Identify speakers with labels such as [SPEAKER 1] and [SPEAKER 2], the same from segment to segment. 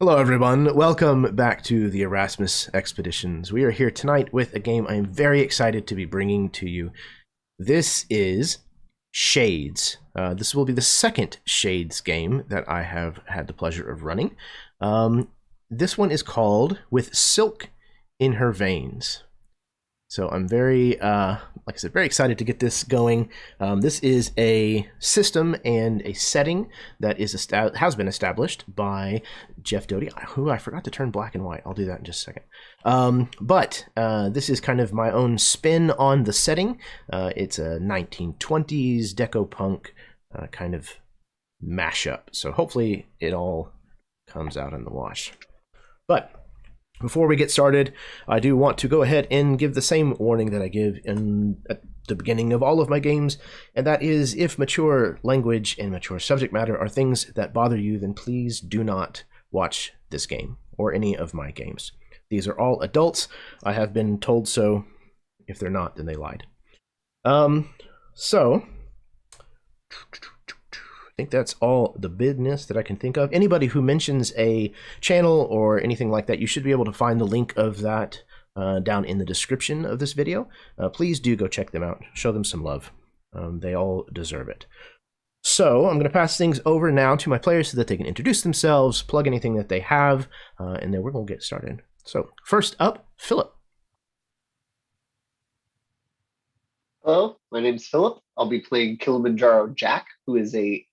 [SPEAKER 1] Hello, everyone. Welcome back to the Erasmus Expeditions. We are here tonight with a game I am very excited to be bringing to you. This is Shades. This will be the second Shades game that I have had the pleasure of running. This one is called With Silk in Her Veins. So I'm very, like I said, very excited to get this going. This is a system and a setting that has been established by Jeff Doty, who I forgot to turn black and white. I'll do that in just a second. But this is kind of my own spin on the setting. It's a 1920s deco punk kind of mashup. So hopefully it all comes out in the wash. But before we get started, I do want to go ahead and give the same warning that I give at the beginning of all of my games, and that is if mature language and mature subject matter are things that bother you, then please do not watch this game or any of my games. These are all adults. I have been told so. If they're not, then they lied. So I think that's all the business that I can think of. Anybody who mentions a channel or anything like that, you should be able to find the link of that down in the description of this video. Please do go check them out. Show them some love. They all deserve it. So I'm going to pass things over now to my players so that they can introduce themselves, plug anything that they have, and then we're going to get started. So first up, Philip.
[SPEAKER 2] Hello, my name is Philip. I'll be playing Kilimanjaro Jack, who is a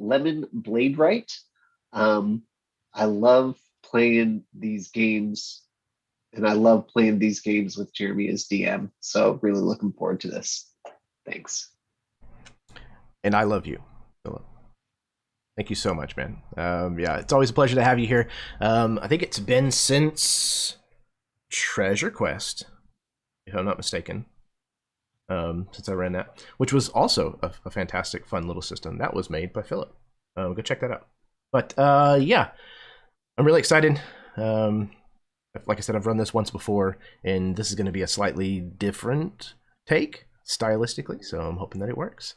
[SPEAKER 2] lemon blade right. I love playing these games, and I love playing these games with Jeremy as DM. So really looking forward to this. Thanks.
[SPEAKER 1] And I love you, Philip. Thank you so much, man. Yeah, it's always a pleasure to have you here. I think it's been since Treasure Quest, if I'm not mistaken. Since I ran that, which was also a fantastic, fun little system that was made by Philip. Go check that out. But yeah, I'm really excited. Like I said, I've run this once before, and this is going to be a slightly different take stylistically, so I'm hoping that it works.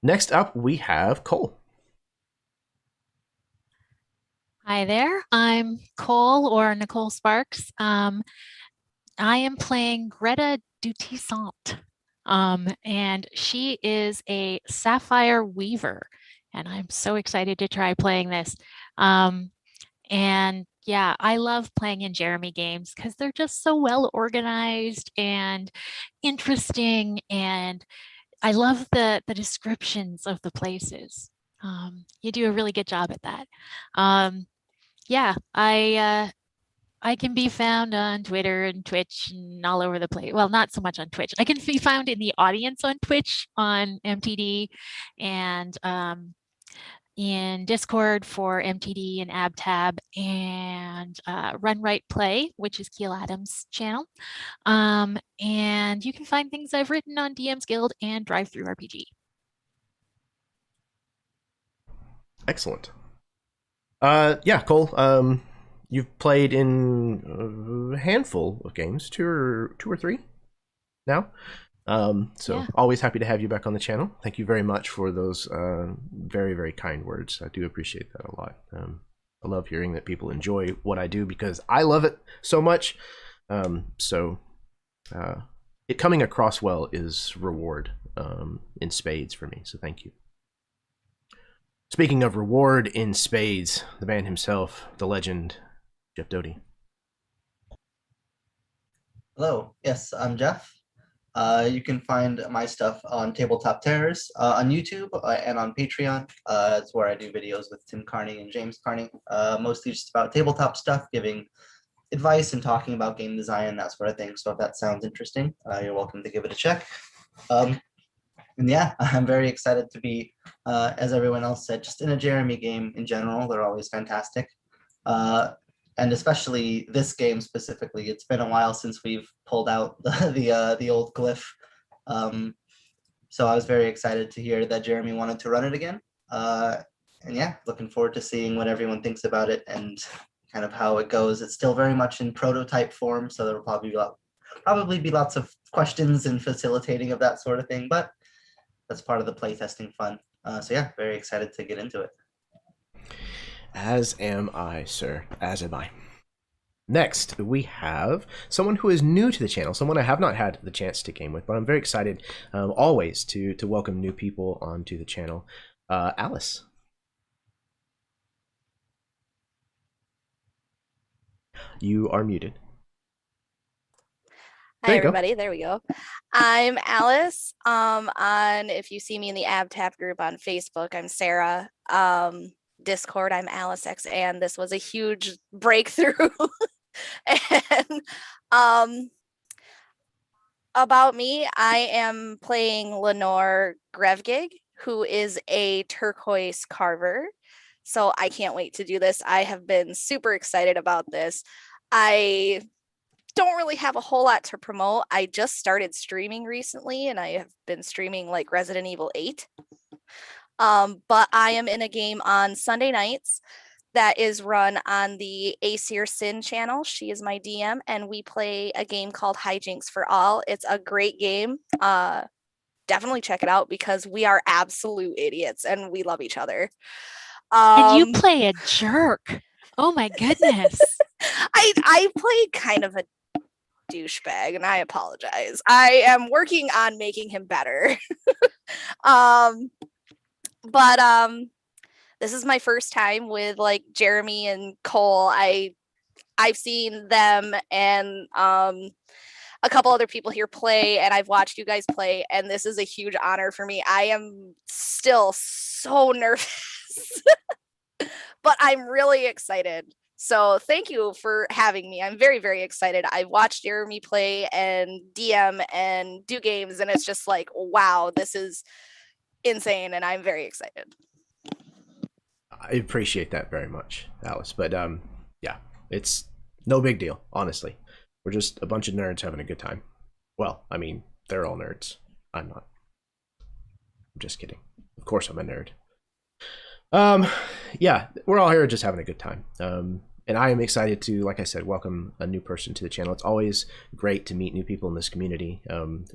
[SPEAKER 1] Next up, we have Cole.
[SPEAKER 3] Hi there, I'm Cole, or Nicole Sparks. I am playing Greta Dutissant. And she is a sapphire weaver, and I'm so excited to try playing this. And yeah, I love playing in Jeremy games because they're just so well organized and interesting, and I love the descriptions of the places. You do a really good job at that. Yeah, I can be found on Twitter and Twitch and all over the place. Well, not so much on Twitch. I can be found in the audience on Twitch, on MTD, and in Discord for MTD and AbTab, and Run Right Play, which is Keel Adams' channel. And you can find things I've written on DM's Guild and Drive-Thru RPG.
[SPEAKER 1] Excellent. Yeah, Cole. You've played in a handful of games, two or three now. So yeah. Always happy to have you back on the channel. Thank you very much for those very, very kind words. I do appreciate that a lot. I love hearing that people enjoy what I do because I love it so much. It coming across well is reward in spades for me. So thank you. Speaking of reward in spades, the man himself, the legend, Jeff Doty.
[SPEAKER 4] Hello, yes, I'm Jeff. You can find my stuff on Tabletop Terrors on YouTube and on Patreon. It's where I do videos with Tim Carney and James Carney, mostly just about tabletop stuff, giving advice and talking about game design and that sort of thing. So if that sounds interesting, you're welcome to give it a check. And yeah, I'm very excited to be, as everyone else said, just in a Jeremy game in general. They're always fantastic. And especially this game specifically, it's been a while since we've pulled out the old glyph. So I was very excited to hear that Jeremy wanted to run it again. And yeah, looking forward to seeing what everyone thinks about it and kind of how it goes. It's still very much in prototype form, so there will probably be lots of questions and facilitating of that sort of thing, but that's part of the playtesting fun. So yeah, very excited to get into it.
[SPEAKER 1] As am I, sir. As am I. Next, we have someone who is new to the channel, someone I have not had the chance to game with, but I'm very excited always to welcome new people onto the channel. Alice. You are muted.
[SPEAKER 5] Hi, everybody. There we go. I'm Alice. If you see me in the AbTap group on Facebook, I'm Sarah. Discord, I'm Alice X, and this was a huge breakthrough. And about me, I am playing Lenore Grevgig, who is a turquoise carver. So I can't wait to do this. I have been super excited about this. I don't really have a whole lot to promote. I just started streaming recently, and I have been streaming like Resident Evil 8. But I am in a game on Sunday nights that is run on the Aesir Sin channel. She is my DM, and we play a game called Hijinks for All. It's a great game. Definitely check it out because we are absolute idiots and we love each other.
[SPEAKER 3] And you play a jerk. Oh my goodness.
[SPEAKER 5] I play kind of a douchebag, and I apologize. I am working on making him better. But this is my first time with like Jeremy and Cole. I've seen them and a couple other people here play, and I've watched you guys play, and this is a huge honor for me. I am still so nervous, but I'm really excited. So thank you for having me. I'm very, very excited. I've watched Jeremy play and DM and do games, and it's just like, wow, this is insane, and I'm very excited.
[SPEAKER 1] I appreciate that very much, Alice. But yeah, it's no big deal, honestly. We're just a bunch of nerds having a good time. Well, I mean, they're all nerds. I'm not. I'm just kidding. Of course I'm a nerd. Yeah, we're all here just having a good time. And I am excited to, like I said, welcome a new person to the channel. It's always great to meet new people in this community.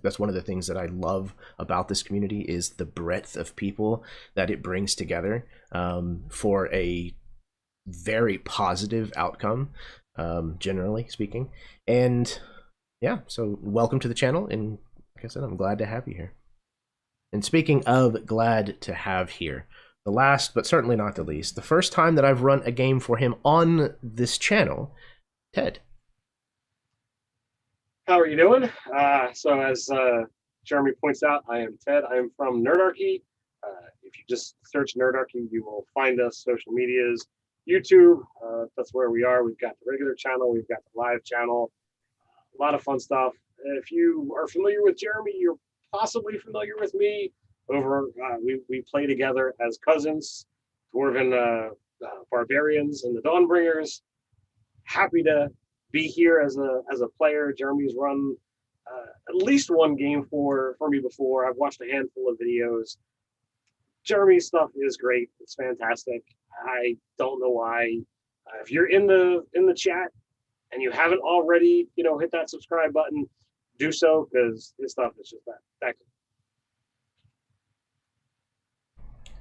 [SPEAKER 1] That's one of the things that I love about this community is the breadth of people that it brings together for a very positive outcome, generally speaking. And yeah, so welcome to the channel. And like I said, I'm glad to have you here. And speaking of glad to have here, the last, but certainly not the least, the first time that I've run a game for him on this channel, Ted.
[SPEAKER 6] How are you doing? So as Jeremy points out, I am Ted. I am from Nerdarchy. If you just search Nerdarchy, you will find us, social medias, YouTube. That's where we are. We've got the regular channel. We've got the live channel. A lot of fun stuff. If you are familiar with Jeremy, you're possibly familiar with me. We play together as cousins, Dwarven barbarians and the Dawnbringers. Happy to be here as a player. Jeremy's run at least one game for me before. I've watched a handful of videos. Jeremy's stuff is great. It's fantastic. I don't know why. If you're in the chat and you haven't already, hit that subscribe button, do so because his stuff is just that good.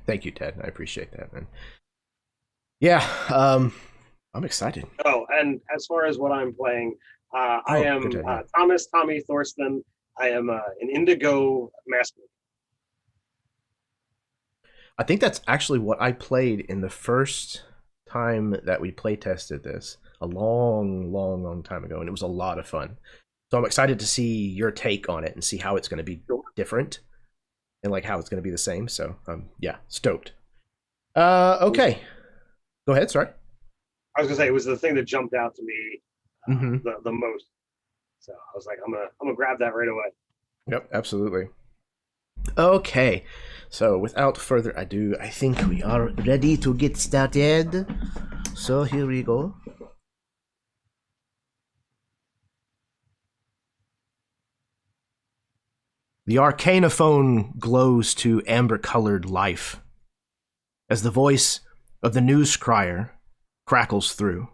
[SPEAKER 1] Thank you, Ted. I appreciate that, man. Yeah, I'm excited.
[SPEAKER 6] Oh, and as far as what I'm playing, I am Tommy Thorsten. I am an Indigo Master.
[SPEAKER 1] I think that's actually what I played in the first time that we play tested this a long time ago, and it was a lot of fun. So I'm excited to see your take on it and see how it's going to be different and like how it's going to be the same. So yeah, stoked. Okay, go ahead. Sorry.
[SPEAKER 6] I was gonna say it was the thing that jumped out to me the most. So I was like, I'm gonna grab that right away.
[SPEAKER 1] Yep, absolutely. Okay, so without further ado, I think we are ready to get started. So here we go. The arcanophone glows to amber-colored life as the voice of the news crier crackles through.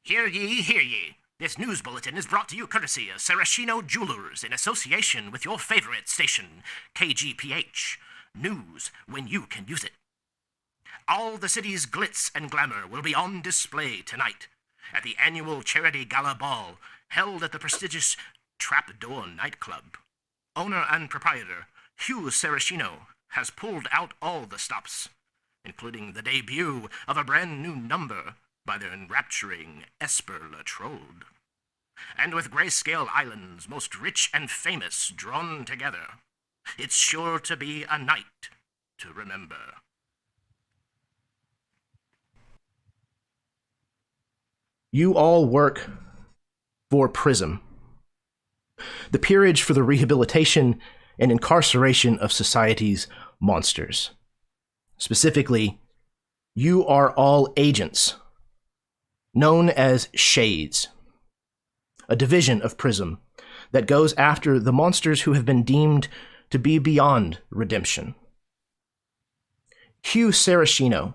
[SPEAKER 7] Hear ye, hear ye. This news bulletin is brought to you courtesy of Sarashino Jewelers in association with your favorite station, KGPH. News when you can use it. All the city's glitz and glamour will be on display tonight at the annual charity gala ball held at the prestigious Trapdoor nightclub. Owner and proprietor Hu Sarashino has pulled out all the stops, including the debut of a brand new number by the enrapturing Esper La Trodé. And with Greyscale Island's most rich and famous drawn together, it's sure to be a night to remember.
[SPEAKER 1] You all work for PRISM, the Peerage for the Rehabilitation and Incarceration of Society's monsters. Specifically, you are all agents, known as Shades, a division of PRISM that goes after the monsters who have been deemed to be beyond redemption. Hu Sarashino,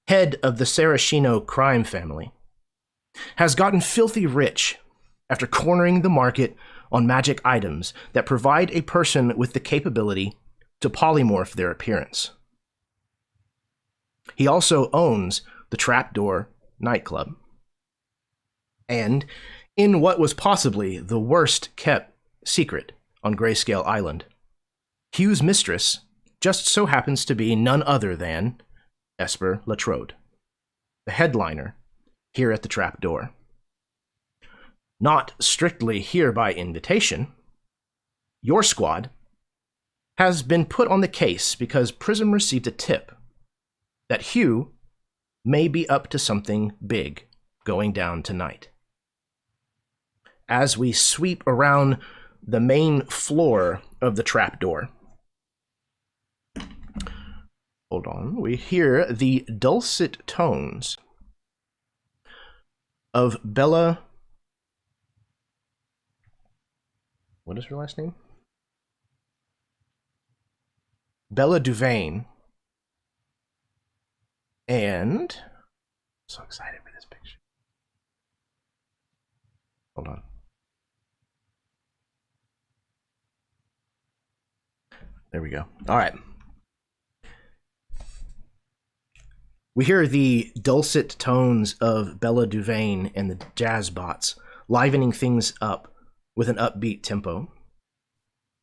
[SPEAKER 1] head of the Sarashino Crime Family, has gotten filthy rich after cornering the market on magic items that provide a person with the capability to polymorph their appearance. He also owns the Trapdoor nightclub. And in what was possibly the worst kept secret on Greyscale Island, Hugh's mistress just so happens to be none other than Esper La Trodé, the headliner here at the Trapdoor. Not strictly here by invitation, your squad has been put on the case because PRISM received a tip that Hugh may be up to something big going down tonight. As we sweep around the main floor of the Trapdoor, hold on, we hear the dulcet tones of Bella. What is her last name? Bella Duvain. And I'm so excited for this picture. Hold on. There we go. All right. We hear the dulcet tones of Bella Duvain and the jazz bots, livening things up with an upbeat tempo.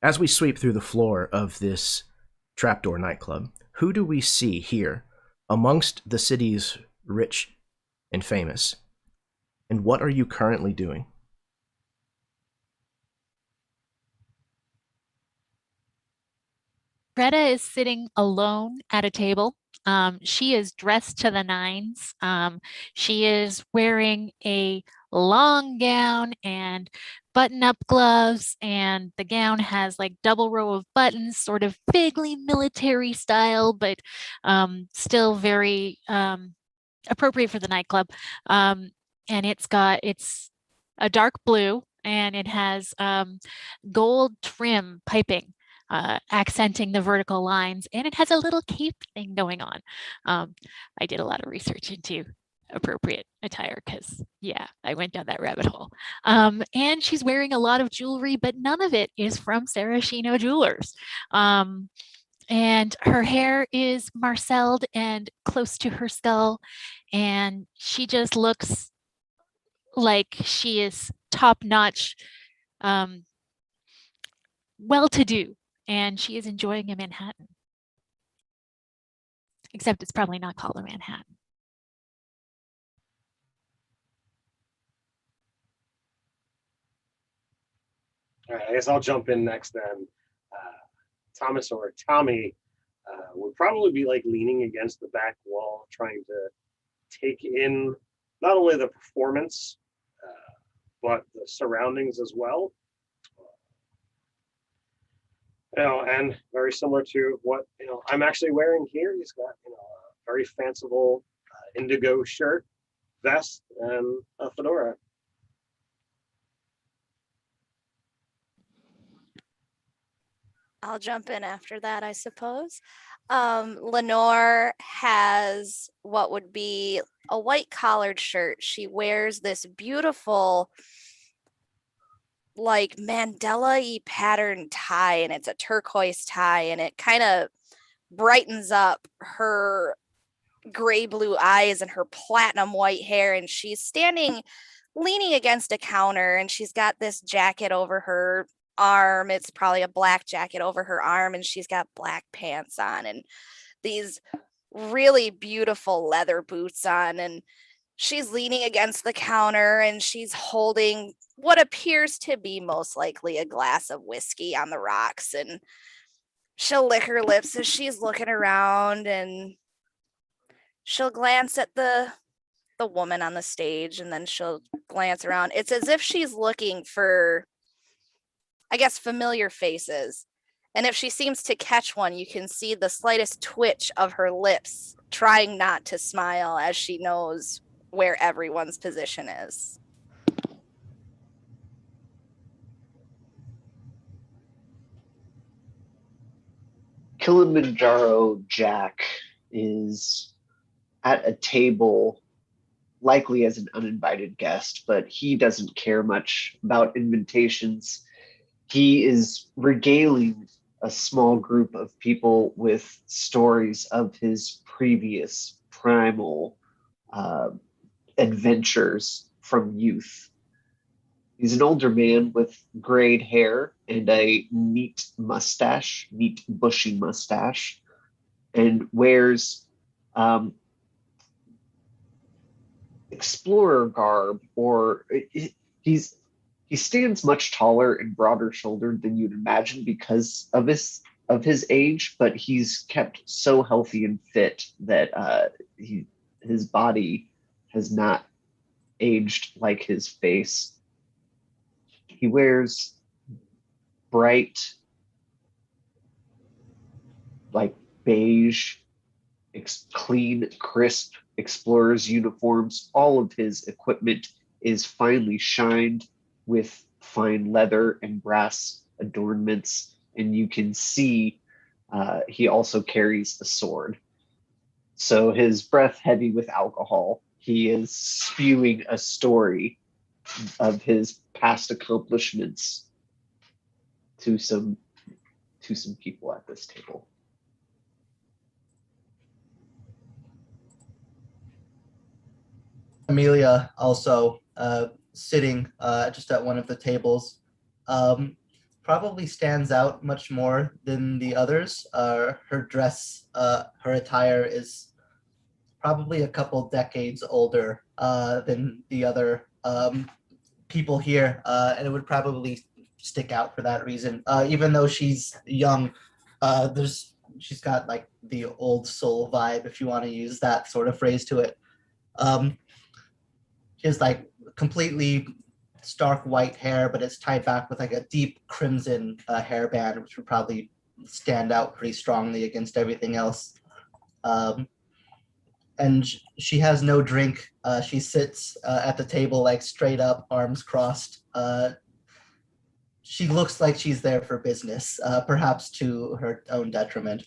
[SPEAKER 1] As we sweep through the floor of this Trapdoor nightclub, who do we see here amongst the city's rich and famous? And what are you currently doing?
[SPEAKER 3] Greta is sitting alone at a table. She is dressed to the nines. She is wearing a long gown and button-up gloves, and the gown has like double row of buttons, sort of vaguely military style, but still very appropriate for the nightclub. And it's a dark blue, and it has gold trim piping, accenting the vertical lines, and it has a little cape thing going on. I did a lot of research into appropriate attire because, yeah, I went down that rabbit hole. And she's wearing a lot of jewelry, but none of it is from Sarashino Jewelers. And her hair is marcelled and close to her skull, and she just looks like she is top-notch, well-to-do, and she is enjoying a Manhattan. Except it's probably not called a Manhattan.
[SPEAKER 6] All right, I guess I'll jump in next then. Thomas or Tommy would probably be like leaning against the back wall, trying to take in not only the performance, but the surroundings as well. And very similar to what I'm actually wearing here. He's got a very fanciful indigo shirt, vest, and a fedora.
[SPEAKER 5] I'll jump in after that, I suppose. Lenore has what would be a white collared shirt. She wears this beautiful, like Mandela-y pattern tie, and it's a turquoise tie, and it kind of brightens up her gray blue eyes and her platinum white hair, and she's standing leaning against a counter, and she's got this jacket over her arm. It's probably a black jacket over her arm, and she's got black pants on and these really beautiful leather boots on, and she's leaning against the counter and she's holding what appears to be most likely a glass of whiskey on the rocks, and she'll lick her lips as she's looking around, and she'll glance at the woman on the stage, and then she'll glance around. It's as if she's looking for, I guess, familiar faces. And if she seems to catch one, you can see the slightest twitch of her lips, trying not to smile as she knows where everyone's position is.
[SPEAKER 2] Kilimanjaro Jack is at a table, likely as an uninvited guest, but he doesn't care much about invitations. He is regaling a small group of people with stories of his previous primal adventures from youth. He's an older man with grayed hair and a neat bushy mustache, and wears explorer garb, or he stands much taller and broader shouldered than you'd imagine because of his age, but he's kept so healthy and fit that his body has not aged like his face. He wears bright, like beige, clean, crisp explorer's uniforms. All of his equipment is finely shined with fine leather and brass adornments, and you can see he also carries a sword. So his breath heavy with alcohol, he is spewing a story of his past accomplishments to some people at this table.
[SPEAKER 4] Amelia also sitting just at one of the tables, probably stands out much more than the others. Her dress, her attire is probably a couple decades older than the other people here, and it would probably stick out for that reason. Even though she's young, she's got like the old soul vibe, if you want to use that sort of phrase to it. She has like completely stark white hair, but it's tied back with like a deep crimson hairband, which would probably stand out pretty strongly against everything else. And she has no drink. She sits at the table like straight up, arms crossed. She looks like she's there for business, perhaps to her own detriment.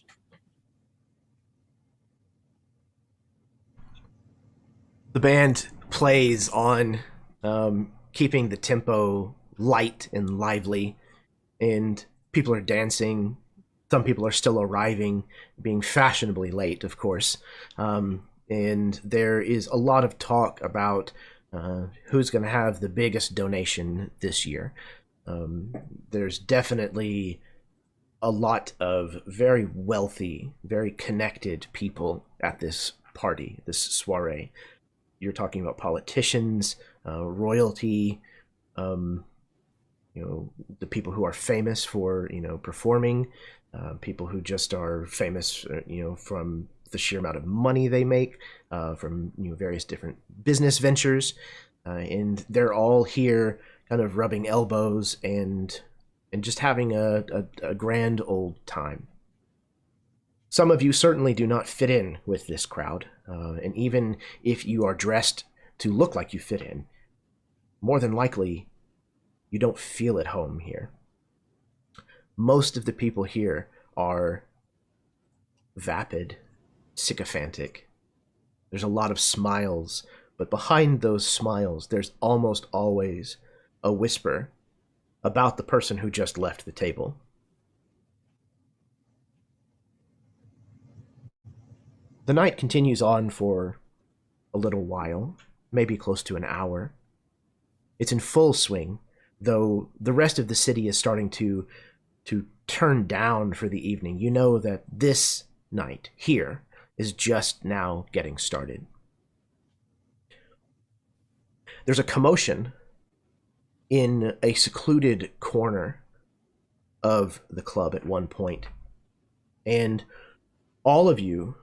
[SPEAKER 1] The band plays on, keeping the tempo light and lively, and people are dancing. Some people are still arriving, being fashionably late, of course. And there is a lot of talk about who's going to have the biggest donation this year. There's definitely a lot of very wealthy, very connected people at this party, this soiree. You're talking about politicians, royalty, the people who are famous for, performing, people who just are famous, from the sheer amount of money they make, from various different business ventures, and they're all here, kind of rubbing elbows and just having a grand old time. Some of you certainly do not fit in with this crowd, and even if you are dressed to look like you fit in, more than likely, you don't feel at home here. Most of the people here are vapid, sycophantic. There's a lot of smiles, but behind those smiles, there's almost always a whisper about the person who just left the table. The night continues on for a little while, maybe close to an hour. It's in full swing, though the rest of the city is starting to turn down for the evening. You know that this night here is just now getting started. There's a commotion in a secluded corner of the club at one point, and all of you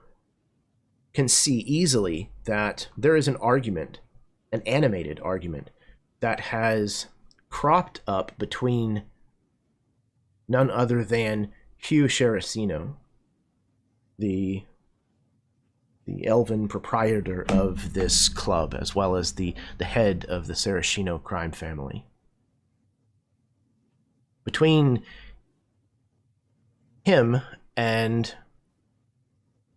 [SPEAKER 1] can see easily that there is an argument, an animated argument, that has cropped up between none other than Hu Sarashino, the elven proprietor of this club, as well as the head of the Sarashino Crime Family. Between him and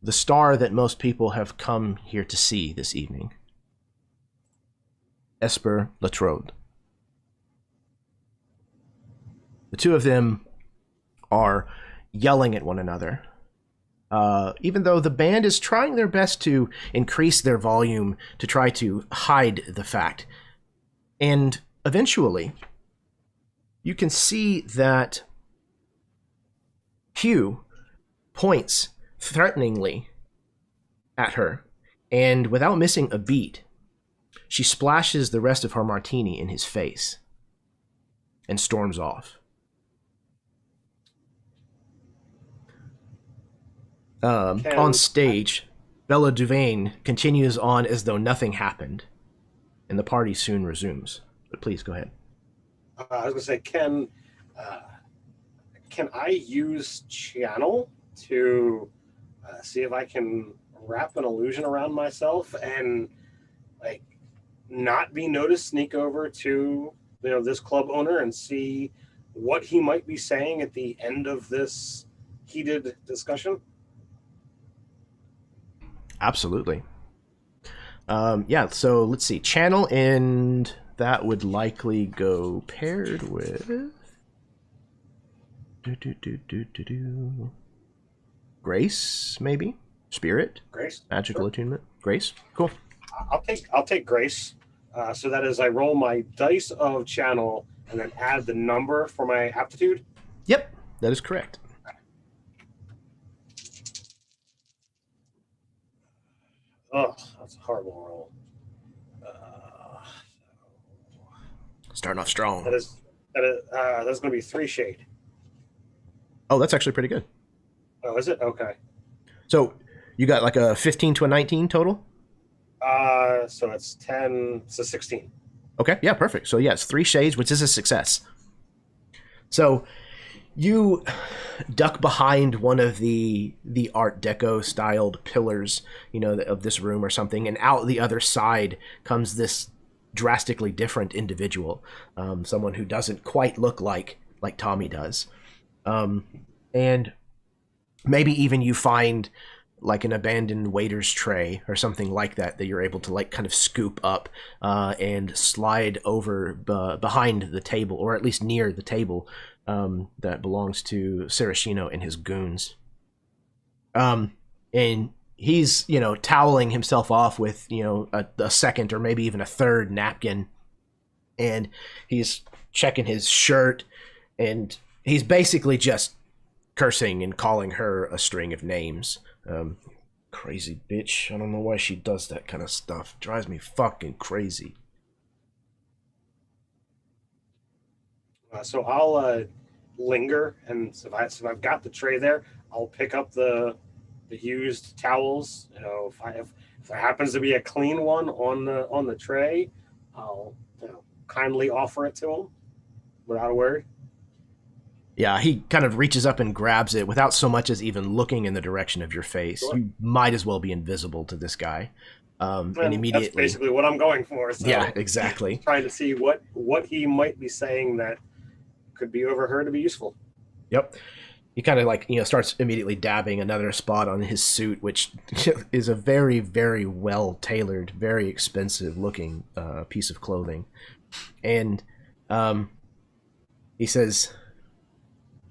[SPEAKER 1] the star that most people have come here to see this evening, Esper La Trodé. The two of them are yelling at one another, even though the band is trying their best to increase their volume to try to hide the fact. And eventually, you can see that Hu points threateningly at her, and without missing a beat, she splashes the rest of her martini in his face and storms off. On stage, Bella Duvain continues on as though nothing happened, and the party soon resumes. But please, go ahead.
[SPEAKER 6] I was going to say, can I use channel to see if I can wrap an illusion around myself and like not be noticed, sneak over to this club owner and see what he might be saying at the end of this heated discussion?
[SPEAKER 1] Absolutely. Yeah, so let's see. Channel, and that would likely go paired with Grace, maybe? Spirit?
[SPEAKER 6] Grace?
[SPEAKER 1] Magical
[SPEAKER 6] Sure.
[SPEAKER 1] attunement? Grace? Cool.
[SPEAKER 6] I'll take Grace. So that is, I roll my dice of channel and then add the number for my aptitude.
[SPEAKER 1] Yep, that is correct.
[SPEAKER 6] Oh, that's a horrible roll.
[SPEAKER 1] Starting off strong.
[SPEAKER 6] That's going to be 3 shade.
[SPEAKER 1] Oh, that's actually pretty good.
[SPEAKER 6] Oh, is it? Okay.
[SPEAKER 1] So you got like a 15 to a 19 total?
[SPEAKER 6] So it's 10, so 16.
[SPEAKER 1] Okay, yeah, perfect. So yeah, it's 3 shades, which is a success. So you duck behind one of the Art Deco styled pillars, of this room or something, and out the other side comes this drastically different individual, someone who doesn't quite look like Tommy does, and maybe even you find like an abandoned waiter's tray or something like that you're able to like kind of scoop up and slide over behind the table, or at least near the table that belongs to Sarashino and his goons. And he's, toweling himself off with, a second or maybe even a third napkin. And he's checking his shirt, and he's basically just cursing and calling her a string of names. Crazy bitch. I don't know why she does that kind of stuff. Drives me fucking crazy.
[SPEAKER 6] So I'll linger, and if I've got the tray there, I'll pick up the used towels. If there happens to be a clean one on the tray, I'll kindly offer it to him without a word.
[SPEAKER 1] Yeah, he kind of reaches up and grabs it without so much as even looking in the direction of your face.
[SPEAKER 6] Sure.
[SPEAKER 1] You might as well be invisible to this guy. And immediately,
[SPEAKER 6] that's basically what I'm going for. So
[SPEAKER 1] yeah, exactly.
[SPEAKER 6] Trying to see what he might be saying that could be overheard to be useful.
[SPEAKER 1] Yep. He kind of starts immediately dabbing another spot on his suit, which is a very, very well tailored, very expensive looking piece of clothing. And he says,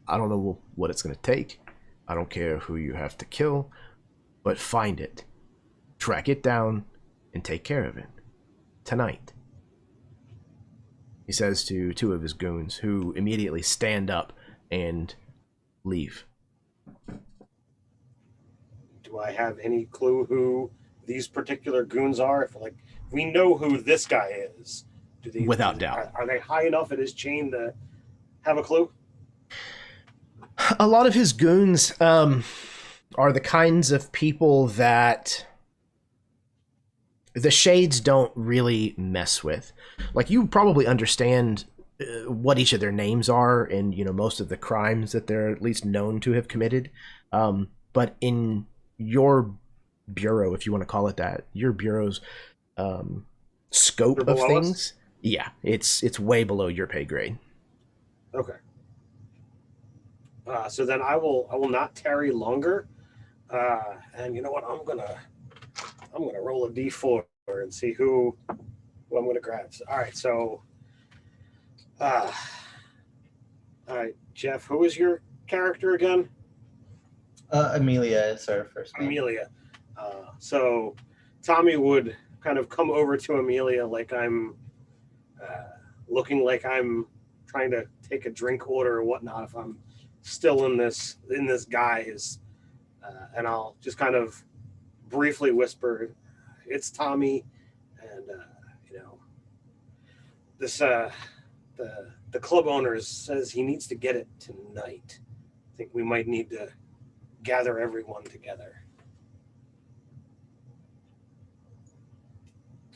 [SPEAKER 1] I don't know what it's going to take. I don't care who you have to kill. but find it, track it down, and take care of it. Tonight. He says to two of his goons, who immediately stand up and leave.
[SPEAKER 6] Do I have any clue who these particular goons are? If we know who this guy is,
[SPEAKER 1] Without doubt.
[SPEAKER 6] Are they high enough in his chain to have a clue?
[SPEAKER 1] A lot of his goons are the kinds of people that the Shades don't really mess with. Like, you probably understand what each of their names are and, you know, most of the crimes that they're at least known to have committed. But in your bureau, if you want to call it that, your bureau's scope of things, yeah, it's way below your pay grade.
[SPEAKER 6] Okay. So then I will not tarry longer. And you know what? I'm gonna roll a d4 and see who I'm gonna grab. All right. So, all right, Jeff. Who is your character again?
[SPEAKER 4] Amelia is her first name.
[SPEAKER 6] Amelia. So Tommy would kind of come over to Amelia like I'm looking like I'm trying to take a drink order or whatnot. If I'm still in this guise, and I'll just kind of briefly whisper, "It's Tommy," and you know, this the club owner says he needs to get it tonight. I think we might need to gather everyone together.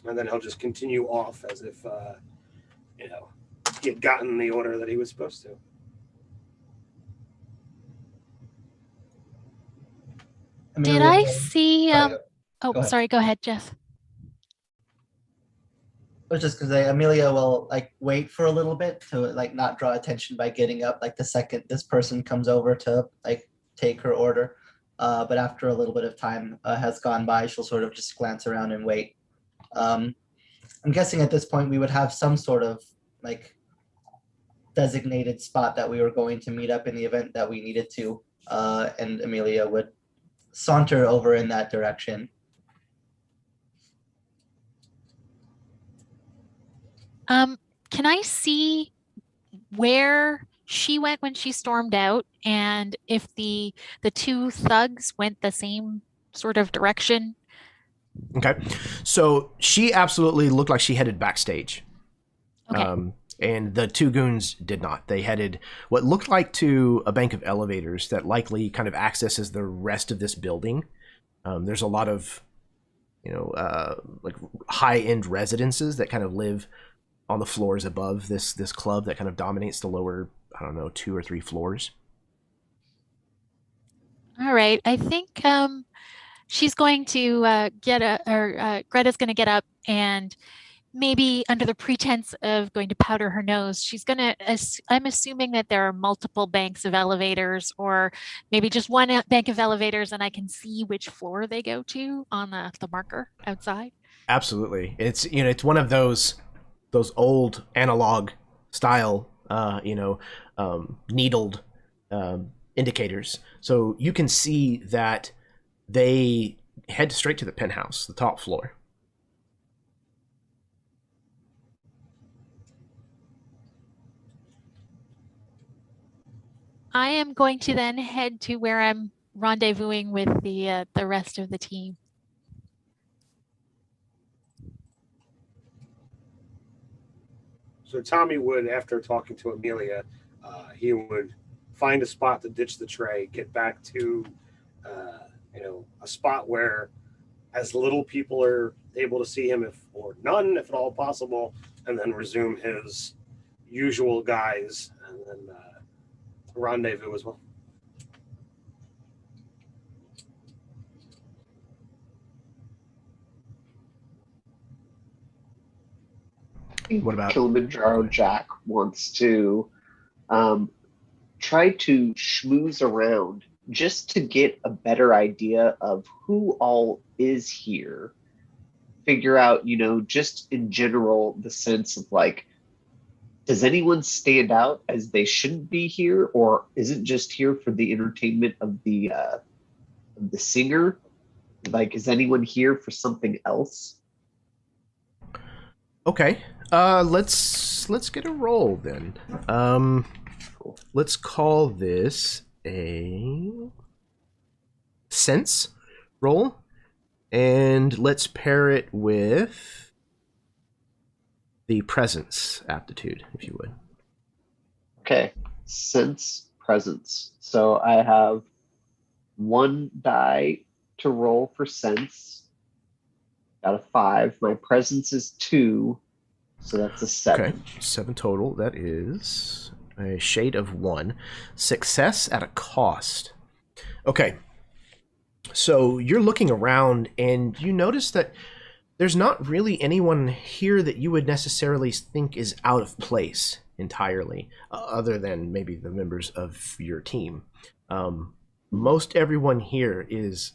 [SPEAKER 6] And then he'll just continue off as if, you know, he had gotten the order that he was supposed to.
[SPEAKER 3] Did I see?
[SPEAKER 4] Go
[SPEAKER 3] Sorry. Go ahead, Jeff.
[SPEAKER 4] It was just because Amelia will like wait for a little bit to like not draw attention by getting up. Like the second this person comes over to like take her order, but after a little bit of time has gone by, she'll sort of just glance around and wait. I'm guessing at this point we would have some sort of like designated spot that we were going to meet up in the event that we needed to, and Amelia would saunter over in that direction.
[SPEAKER 3] Can I see where she went when she stormed out, and if the two thugs went the same sort of direction?
[SPEAKER 1] Okay, so she absolutely looked like she headed backstage.
[SPEAKER 3] Okay.
[SPEAKER 1] And the two goons did not. They headed what looked like to a bank of elevators that likely kind of accesses the rest of this building. There's a lot of, you know, like high-end residences that kind of live on the floors above this club that kind of dominates the lower, I don't know, 2 or 3 floors.
[SPEAKER 3] All right. I think she's going to Greta's going to get up, and maybe under the pretense of going to powder her nose, she's going to, I'm assuming that there are multiple banks of elevators, or maybe just one bank of elevators, and I can see which floor they go to on the marker outside.
[SPEAKER 1] Absolutely. It's, you know, it's one of those old analog style, needled indicators. So you can see that they head straight to the penthouse, the top floor.
[SPEAKER 3] I am going to then head to where I'm rendezvousing with the rest of the team.
[SPEAKER 6] So Tommy would, after talking to Amelia, he would find a spot to ditch the tray, get back to, a spot where as little people are able to see him, or none, if at all possible, and then resume his usual guise, and then rendezvous as well.
[SPEAKER 1] What about
[SPEAKER 2] Kilimanjaro Jack wants to try to schmooze around just to get a better idea of who all is here. Figure out, just in general, the sense of like, does anyone stand out as they shouldn't be here, or is it just here for the entertainment of the singer? Like, is anyone here for something else?
[SPEAKER 1] Okay. Let's get a roll then. Let's call this a sense roll, and let's pair it with the presence aptitude, if you would.
[SPEAKER 2] Okay, sense presence. So I have 1 die to roll for sense. Got a 5. My presence is 2, so that's a 7.
[SPEAKER 1] Okay, 7 total. That is a shade of 1. Success at a cost. Okay, so you're looking around and you notice that there's not really anyone here that you would necessarily think is out of place entirely, other than maybe the members of your team. Most everyone here is,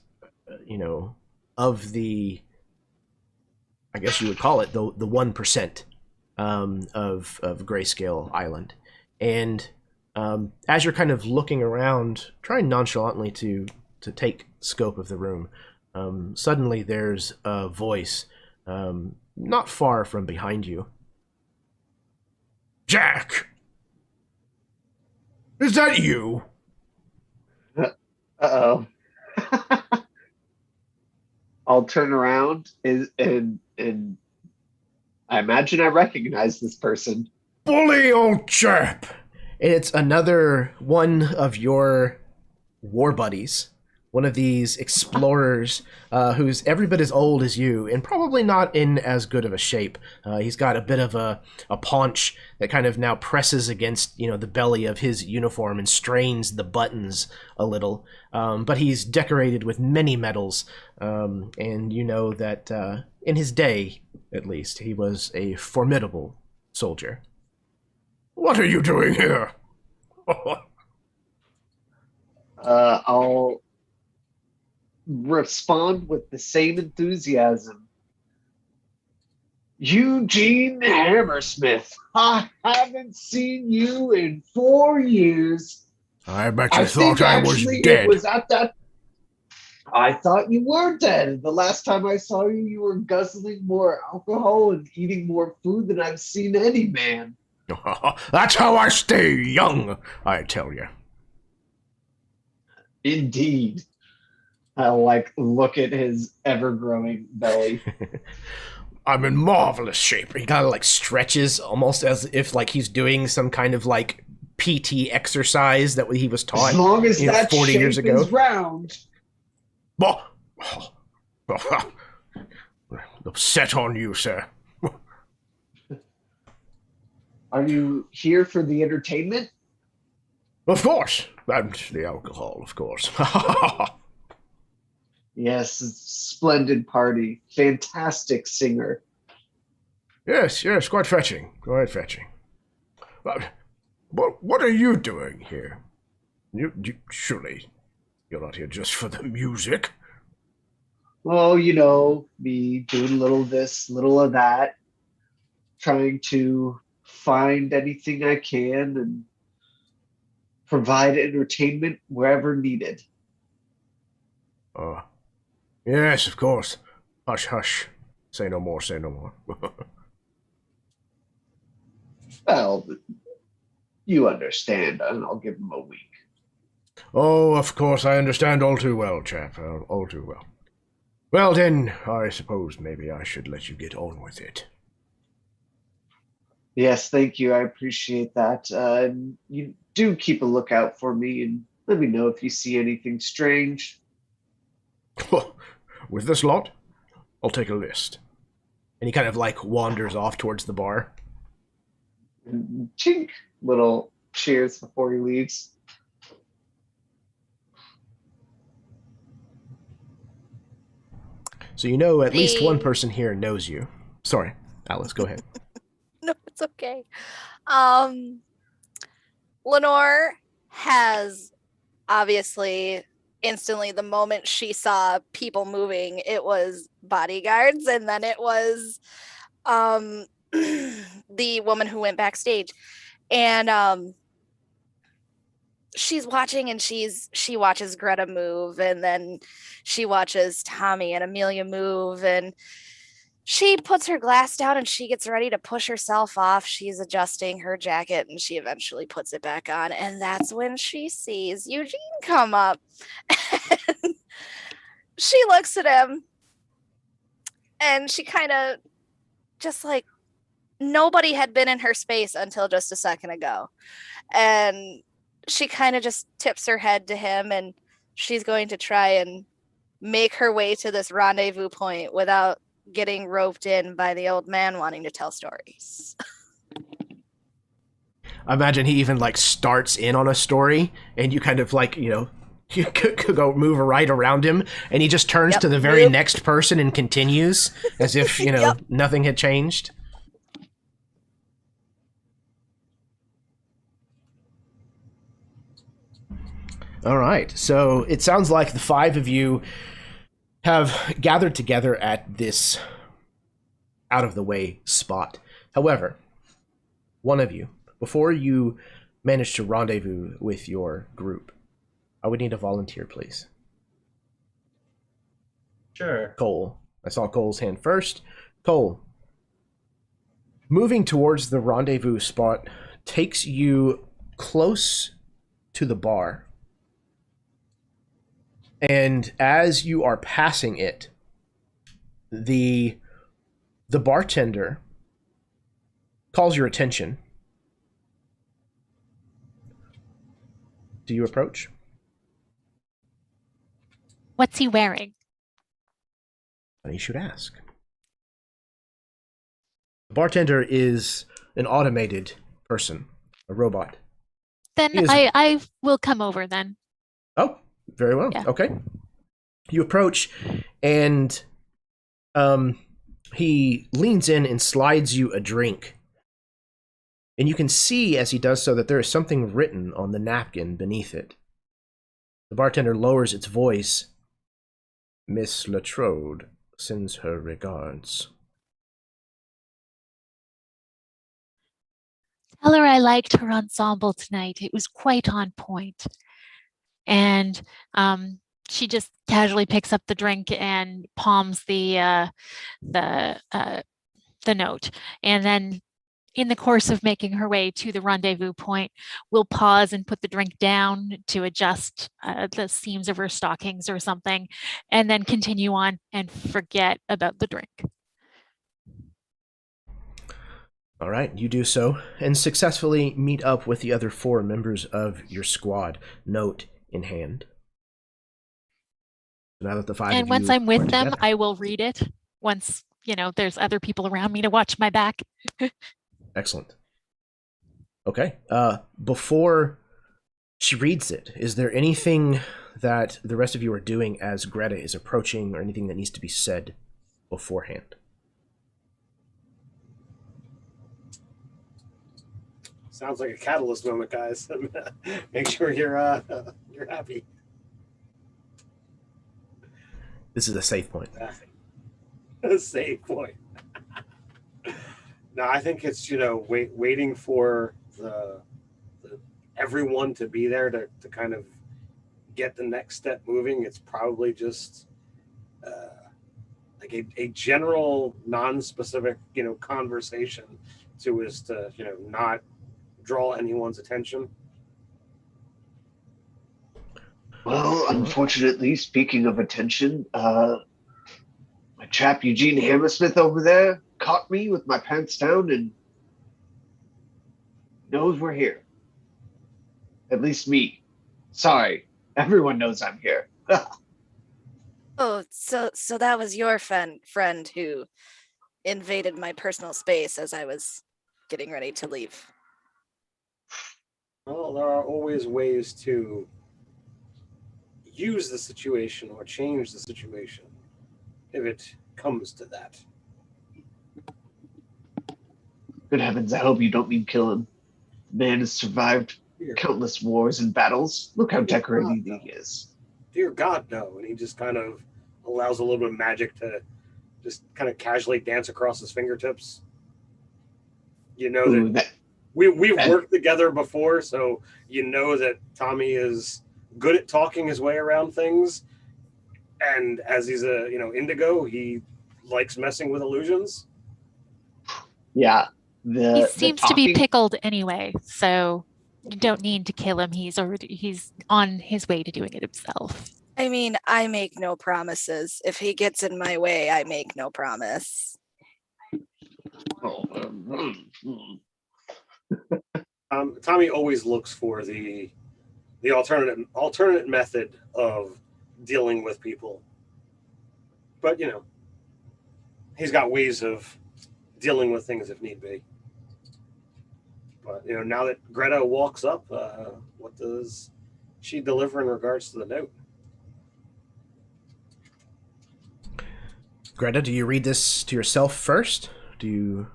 [SPEAKER 1] of the, I guess you would call it the 1% of Greyscale Island. And as you're kind of looking around, trying nonchalantly to take scope of the room, suddenly there's a voice not far from behind you. Jack! Is that you?
[SPEAKER 2] Uh-oh. I'll turn around and I imagine I recognize this person.
[SPEAKER 1] Bully old chap! And it's another one of your war buddies. One of these explorers who's every bit as old as you and probably not in as good of a shape. He's got a bit of a paunch that kind of now presses against, the belly of his uniform and strains the buttons a little. But he's decorated with many medals, and you know that in his day, at least, he was a formidable soldier. What are you doing here?
[SPEAKER 2] I'll respond with the same enthusiasm. Eugene Hammersmith, I haven't seen you in 4 years.
[SPEAKER 1] I bet you thought I was dead.
[SPEAKER 2] It was at that. I thought you were dead. The last time I saw you, you were guzzling more alcohol and eating more food than I've seen any man.
[SPEAKER 1] That's how I stay young, I tell you.
[SPEAKER 2] Indeed. I'll look at his ever-growing belly.
[SPEAKER 1] I'm in marvelous shape. He kind of stretches almost as if he's doing some kind of PT exercise that he was taught.
[SPEAKER 2] As long as that
[SPEAKER 1] 40 years
[SPEAKER 2] shape
[SPEAKER 1] ago.
[SPEAKER 2] is round.
[SPEAKER 1] Upset on you, sir.
[SPEAKER 2] Are you here for the entertainment?
[SPEAKER 1] Of course. And the alcohol, of course.
[SPEAKER 2] Yes, it's a splendid party. Fantastic singer.
[SPEAKER 1] Yes, quite fetching. What are you doing here? You surely you're not here just for the music.
[SPEAKER 2] Well, me doing a little of this, little of that, trying to find anything I can and provide entertainment wherever needed.
[SPEAKER 1] Yes, of course. Hush, hush. Say no more, say no more.
[SPEAKER 2] Well, you understand, and I'll give him a week.
[SPEAKER 1] Oh, of course, I understand all too well, chap. All too well. Well, then, I suppose maybe I should let you get on with it.
[SPEAKER 2] Yes, thank you. I appreciate that. You do keep a lookout for me, and let me know if you see anything strange.
[SPEAKER 1] With this lot, I'll take a list. And he kind of wanders off towards the bar.
[SPEAKER 2] And chink, little cheers before he leaves.
[SPEAKER 1] So at least one person here knows you. Sorry, Alice, go ahead.
[SPEAKER 5] No, it's okay. Lenore has obviously instantly, the moment she saw people moving, it was bodyguards, and then it was the woman who went backstage. And she's watching, and she watches Greta move, and then she watches Tommy and Amelia move, and she puts her glass down and she gets ready to push herself off. She's adjusting her jacket and she eventually puts it back on. And that's when she sees Eugene come up. She looks at him and she kind of just like nobody had been in her space until just a second ago. And she kind of just tips her head to him, and she's going to try and make her way to this rendezvous point without getting roped in by the old man wanting to tell stories.
[SPEAKER 1] I imagine he even like starts in on a story, and you kind of like, you could go move right around him, and he just turns to the very next person and continues as if, nothing had changed. All right. So it sounds like the five of you have gathered together at this out-of-the-way spot. However, one of you, before you manage to rendezvous with your group, I would need a volunteer, please.
[SPEAKER 4] Sure.
[SPEAKER 1] Cole. I saw Cole's hand first. Cole, moving towards the rendezvous spot takes you close to the bar. And as you are passing it, the bartender calls your attention. Do you approach?
[SPEAKER 3] What's he wearing?
[SPEAKER 1] You should ask. The bartender is an automated person, a robot.
[SPEAKER 3] Then I will come over then.
[SPEAKER 1] Oh, very well.
[SPEAKER 3] Yeah.
[SPEAKER 1] Okay. You approach, and he leans in and slides you a drink. And you can see as he does so that there is something written on the napkin beneath it. The bartender lowers its voice. Miss La Trodé sends her regards.
[SPEAKER 3] Tell her I liked her ensemble tonight. It was quite on point. And she just casually picks up the drink and palms the note. And then in the course of making her way to the rendezvous point, we'll pause and put the drink down to adjust the seams of her stockings or something, and then continue on and forget about the drink.
[SPEAKER 1] All right, you do so, and successfully meet up with the other 4 members of your squad, note in hand. Now that the 5
[SPEAKER 3] and
[SPEAKER 1] of
[SPEAKER 3] once
[SPEAKER 1] you
[SPEAKER 3] I'm with
[SPEAKER 1] are
[SPEAKER 3] them,
[SPEAKER 1] together.
[SPEAKER 3] I will read it once, there's other people around me to watch my back.
[SPEAKER 1] Excellent. Okay. Before she reads it, is there anything that the rest of you are doing as Greta is approaching, or anything that needs to be said beforehand?
[SPEAKER 6] Sounds like a catalyst moment, guys. Make sure you're happy.
[SPEAKER 1] This is a safe point.
[SPEAKER 6] A safe point. No, I think it's waiting for the everyone to be there to kind of get the next step moving. It's probably just like a general non-specific conversation to not draw anyone's attention.
[SPEAKER 2] Well, unfortunately, speaking of attention, my chap Eugene Hammersmith over there caught me with my pants down and knows we're here. At least me. Sorry, everyone knows I'm here.
[SPEAKER 5] Oh, so that was your friend who invaded my personal space as I was getting ready to leave.
[SPEAKER 6] Well, there are always ways to use the situation or change the situation if it comes to that.
[SPEAKER 2] Good heavens, I hope you don't mean kill him. The man has survived countless wars and battles. Look how decorated he is.
[SPEAKER 6] Dear God, no. And he just kind of allows a little bit of magic to just kind of casually dance across his fingertips.
[SPEAKER 2] Ooh,
[SPEAKER 6] we've
[SPEAKER 2] Okay.
[SPEAKER 6] worked together before, so you know that Tommy is good at talking his way around things. And as he's a indigo, he likes messing with illusions.
[SPEAKER 2] Yeah.
[SPEAKER 3] He
[SPEAKER 2] The
[SPEAKER 3] seems to be
[SPEAKER 2] talking.
[SPEAKER 3] pickled anyway, so you don't need to kill him. He's on his way to doing it himself.
[SPEAKER 5] I mean, I make no promises. If he gets in my way, I make no promise.
[SPEAKER 6] Tommy always looks for the alternate method of dealing with people, but he's got ways of dealing with things if need be. But now that Greta walks up, what does she deliver in regards to the note?
[SPEAKER 1] Greta, do you read this to yourself first? Do you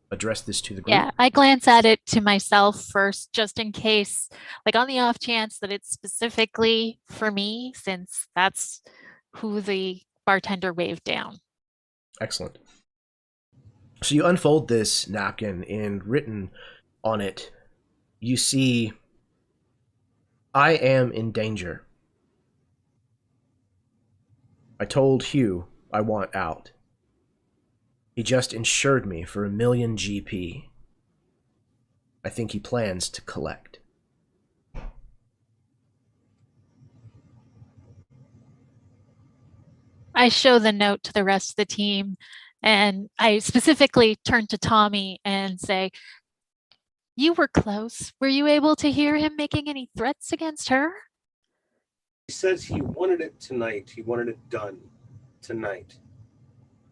[SPEAKER 1] address this to the group?
[SPEAKER 3] Yeah, I glance at it to myself first, just in case, like on the off chance that it's specifically for me, since that's who the bartender waved down.
[SPEAKER 1] Excellent. So you unfold this napkin, and written on it, you see, "I am in danger. I told Hu I want out. He just insured me for 1 million GP. I think he plans to collect."
[SPEAKER 3] I show the note to the rest of the team, and I specifically turn to Tommy and say, "You were close. Were you able to hear him making any threats against her?"
[SPEAKER 6] He says he wanted it tonight. He wanted it done tonight.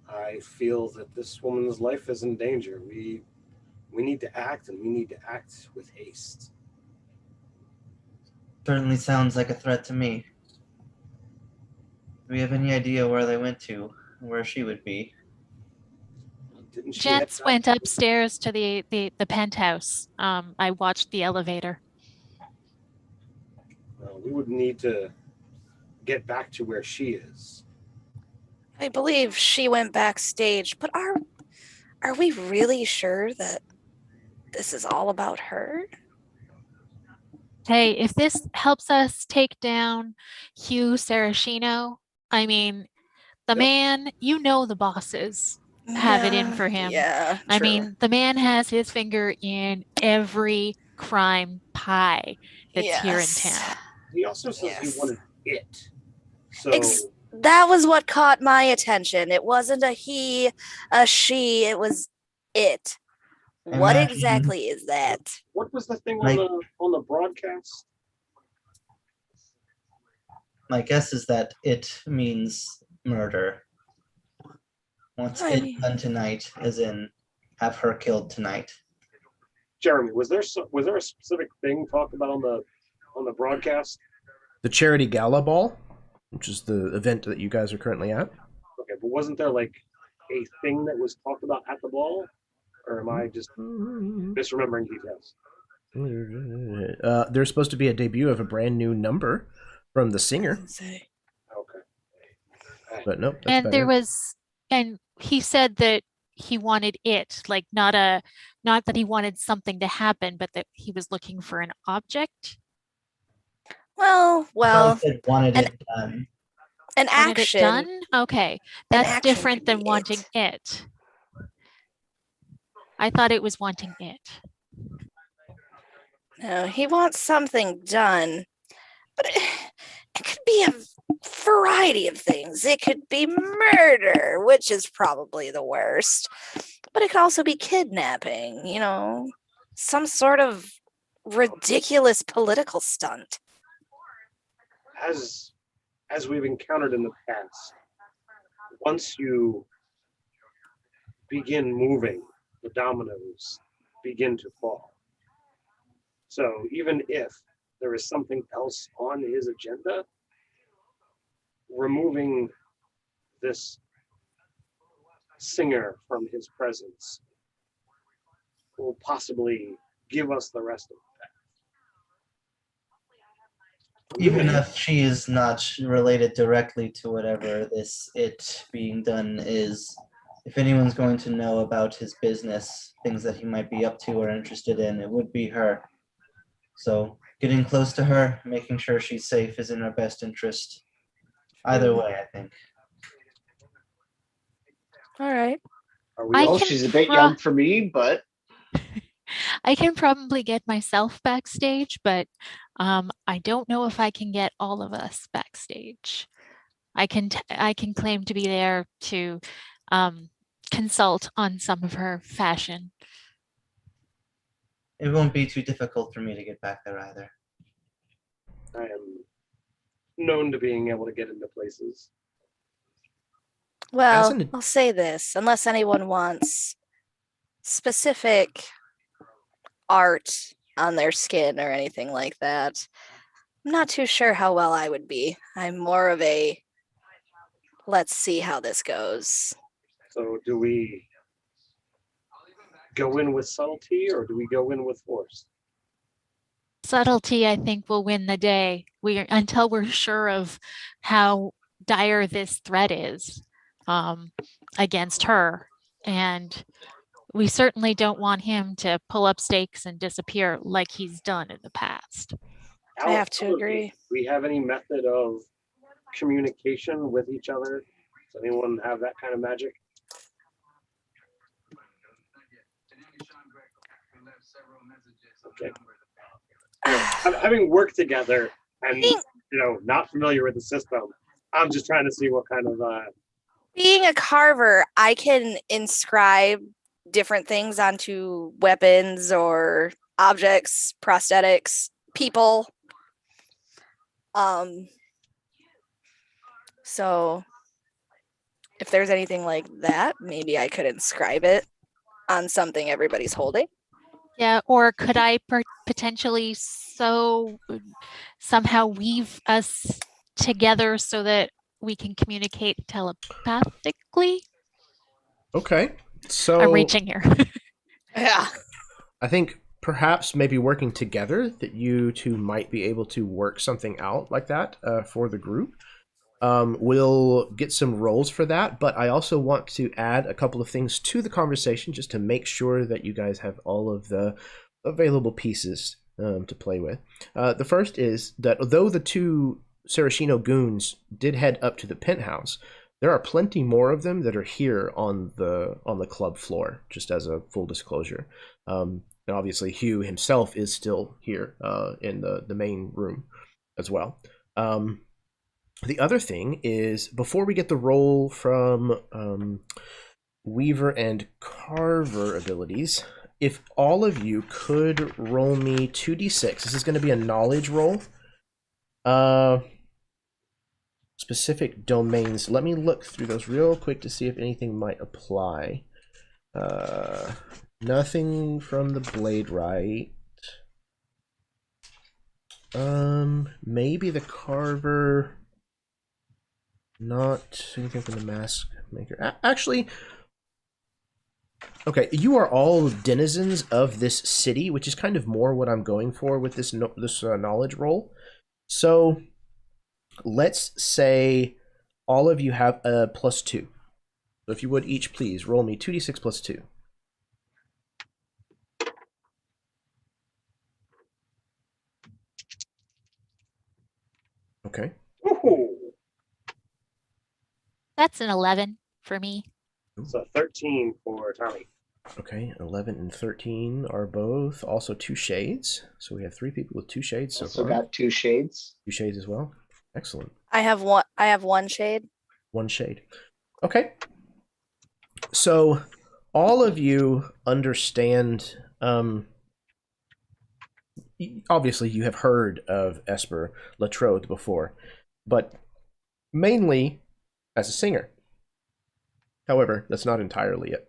[SPEAKER 6] I feel that this woman's life is in danger. We need to act, and we need to act with haste.
[SPEAKER 4] Certainly sounds like a threat to me. Do we have any idea where they went to, where she would be?
[SPEAKER 6] Didn't she
[SPEAKER 3] Jets went upstairs to the penthouse. I watched the elevator.
[SPEAKER 6] We would need to get back to where she is.
[SPEAKER 5] I believe she went backstage, but are we really sure that this is all about her?
[SPEAKER 3] Hey, if this helps us take down Hu Sarashino, I mean, the man, the bosses have it in for him.
[SPEAKER 5] Yeah,
[SPEAKER 3] I
[SPEAKER 5] true.
[SPEAKER 3] mean, the man has his finger in every crime pie that's here in town.
[SPEAKER 6] He also says he wanted it. So
[SPEAKER 5] that was what caught my attention. It wasn't a he, a she, it was it. What exactly is that?
[SPEAKER 6] What was the thing on the broadcast?
[SPEAKER 4] My guess is that it means murder. Once it's done tonight, as in have her killed tonight.
[SPEAKER 6] Jeremy, was there a specific thing talked about on the broadcast?
[SPEAKER 1] The charity gala ball, which is the event that you guys are currently at.
[SPEAKER 6] Okay, but wasn't there like a thing that was talked about at the ball? Or am I just misremembering details?
[SPEAKER 1] There's supposed to be a debut of a brand new number from the singer.
[SPEAKER 6] Okay.
[SPEAKER 1] But nope.
[SPEAKER 3] And and he said that he wanted it, like not that he wanted something to happen, but that he was looking for an object.
[SPEAKER 5] Well,
[SPEAKER 4] wanted it done.
[SPEAKER 5] An action.
[SPEAKER 3] Wanted it done? Okay, that's different than wanting it. I thought it was wanting it.
[SPEAKER 5] No, he wants something done, but it could be a variety of things. It could be murder, which is probably the worst, but it could also be kidnapping, some sort of ridiculous political stunt.
[SPEAKER 6] As we've encountered in the past, once you begin moving, the dominoes begin to fall. So even if there is something else on his agenda, removing this singer from his presence will possibly give us the rest of the path.
[SPEAKER 4] Even if she is not related directly to whatever this it being done is, if anyone's going to know about his business, things that he might be up to or interested in, it would be her. So getting close to her, making sure she's safe is in our best interest. Either way, I think.
[SPEAKER 5] All right.
[SPEAKER 6] Are we
[SPEAKER 3] I
[SPEAKER 6] all
[SPEAKER 2] Well,
[SPEAKER 3] can
[SPEAKER 2] she's a bit
[SPEAKER 3] pro-
[SPEAKER 2] young for me, but
[SPEAKER 3] I can probably get myself backstage, but I don't know if I can get all of us backstage. I can claim to be there to consult on some of her fashion.
[SPEAKER 4] It won't be too difficult for me to get back there either.
[SPEAKER 6] I am known to being able to get into places.
[SPEAKER 5] Well,
[SPEAKER 1] an-
[SPEAKER 5] I'll say this, unless anyone wants specific art on their skin or anything like that, I'm not too sure how well I would be. I'm more of a let's see how this goes.
[SPEAKER 6] So do we go in with subtlety or do we go in with force?
[SPEAKER 3] Subtlety, I think, will win the day. Until we're sure of how dire this threat is against her, and we certainly don't want him to pull up stakes and disappear like he's done in the past.
[SPEAKER 5] I have to agree.
[SPEAKER 6] Do we have any method of communication with each other? Does anyone have that kind of magic? Okay. Having worked together and not familiar with the system, I'm just trying to see what kind of
[SPEAKER 5] Being a carver, I can inscribe different things onto weapons or objects, prosthetics, people. So if there's anything like that, maybe I could inscribe it on something everybody's holding.
[SPEAKER 3] Yeah, or could I potentially somehow weave us together so that we can communicate telepathically?
[SPEAKER 1] Okay, so
[SPEAKER 3] I'm reaching here.
[SPEAKER 5] Yeah.
[SPEAKER 1] I think perhaps maybe working together that you two might be able to work something out like that for the group. We'll get some roles for that, but I also want to add a couple of things to the conversation just to make sure that you guys have all of the available pieces to play with. The first is that although the two Sarashino goons did head up to the penthouse, there are plenty more of them that are here on the club floor, just as a full disclosure. And obviously Hu himself is still here in the main room as well. The other thing is, before we get the roll from Weaver and Carver abilities, if all of you could roll me 2d6. This is going to be a knowledge roll. Specific domains. Let me look through those real quick to see if anything might apply. Nothing from the blade right. Maybe the Carver. Not anything from the mask maker. Actually, okay, you are all denizens of this city, which is kind of more what I'm going for with this knowledge roll. So let's say all of you have a +2. So if you would each please roll me 2d6 + 2. Okay.
[SPEAKER 6] Ooh,
[SPEAKER 3] That's an 11 for me.
[SPEAKER 6] so 13 for Tommy.
[SPEAKER 1] Okay, 11 and 13 are both also 2 shades. So we have 3 people with 2 shades so
[SPEAKER 2] also
[SPEAKER 1] far.
[SPEAKER 2] got 2 shades.
[SPEAKER 1] 2 shades as well. Excellent.
[SPEAKER 5] I have one shade.
[SPEAKER 1] 1 shade. Okay. So all of you understand, obviously you have heard of Esper La Trodé before, but mainly as a singer. However, that's not entirely it.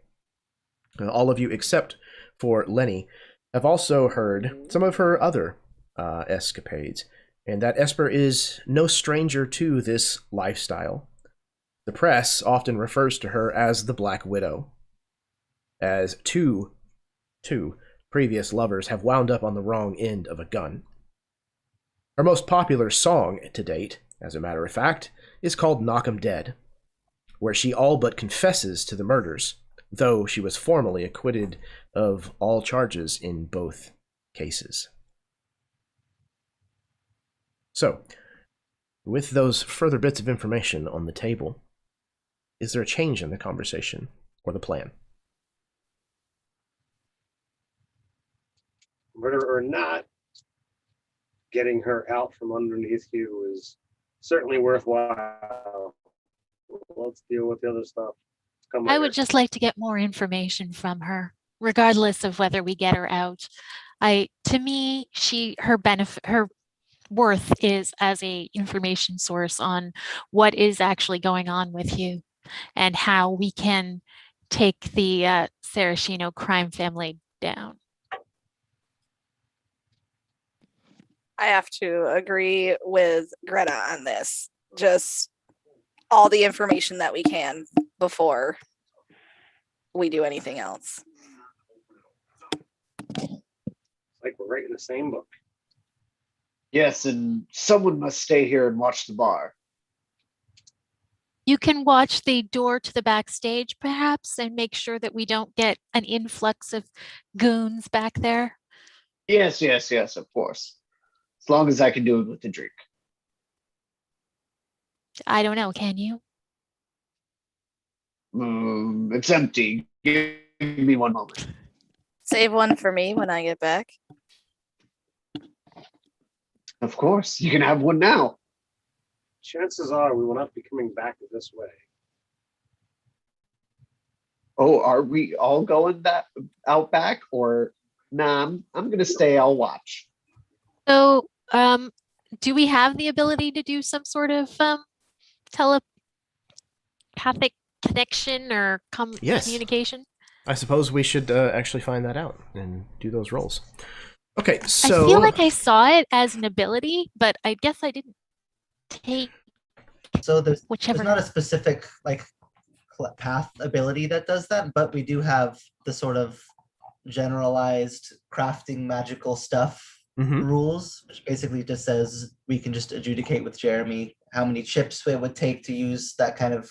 [SPEAKER 1] All of you except for Lenny have also heard some of her other escapades, and that Esper is no stranger to this lifestyle. The press often refers to her as the Black Widow, as two previous lovers have wound up on the wrong end of a gun. Her most popular song to date, as a matter of fact, is called Knock 'em Dead, where she all but confesses to the murders, though she was formally acquitted of all charges in both cases. So, with those further bits of information on the table, is there a change in the conversation or the plan?
[SPEAKER 6] Murder or not, getting her out from underneath you is certainly worthwhile. Let's deal with the other stuff. Come
[SPEAKER 3] I
[SPEAKER 6] later.
[SPEAKER 3] would just like to get more information from her, regardless of whether we get her out. To me, her worth is as a information source on what is actually going on with you and how we can take the Sarashino crime family down.
[SPEAKER 5] I have to agree with Greta on this. Just all the information that we can before we do anything else.
[SPEAKER 6] Like we're right in the same book.
[SPEAKER 2] Yes, and someone must stay here and watch the bar.
[SPEAKER 3] You can watch the door to the backstage, perhaps, and make sure that we don't get an influx of goons back there.
[SPEAKER 2] Yes, of course. As long as I can do it with the drink.
[SPEAKER 3] I don't know, can you?
[SPEAKER 2] It's empty. Give me one moment.
[SPEAKER 5] Save one for me when I get back.
[SPEAKER 2] Of course, you can have one now.
[SPEAKER 6] Chances are we will not be coming back this way.
[SPEAKER 2] Oh, are we all going out back, or nah? I'm gonna stay. I'll watch.
[SPEAKER 3] So, do we have the ability to do some sort of telepathic connection or
[SPEAKER 1] Yes.
[SPEAKER 3] communication?
[SPEAKER 1] I suppose we should actually find that out and do those rolls. Okay, so
[SPEAKER 3] I feel like I saw it as an ability, but I guess I didn't take
[SPEAKER 4] So there's
[SPEAKER 3] whichever.
[SPEAKER 4] not a specific like path ability that does that, but we do have the sort of generalized crafting magical stuff
[SPEAKER 1] Mhm.
[SPEAKER 4] rules, which basically just says we can just adjudicate with Jeremy how many chips it would take to use that kind of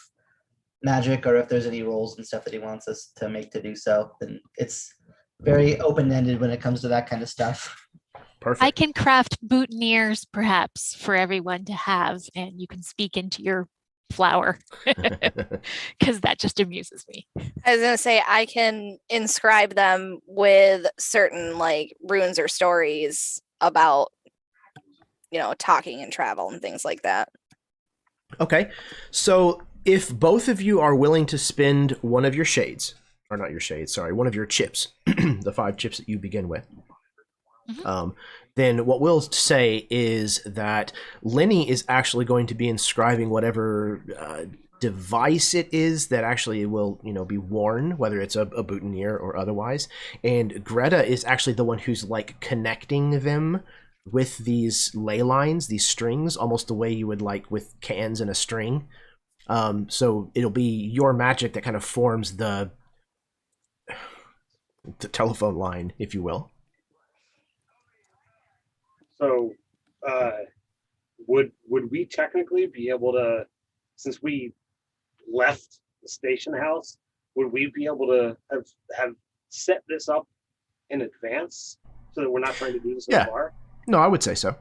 [SPEAKER 4] magic, or if there's any rolls and stuff that he wants us to make to do so. Then it's very open-ended when it comes to that kind of stuff.
[SPEAKER 1] Perfect.
[SPEAKER 3] I can craft boutonnieres, perhaps, for everyone to have, and you can speak into your flower, because that just amuses me.
[SPEAKER 5] I was gonna say I can inscribe them with certain like runes or stories about, talking and travel and things like that.
[SPEAKER 1] Okay, so if both of you are willing to spend one of your shades, or not your shades, sorry, one of your chips, the 5 chips that you begin with, then what we'll say is that Lenny is actually going to be inscribing whatever device it is that actually will, be worn, whether it's a boutonniere or otherwise. And Greta is actually the one who's like connecting them with these ley lines, these strings, almost the way you would like with cans and a string. So it'll be your magic that kind of forms the telephone line, if you will.
[SPEAKER 6] So, would we technically be able to, since we left the station house, would we be able to have set this up in advance so that we're not trying to do this in the bar?
[SPEAKER 1] No, I would say so.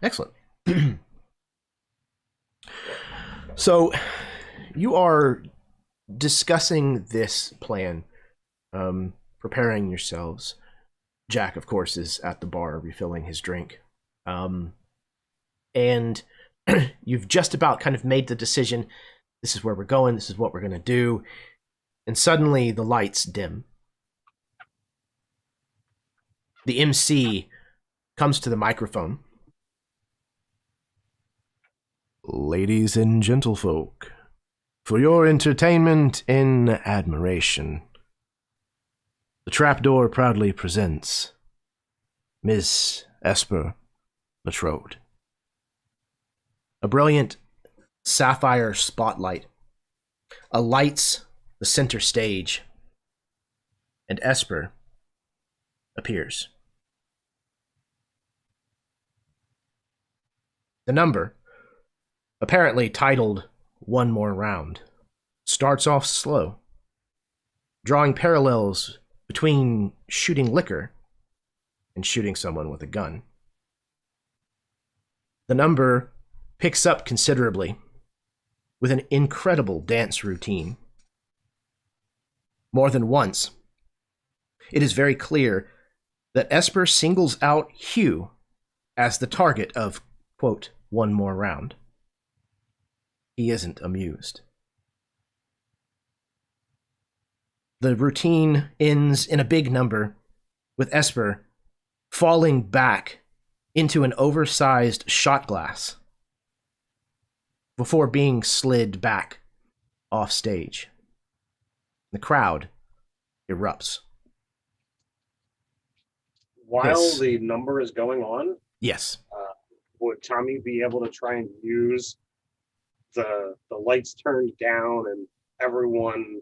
[SPEAKER 1] Excellent. So, you are discussing this plan, preparing yourselves. Jack, of course, is at the bar refilling his drink. And you've just about kind of made the decision, this is where we're going, this is what we're going to do. And suddenly the lights dim. The MC comes to the microphone. Ladies and gentlefolk, for your entertainment and admiration, the Trapdoor proudly presents Miss Esper La Trodé. A brilliant sapphire spotlight alights the center stage, and Esper appears. The number, apparently titled One More Round, starts off slow, drawing parallels between shooting liquor and shooting someone with a gun. The number picks up considerably with an incredible dance routine. More than once, it is very clear that Esper singles out Hu as the target of, quote, one more round. He isn't amused. The routine ends in a big number, with Esper falling back into an oversized shot glass before being slid back off stage. The crowd erupts.
[SPEAKER 6] While
[SPEAKER 1] Yes.
[SPEAKER 6] the number is going on,
[SPEAKER 1] Yes.
[SPEAKER 6] would Tommy be able to try and use the lights turned down and everyone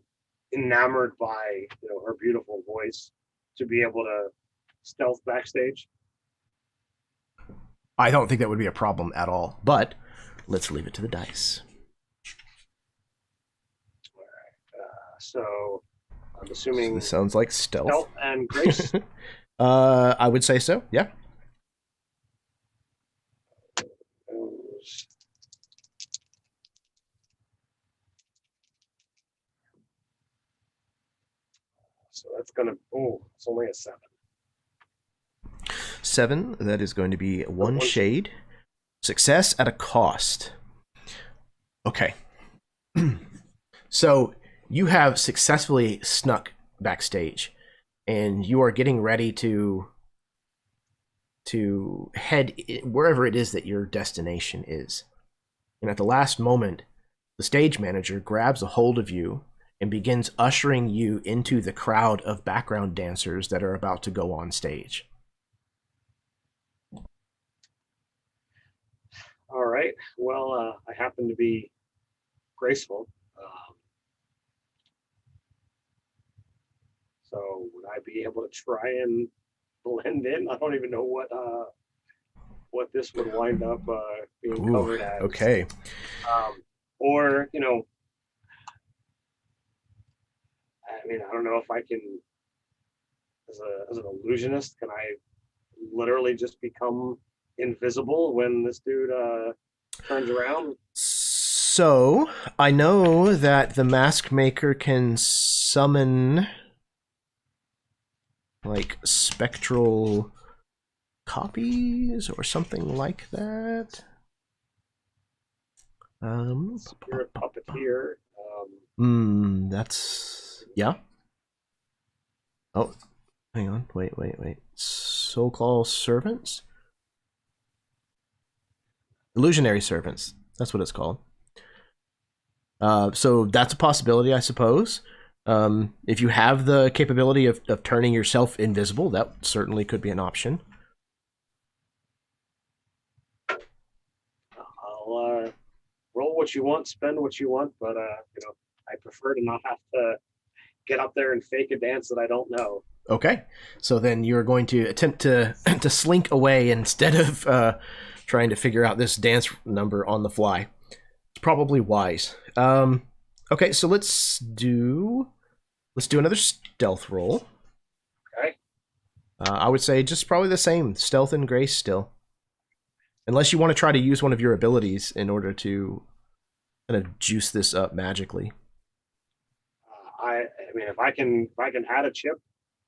[SPEAKER 6] enamored by her beautiful voice to be able to stealth backstage?
[SPEAKER 1] I don't think that would be a problem at all, but let's leave it to the dice.
[SPEAKER 6] So I'm
[SPEAKER 1] So
[SPEAKER 6] assuming
[SPEAKER 1] this sounds like stealth.
[SPEAKER 6] stealth and grace.
[SPEAKER 1] I would say so, yeah.
[SPEAKER 6] So that's gonna. Oh, it's only a 7.
[SPEAKER 1] 7, that is going to be one
[SPEAKER 6] one
[SPEAKER 1] shade. Success at a cost. Okay. So you have successfully snuck backstage, and you are getting ready to head wherever it is that your destination is. And at the last moment, the stage manager grabs a hold of you and begins ushering you into the crowd of background dancers that are about to go on stage.
[SPEAKER 6] All right. Well, I happen to be graceful. So would I be able to try and blend in? I don't even know what this would wind up being
[SPEAKER 1] Ooh,
[SPEAKER 6] covered as.
[SPEAKER 1] okay.
[SPEAKER 6] Or I mean, I don't know if I can, as an illusionist, can I literally just become invisible when this dude turns around?
[SPEAKER 1] So, I know that the mask maker can summon like spectral copies or something like that.
[SPEAKER 6] Spirit puppeteer.
[SPEAKER 1] That's yeah. Oh, hang on. Wait. Soul Call Servants? Illusionary Servants. That's what it's called. So that's a possibility, I suppose. If you have the capability of turning yourself invisible, that certainly could be an option.
[SPEAKER 6] I'll roll what you want, spend what you want, but I prefer to not have to get up there and fake a dance that I don't know.
[SPEAKER 1] Okay, so then you're going to attempt to slink away instead of trying to figure out this dance number on the fly. It's probably wise. Okay, so let's do another stealth roll.
[SPEAKER 6] Okay.
[SPEAKER 1] I would say just probably the same, stealth and grace still. Unless you want to try to use one of your abilities in order to kind of juice this up magically.
[SPEAKER 6] I mean, if I can add a chip,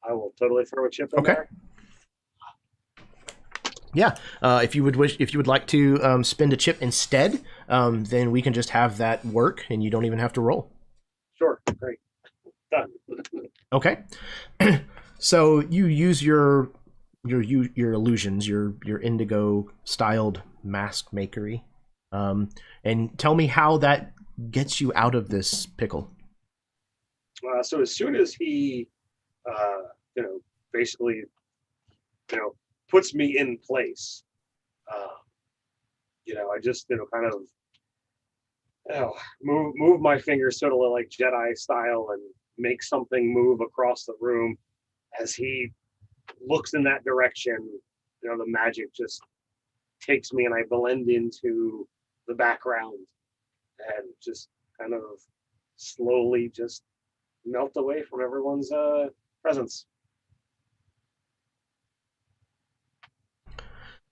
[SPEAKER 6] I will totally throw a chip in there.
[SPEAKER 1] Yeah, if you would like to spend a chip instead, then we can just have that work, and you don't even have to roll.
[SPEAKER 6] Sure, great, done.
[SPEAKER 1] Okay, so you use your illusions, your indigo styled mask makery, and tell me how that gets you out of this pickle.
[SPEAKER 6] So as soon as he, basically, puts me in place, I just, kind of, move my fingers sort of like Jedi style and make something move across the room. As he looks in that direction, the magic just takes me and I blend into the background and just kind of slowly just melt away from everyone's presence.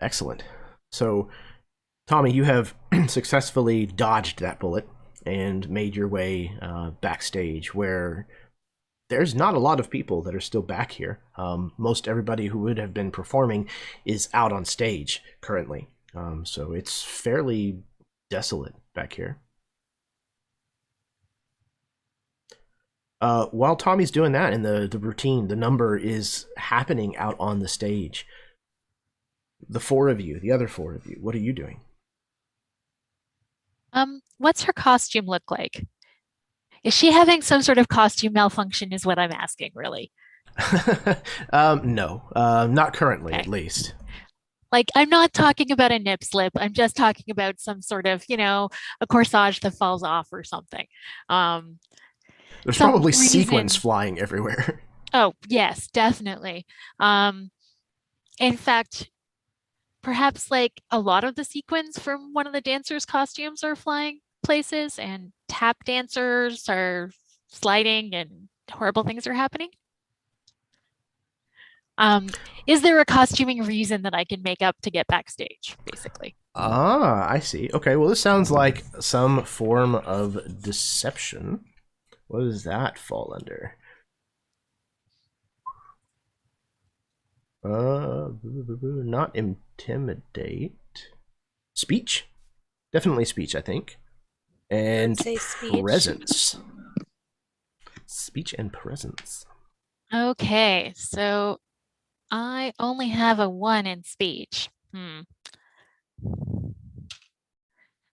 [SPEAKER 1] Excellent. So, Tommy, you have successfully dodged that bullet and made your way backstage, where there's not a lot of people that are still back here. Most everybody who would have been performing is out on stage currently. So it's fairly desolate back here. While Tommy's doing that and the routine, the number is happening out on the stage. The four of you, the other four of you, what are you doing?
[SPEAKER 3] What's her costume look like? Is she having some sort of costume malfunction is what I'm asking, really.
[SPEAKER 1] No, not currently,
[SPEAKER 3] Okay.
[SPEAKER 1] at least.
[SPEAKER 3] Like, I'm not talking about a nip slip. I'm just talking about some sort of, a corsage that falls off or something.
[SPEAKER 1] There's
[SPEAKER 3] some
[SPEAKER 1] probably
[SPEAKER 3] reason-
[SPEAKER 1] sequins flying everywhere.
[SPEAKER 3] Oh, yes, definitely. In fact, perhaps like a lot of the sequins from one of the dancers' costumes are flying places, and tap dancers are sliding and horrible things are happening. Is there a costuming reason that I can make up to get backstage, basically?
[SPEAKER 1] Ah, I see. Okay, well, this sounds like some form of deception. What does that fall under? Not intimidate. Speech? Definitely speech, I think. And
[SPEAKER 5] Say speech.
[SPEAKER 1] presence. Speech and presence.
[SPEAKER 3] Okay, so I only have a 1 in speech.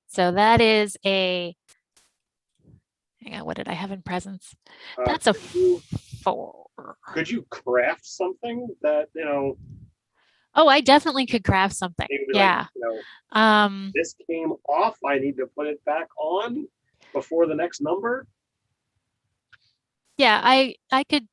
[SPEAKER 3] So that is a, hang on, what did I have in presence? That's a
[SPEAKER 6] Could you-
[SPEAKER 3] 4.
[SPEAKER 6] Could you craft something that,
[SPEAKER 3] Oh, I definitely could craft something.
[SPEAKER 6] maybe
[SPEAKER 3] Yeah.
[SPEAKER 6] like, this came off, I need to put it back on before the next number?
[SPEAKER 3] Yeah, I could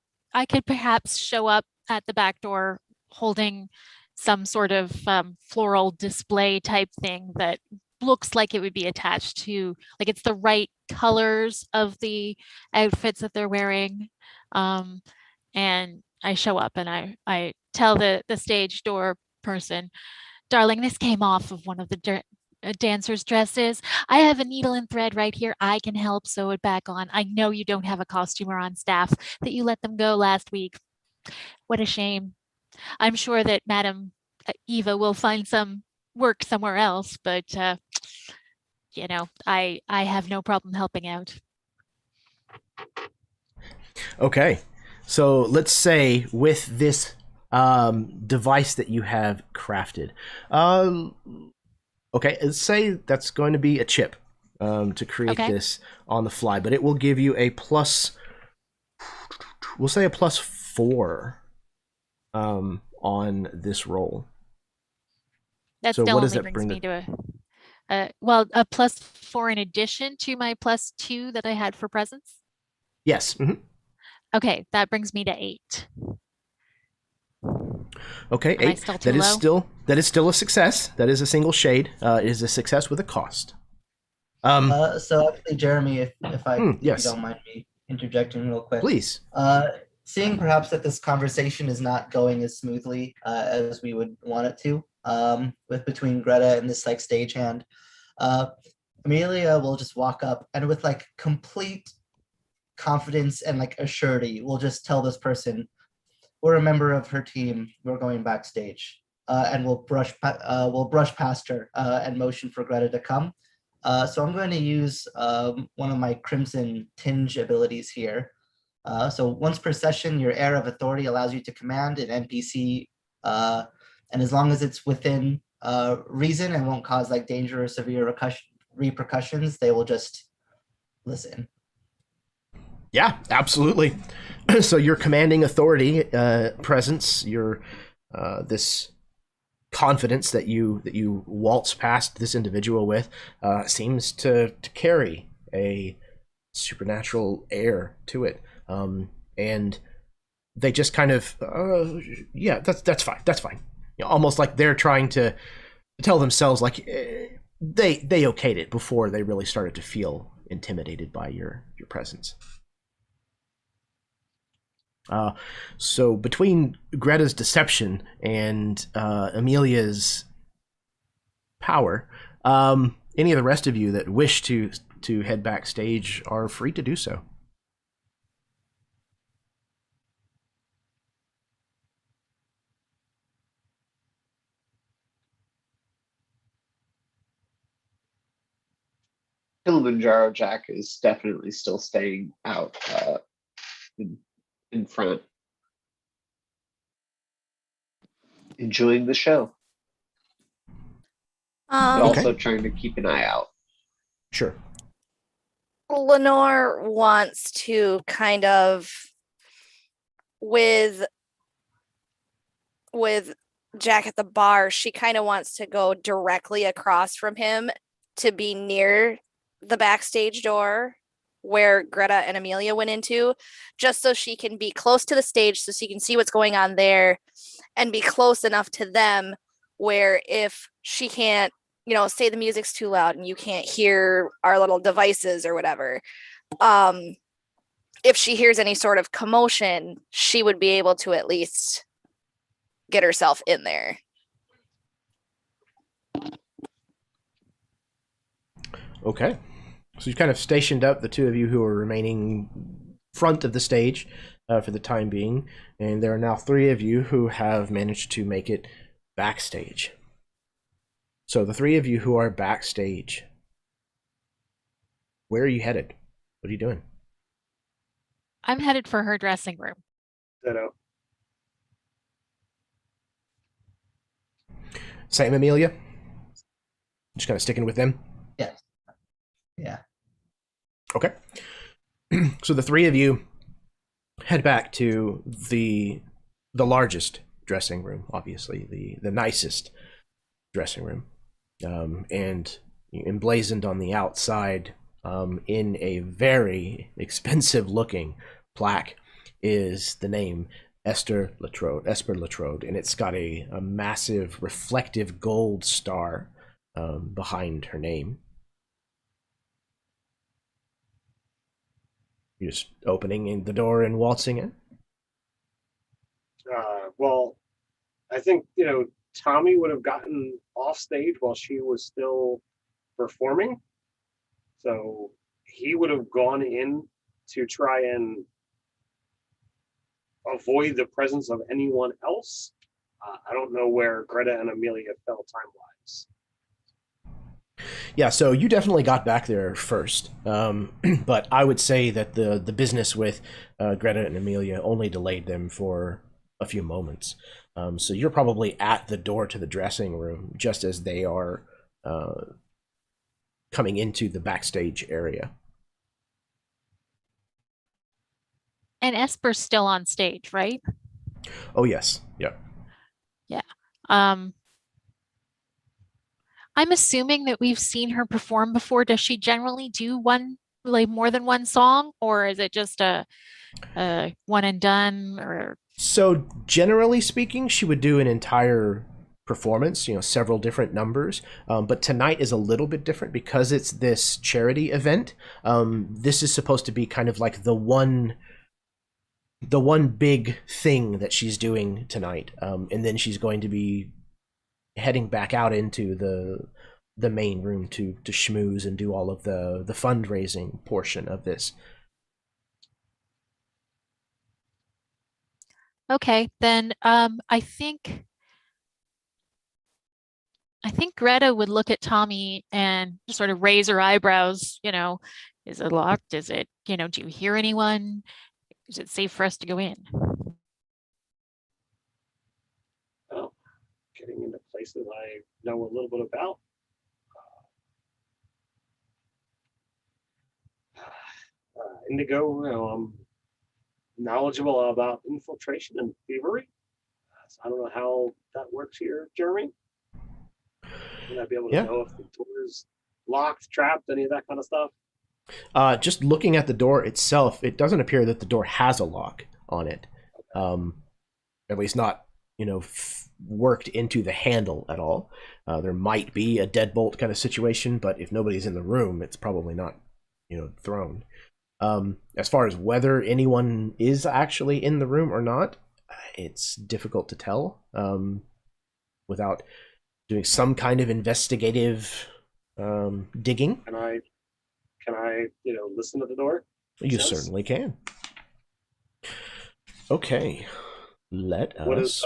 [SPEAKER 3] perhaps show up at the back door holding some sort of floral display type thing that looks like it would be attached to, like it's the right colors of the outfits that they're wearing. And I show up and I tell the stage door person, darling, this came off of one of the dancer's dresses. I have a needle and thread right here. I can help sew it back on. I know you don't have a costumer on staff, that you let them go last week. What a shame. I'm sure that Madam Eva will find some work somewhere else, but I have no problem helping out.
[SPEAKER 1] Okay, so let's say with this device that you have crafted, okay, let's say that's going to be a chip to create this on the fly, but it will give you a plus, we'll say a +4 on this roll.
[SPEAKER 3] That
[SPEAKER 1] So
[SPEAKER 3] still
[SPEAKER 1] what does
[SPEAKER 3] only
[SPEAKER 1] that
[SPEAKER 3] brings
[SPEAKER 1] bring
[SPEAKER 3] me to a +4 in addition to my +2 that I had for presence.
[SPEAKER 1] Yes.
[SPEAKER 3] Okay, that brings me to 8.
[SPEAKER 1] Okay,
[SPEAKER 3] Am I
[SPEAKER 1] 8.
[SPEAKER 3] still too
[SPEAKER 1] That is still a success. That is a single shade. It is a success with a cost.
[SPEAKER 4] So actually, Jeremy, if
[SPEAKER 1] yes.
[SPEAKER 4] you don't mind me interjecting real quick.
[SPEAKER 1] Please.
[SPEAKER 4] Seeing perhaps that this conversation is not going as smoothly as we would want it to, with between Greta and this like stagehand, Amelia will just walk up and with like complete confidence and like assurity, we'll just tell this person, we're a member of her team, we're going backstage, and we'll brush past her and motion for Greta to come. So I'm going to use one of my Crimson Tinge abilities here. So once per session, your air of authority allows you to command an NPC, and as long as it's within reason and won't cause like danger or severe repercussions, they will just listen.
[SPEAKER 1] Yeah, absolutely. So your commanding authority presence, your this confidence that you waltz past this individual with seems to carry a supernatural air to it. And they just kind of yeah, that's fine. You know, almost like they're trying to tell themselves like they okayed it before they really started to feel intimidated by your presence. So between Greta's deception and Amelia's power, any of the rest of you that wish to head backstage are free to do so.
[SPEAKER 2] Kilimanjaro Jack is definitely still staying out in front, enjoying the show, but
[SPEAKER 5] Um,
[SPEAKER 2] also trying to keep an eye out.
[SPEAKER 1] Sure.
[SPEAKER 5] Lenore wants to kind of with Jack at the bar, she kind of wants to go directly across from him to be near the backstage door where Greta and Amelia went into, just so she can be close to the stage so she can see what's going on there and be close enough to them where if she can't, say the music's too loud and you can't hear our little devices or whatever, if she hears any sort of commotion, she would be able to at least get herself in there.
[SPEAKER 1] Okay. So you've kind of stationed up the two of you who are remaining front of the stage for the time being, and there are now three of you who have managed to make it backstage. So the three of you who are backstage, where are you headed? What are you doing?
[SPEAKER 3] I'm headed for her dressing room.
[SPEAKER 6] Ditto.
[SPEAKER 1] Same, Amelia? Just kind of sticking with them?
[SPEAKER 4] Yes. Yeah.
[SPEAKER 1] Okay. So the three of you head back to the largest dressing room, obviously, the nicest dressing room. And emblazoned on the outside in a very expensive looking plaque is the name Esper La Trodé, and it's got a massive reflective gold star behind her name. You're just opening in the door and waltzing in?
[SPEAKER 6] Well, I think, Tommy would have gotten off stage while she was still performing. So he would have gone in to try and avoid the presence of anyone else. I don't know where Greta and Amelia fell time-wise.
[SPEAKER 1] Yeah, so you definitely got back there first. But I would say that the business with Greta and Amelia only delayed them for a few moments. So you're probably at the door to the dressing room just as they are coming into the backstage area.
[SPEAKER 3] And Esper's still on stage, right?
[SPEAKER 1] Oh, yes. Yeah.
[SPEAKER 3] Yeah. I'm assuming that we've seen her perform before. Does she generally do more than one song, or is it just a one and done? Or
[SPEAKER 1] so generally speaking, she would do an entire performance, several different numbers. But tonight is a little bit different because it's this charity event. This is supposed to be kind of like the one big thing that she's doing tonight. And then she's going to be heading back out into the main room to schmooze and do all of the fundraising portion of this.
[SPEAKER 3] okay, then I think Greta would look at Tommy and just sort of raise her eyebrows. Is it locked? Is it, do you hear anyone? Is it safe for us to go in?
[SPEAKER 6] Well, getting into places I know a little bit about. Indigo, I'm knowledgeable about infiltration and thievery. So I don't know how that works here, Jeremy. Would I be able to know if the door is locked, trapped, any of that kind of stuff?
[SPEAKER 1] Just looking at the door itself, it doesn't appear that the door has a lock on it. At least not worked into the handle at all. There might be a deadbolt kind of situation, but if nobody's in the room, it's probably not, thrown. As far as whether anyone is actually in the room or not, it's difficult to tell without doing some kind of investigative digging.
[SPEAKER 6] Can I listen to the door?
[SPEAKER 1] You certainly can. Okay, let us.
[SPEAKER 6] What is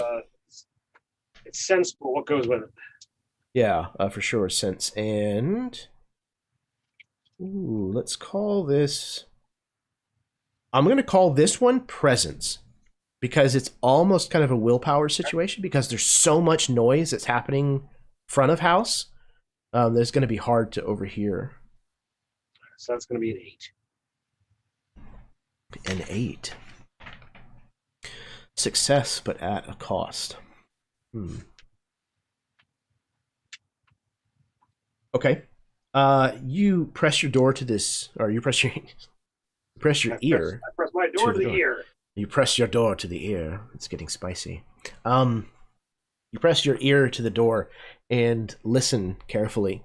[SPEAKER 6] it's sense, but what goes with it?
[SPEAKER 1] Yeah, for sure, sense. And let's call this. I'm going to call this one presence, because it's almost kind of a willpower situation, because there's so much noise that's happening front of house that it's going to be hard to overhear.
[SPEAKER 6] So that's going to be an 8.
[SPEAKER 1] An 8. Success, but at a cost. Okay. You press your door to this, or you press your ear.
[SPEAKER 6] I press my door to the ear.
[SPEAKER 1] You press your door to the ear. It's getting spicy. You press your ear to the door and listen carefully.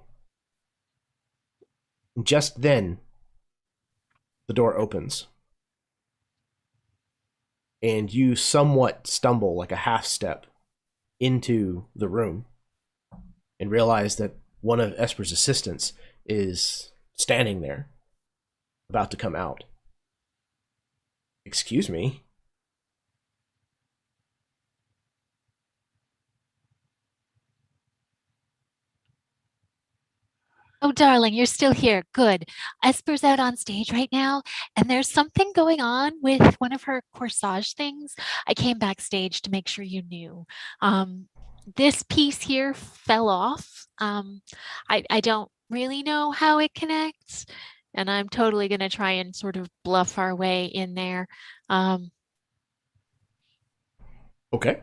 [SPEAKER 1] Just then, the door opens. And you somewhat stumble, like a half step, into the room and realize that one of Esper's assistants is standing there, about to come out. Excuse me?
[SPEAKER 3] Oh, darling, you're still here. Good. Esper's out on stage right now, and there's something going on with one of her corsage things. I came backstage to make sure you knew. This piece here fell off. I don't really know how it connects, and I'm totally going to try and sort of bluff our way in there.
[SPEAKER 1] Okay.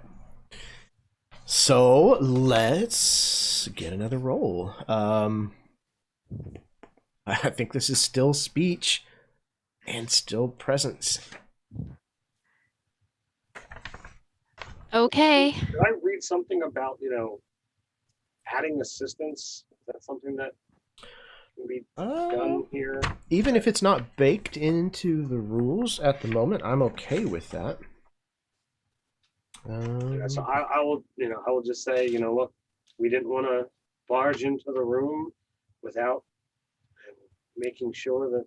[SPEAKER 1] So let's get another roll. I think this is still speech and still presence.
[SPEAKER 3] Okay.
[SPEAKER 6] Did I read something about, adding assistance? Is that something that can be done here?
[SPEAKER 1] Even if it's not baked into the rules at the moment, I'm okay with that.
[SPEAKER 6] So I will just say, look, we didn't want to barge into the room without making sure that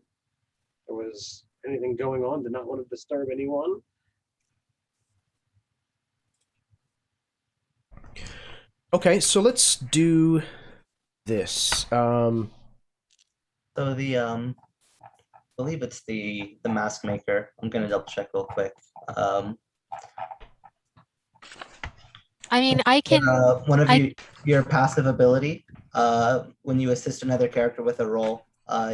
[SPEAKER 6] there was anything going on. Did not want to disturb anyone.
[SPEAKER 1] Okay, so let's do this.
[SPEAKER 4] So the I believe it's the mask maker. I'm gonna double check real quick.
[SPEAKER 3] I mean, I can.
[SPEAKER 4] One of your passive ability. When you assist another character with a roll,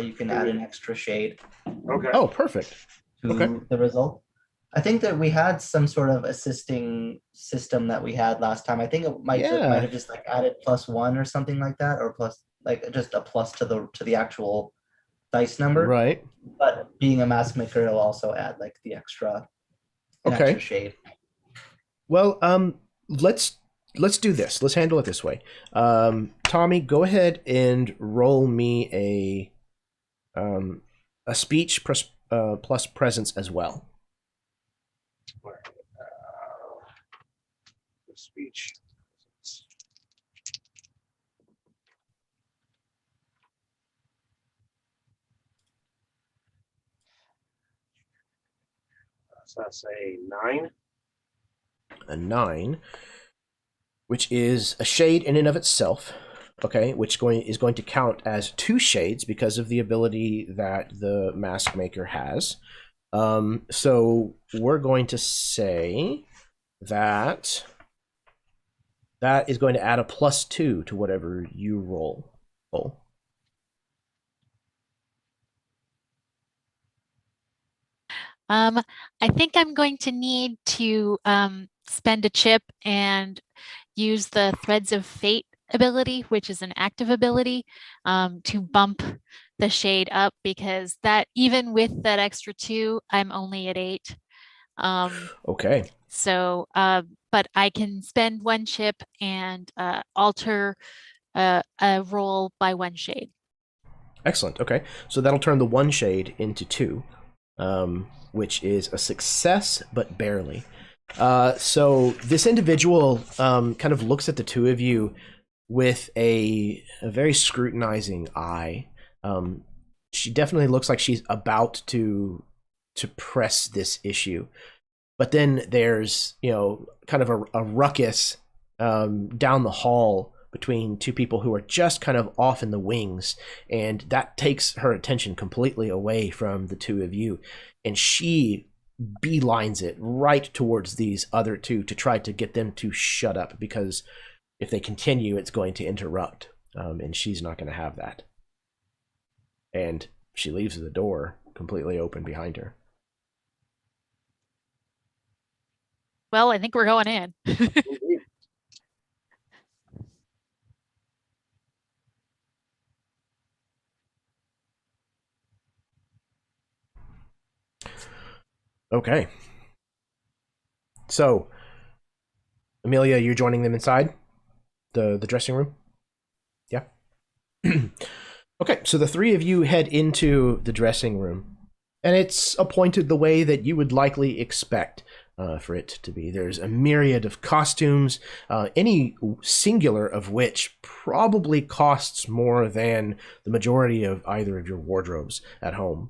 [SPEAKER 4] you can add an extra shade.
[SPEAKER 6] Okay.
[SPEAKER 1] Oh, perfect.
[SPEAKER 4] To the result. I think that we had some sort of assisting system that we had last time. I think it might have just like added +1 or something like that, or plus like just a plus to the actual dice number.
[SPEAKER 1] Right.
[SPEAKER 4] But being a mask maker, it'll also add like the extra extra shade.
[SPEAKER 1] Well, let's do this. Let's handle it this way. Tommy, go ahead and roll me a speech plus presence as well.
[SPEAKER 6] Speech. So that's a 9.
[SPEAKER 1] A 9, which is a shade in and of itself. Okay, which is going to count as 2 shades because of the ability that the mask maker has. So we're going to say that is going to add a +2 to whatever you roll.
[SPEAKER 3] I think I'm going to need to spend a chip and use the Threads of Fate ability, which is an active ability, to bump the shade up, because that, even with that extra 2, I'm only at 8.
[SPEAKER 1] Okay.
[SPEAKER 3] So, but I can spend 1 chip and alter a roll by 1 shade.
[SPEAKER 1] Excellent. Okay, so that'll turn the 1 shade into 2, which is a success, but barely. So this individual kind of looks at the two of you with a very scrutinizing eye. She definitely looks like she's about to press this issue. But then there's, kind of a ruckus down the hall between two people who are just kind of off in the wings, and that takes her attention completely away from the two of you, and she beelines it right towards these other two to try to get them to shut up, because if they continue, it's going to interrupt, and she's not going to have that. And she leaves the door completely open behind her.
[SPEAKER 3] Well, I think we're going in.
[SPEAKER 1] Okay. So, Amelia, you're joining them inside the dressing room? Yeah? Okay, so the three of you head into the dressing room, and it's appointed the way that you would likely expect for it to be. There's a myriad of costumes, any singular of which probably costs more than the majority of either of your wardrobes at home.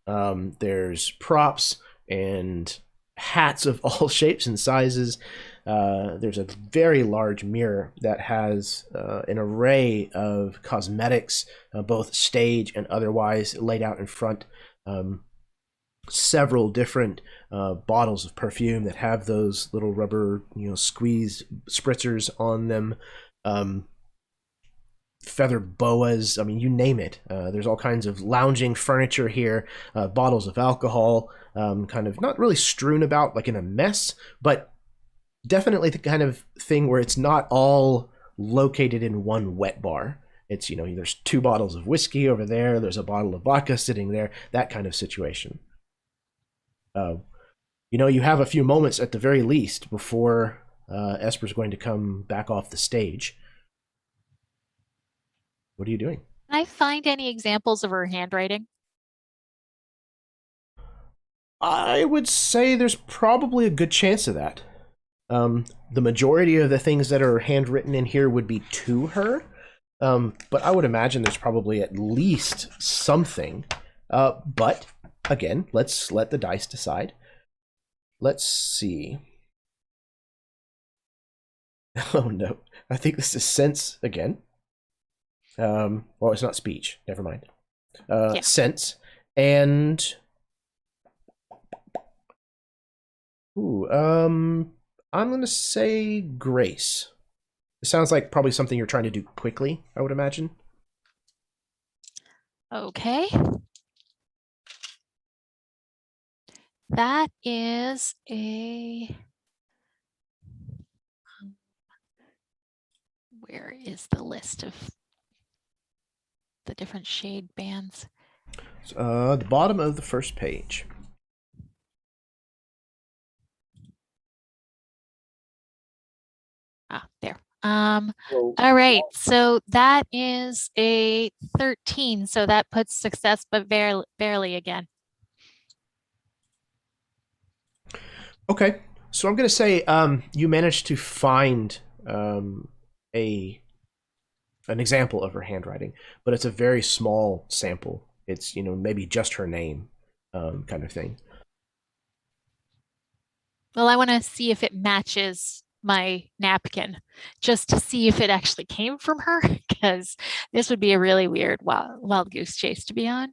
[SPEAKER 1] There's props and hats of all shapes and sizes. There's a very large mirror that has an array of cosmetics, both stage and otherwise, laid out in front. Several different bottles of perfume that have those little rubber, squeeze spritzers on them. Feather boas, I mean, you name it. There's all kinds of lounging furniture here, bottles of alcohol, kind of not really strewn about like in a mess, but definitely the kind of thing where it's not all located in one wet bar. It's, there's 2 bottles of whiskey over there, there's a bottle of vodka sitting there, that kind of situation. You have a few moments at the very least before Esper's going to come back off the stage. What are you doing?
[SPEAKER 3] Can I find any examples of her handwriting?
[SPEAKER 1] I would say there's probably a good chance of that. The majority of the things that are handwritten in here would be to her, but I would imagine there's probably at least something. But again, let's let the dice decide. Let's see. Oh no, I think this is sense again. Well, it's not speech. Never mind. Yeah. Sense and I'm gonna say grace. It sounds like probably something you're trying to do quickly, I would imagine.
[SPEAKER 3] Okay. That is a... Where is the list of the different shade bands?
[SPEAKER 1] The bottom of the first page.
[SPEAKER 3] There. All right, so that is a 13, so that puts success, but barely again.
[SPEAKER 1] Okay, so I'm gonna say you managed to find an example of her handwriting, but it's a very small sample. It's maybe just her name, kind of thing.
[SPEAKER 3] Well, I want to see if it matches my napkin, just to see if it actually came from her, because this would be a really weird wild goose chase to be on.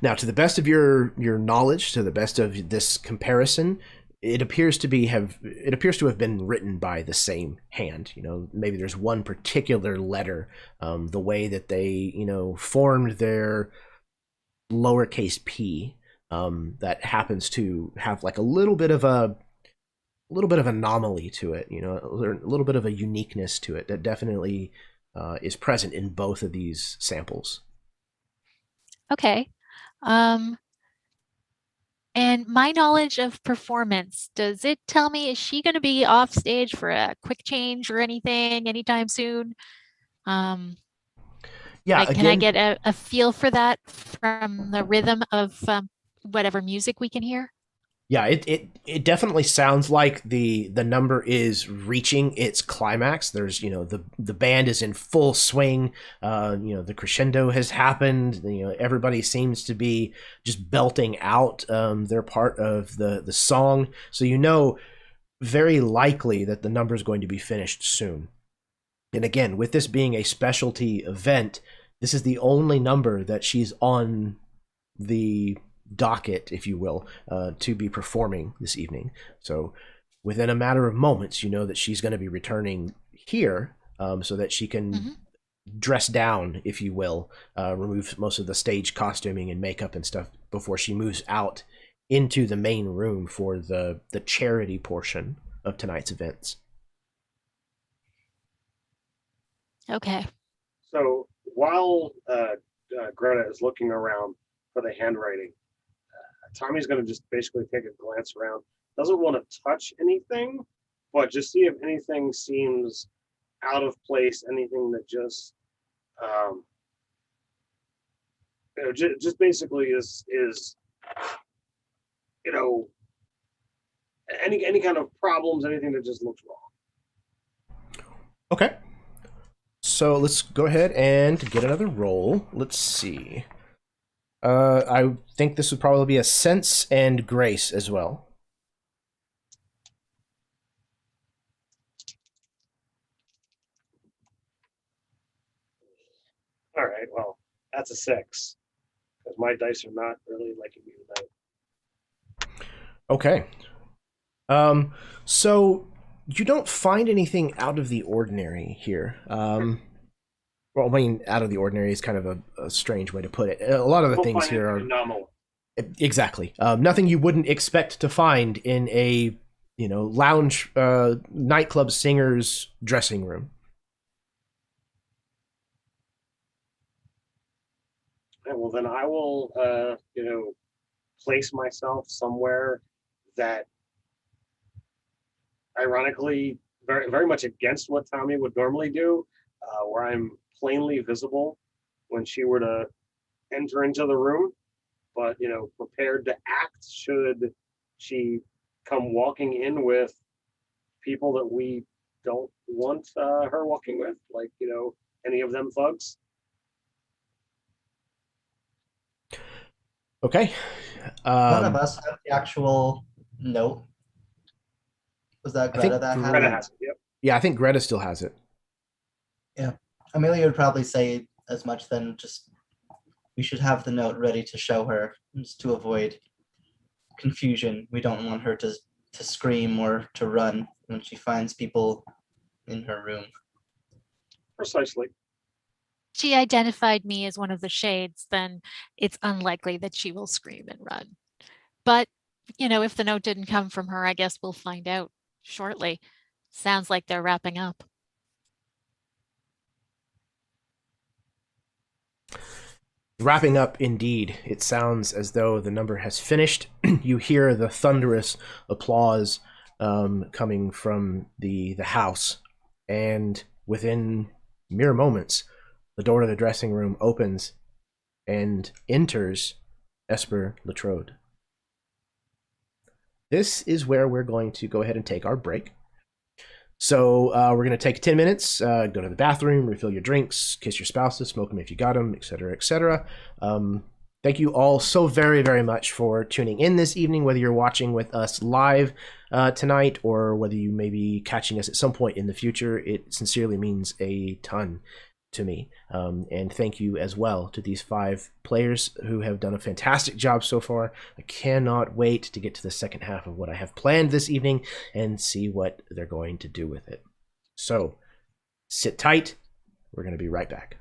[SPEAKER 1] Now, to the best of your knowledge, to the best of this comparison, it appears to have been written by the same hand. Maybe there's one particular letter, the way that they formed their lowercase p, that happens to have like a little bit of anomaly to it, a little bit of a uniqueness to it that definitely is present in both of these samples.
[SPEAKER 3] Okay. And my knowledge of performance, does it tell me, is she going to be off stage for a quick change or anything anytime soon?
[SPEAKER 1] Yeah,
[SPEAKER 3] Like, can I
[SPEAKER 1] again,
[SPEAKER 3] get a feel for that from the rhythm of whatever music we can hear?
[SPEAKER 1] yeah, it definitely sounds like the number is reaching its climax. There's, the band is in full swing. The crescendo has happened. Everybody seems to be just belting out their part of the song. So very likely that the number is going to be finished soon. And again, with this being a specialty event, this is the only number that she's on the docket, if you will, to be performing this evening. So within a matter of moments, you know that she's going to be returning here, so that she can dress down, if you will, remove most of the stage costuming and makeup and stuff before she moves out into the main room for the charity portion of tonight's events.
[SPEAKER 3] Okay.
[SPEAKER 6] So while Greta is looking around for the handwriting, Tommy's going to just basically take a glance around. Doesn't want to touch anything, but just see if anything seems out of place. Anything that just, just basically is any kind of problems, anything that just looks wrong.
[SPEAKER 1] Okay. So let's go ahead and get another roll. Let's see. I think this would probably be a sense and grace as well.
[SPEAKER 6] All right, well, that's a 6. Because my dice are not really liking me tonight.
[SPEAKER 1] Okay. So you don't find anything out of the ordinary here. Well, I mean, out of the ordinary is kind of a strange way to put it. A lot of the things here are
[SPEAKER 6] anomalous.
[SPEAKER 1] Exactly. Nothing you wouldn't expect to find in a, lounge, nightclub singer's dressing room.
[SPEAKER 6] Okay, well, then I will, place myself somewhere that, ironically, very, very much against what Tommy would normally do, where I'm plainly visible when she were to enter into the room, but prepared to act should she come walking in with people that we don't want her walking with, like any of them thugs.
[SPEAKER 1] Okay.
[SPEAKER 4] None of us have the actual note. Was that Greta that had
[SPEAKER 6] Greta
[SPEAKER 4] it?
[SPEAKER 6] has it, yep.
[SPEAKER 1] Yeah, I think Greta still has it.
[SPEAKER 4] Yeah. Amelia would probably say as much then, just we should have the note ready to show her just to avoid confusion. We don't want her to scream or to run when she finds people in her room.
[SPEAKER 6] Precisely.
[SPEAKER 3] She identified me as one of the shades, then it's unlikely that she will scream and run. But, if the note didn't come from her, I guess we'll find out shortly. Sounds like they're wrapping up.
[SPEAKER 1] Wrapping up indeed. It sounds as though the number has finished. You hear the thunderous applause coming from the house, and within mere moments, the door to the dressing room opens and enters Esper La Trodé. This is where we're going to go ahead and take our break. So we're going to take 10 minutes, go to the bathroom, refill your drinks, kiss your spouses, smoke them if you got them, etc., etc. Thank you all so very, very much for tuning in this evening, whether you're watching with us live tonight or whether you may be catching us at some point in the future. It sincerely means a ton to me. And thank you as well to these 5 players who have done a fantastic job so far. I cannot wait to get to the second half of what I have planned this evening and see what they're going to do with it. So, sit tight. We're going to be right back.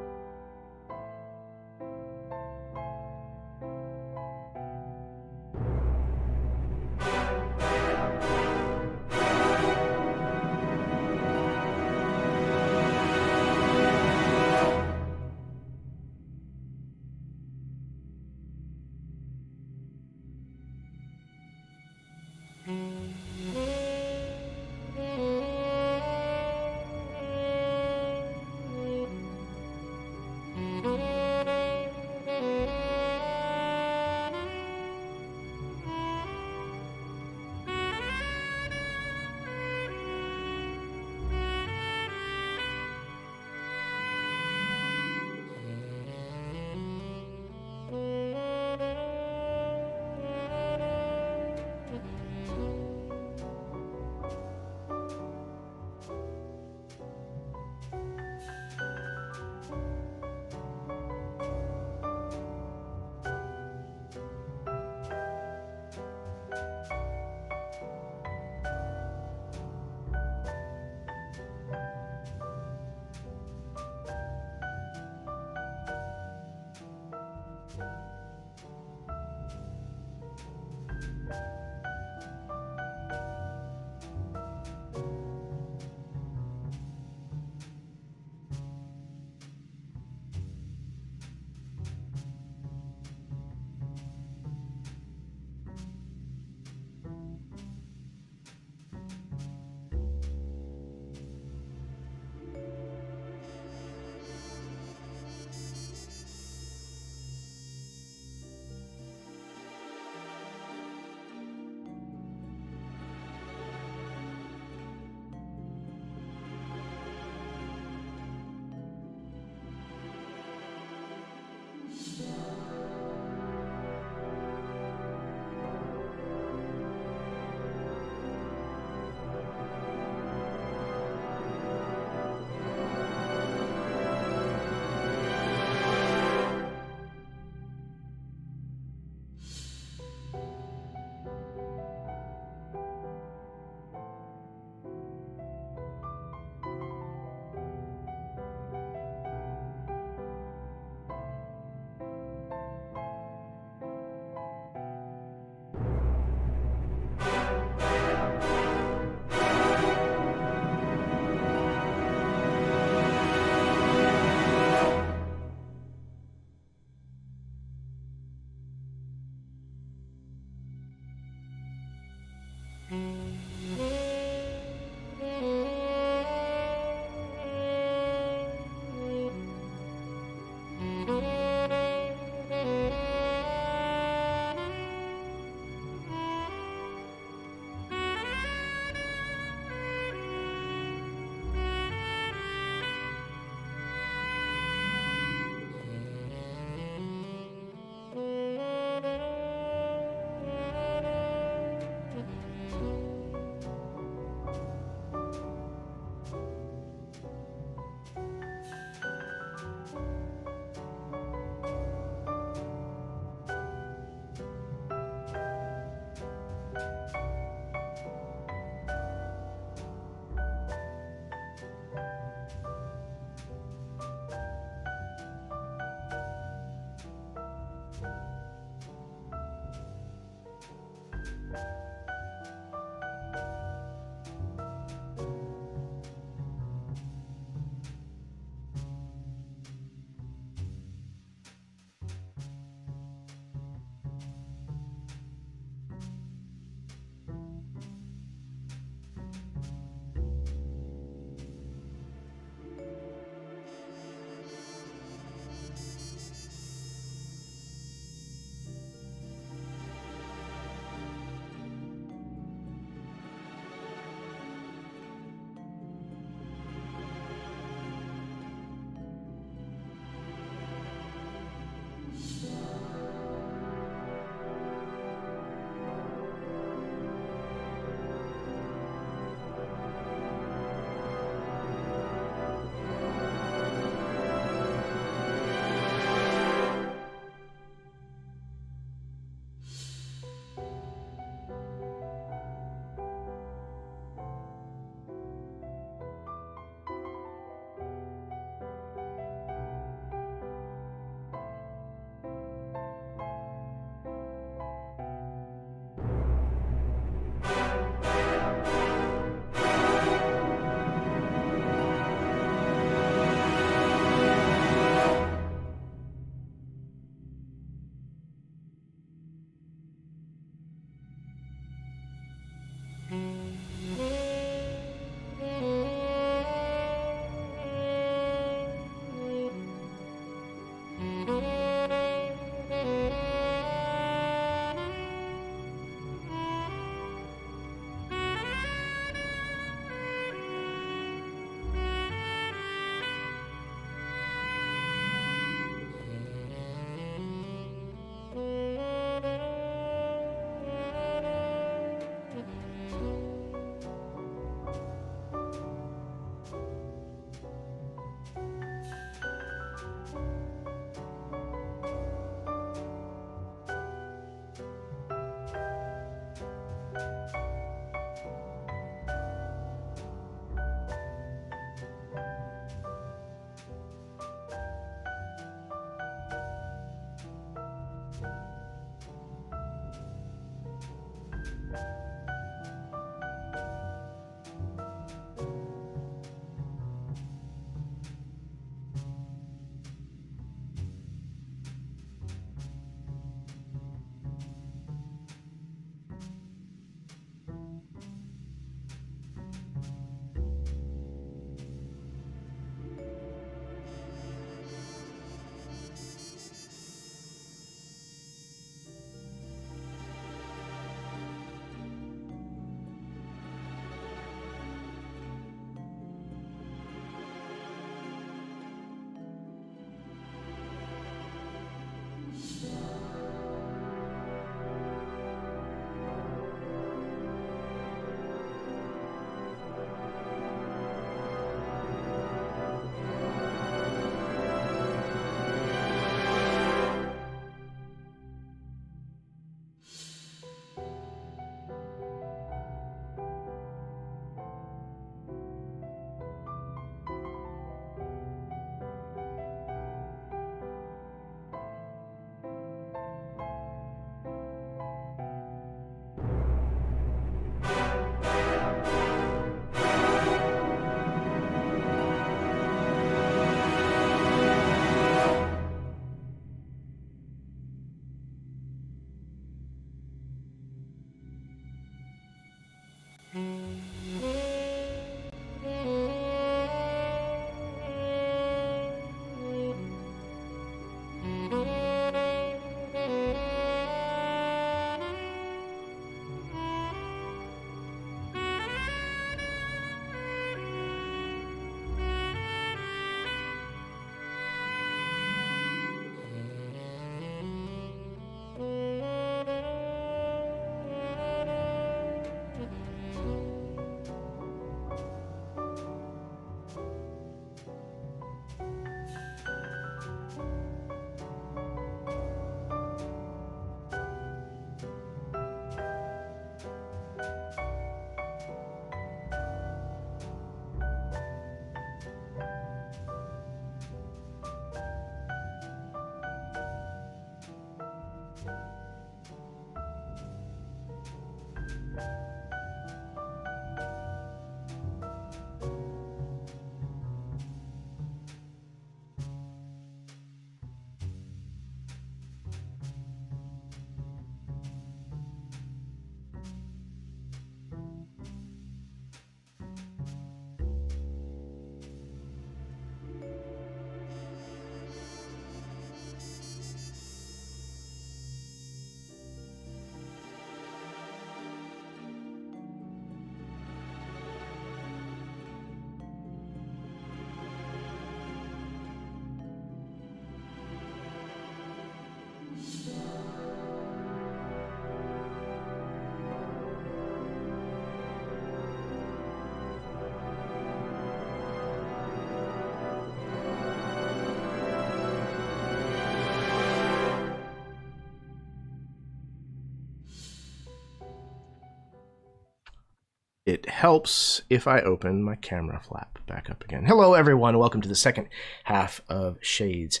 [SPEAKER 1] it helps if I open my camera flap back up again. Hello, everyone. Welcome to the second half of Shades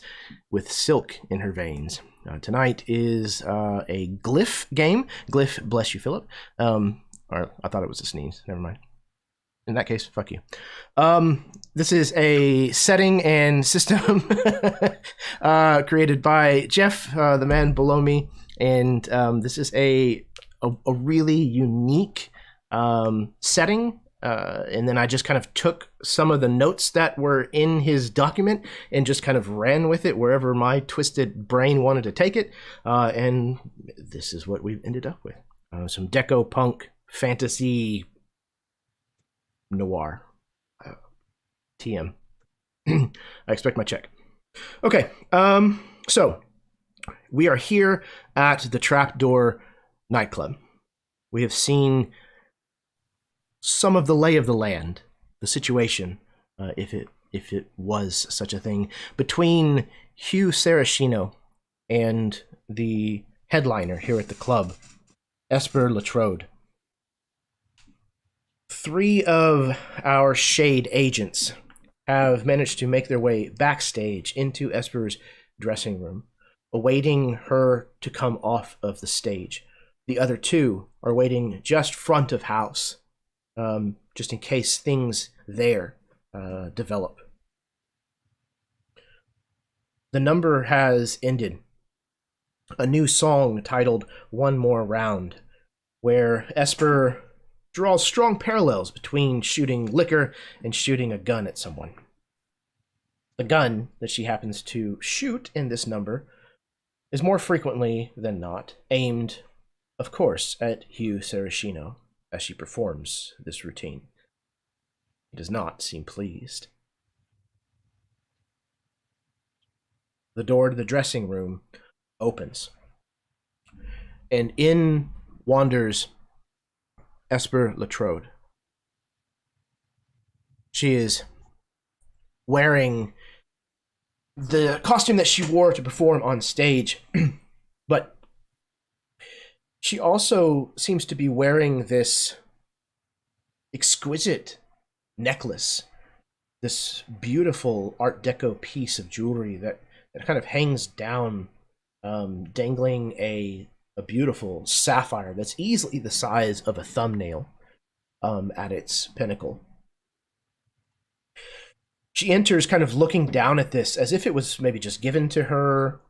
[SPEAKER 1] with Silk in her veins. Tonight is a glyph game. Glyph, bless you, Philip. Or I thought it was a sneeze. Never mind. In that case, fuck you. This is a setting and system created by Jeff, the man below me, and this is a really unique setting. And then I just kind of took some of the notes that were in his document and just kind of ran with it wherever my twisted brain wanted to take it. And this is what we've ended up with. Some deco punk fantasy noir. TM. I expect my check. Okay, so we are here at the Trapdoor nightclub. We have seen some of the lay of the land, the situation, if it was such a thing, between Hu Sarashino and the headliner here at the club, Esper La Trodé. 3 of our Shade agents have managed to make their way backstage into Esper's dressing room, awaiting her to come off of the stage. The other 2 are waiting just front of house, just in case things there develop. The number has ended. A new song titled One More Round, where Esper draws strong parallels between shooting liquor and shooting a gun at someone. The gun that she happens to shoot in this number is more frequently than not aimed, of course, at Hu Sarashino as she performs this routine. He does not seem pleased. The door to the dressing room opens, and in wanders Esper La Trodé. She is wearing the costume that she wore to perform on stage, but she also seems to be wearing this exquisite necklace, this beautiful Art Deco piece of jewelry that kind of hangs down, dangling a beautiful sapphire that's easily the size of a thumbnail at its pinnacle. She enters kind of looking down at this as if it was maybe just given to her,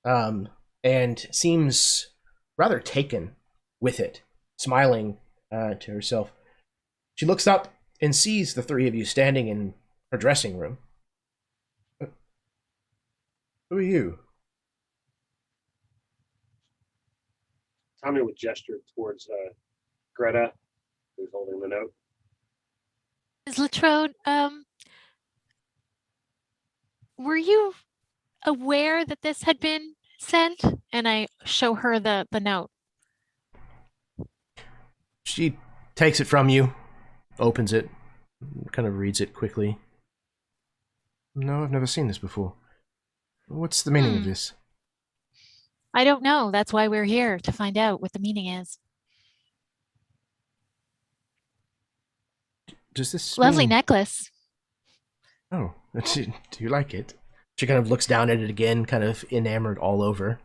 [SPEAKER 1] and seems rather taken with it, smiling to herself. She looks up and sees the 3 of you standing in her dressing room. Who are you?
[SPEAKER 6] Tommy would gesture towards Greta, who's holding the note.
[SPEAKER 3] Ms. La Trodé, were you aware that this had been sent? And I show her the note.
[SPEAKER 1] She takes it from you, opens it, kind of reads it quickly. No, I've never seen this before. What's the meaning of this?
[SPEAKER 3] I don't know. That's why we're here, to find out what the meaning is.
[SPEAKER 1] Does this
[SPEAKER 3] Lovely
[SPEAKER 1] mean...
[SPEAKER 3] necklace.
[SPEAKER 1] Oh, do you like it? She kind of looks down at it again, kind of enamored all over.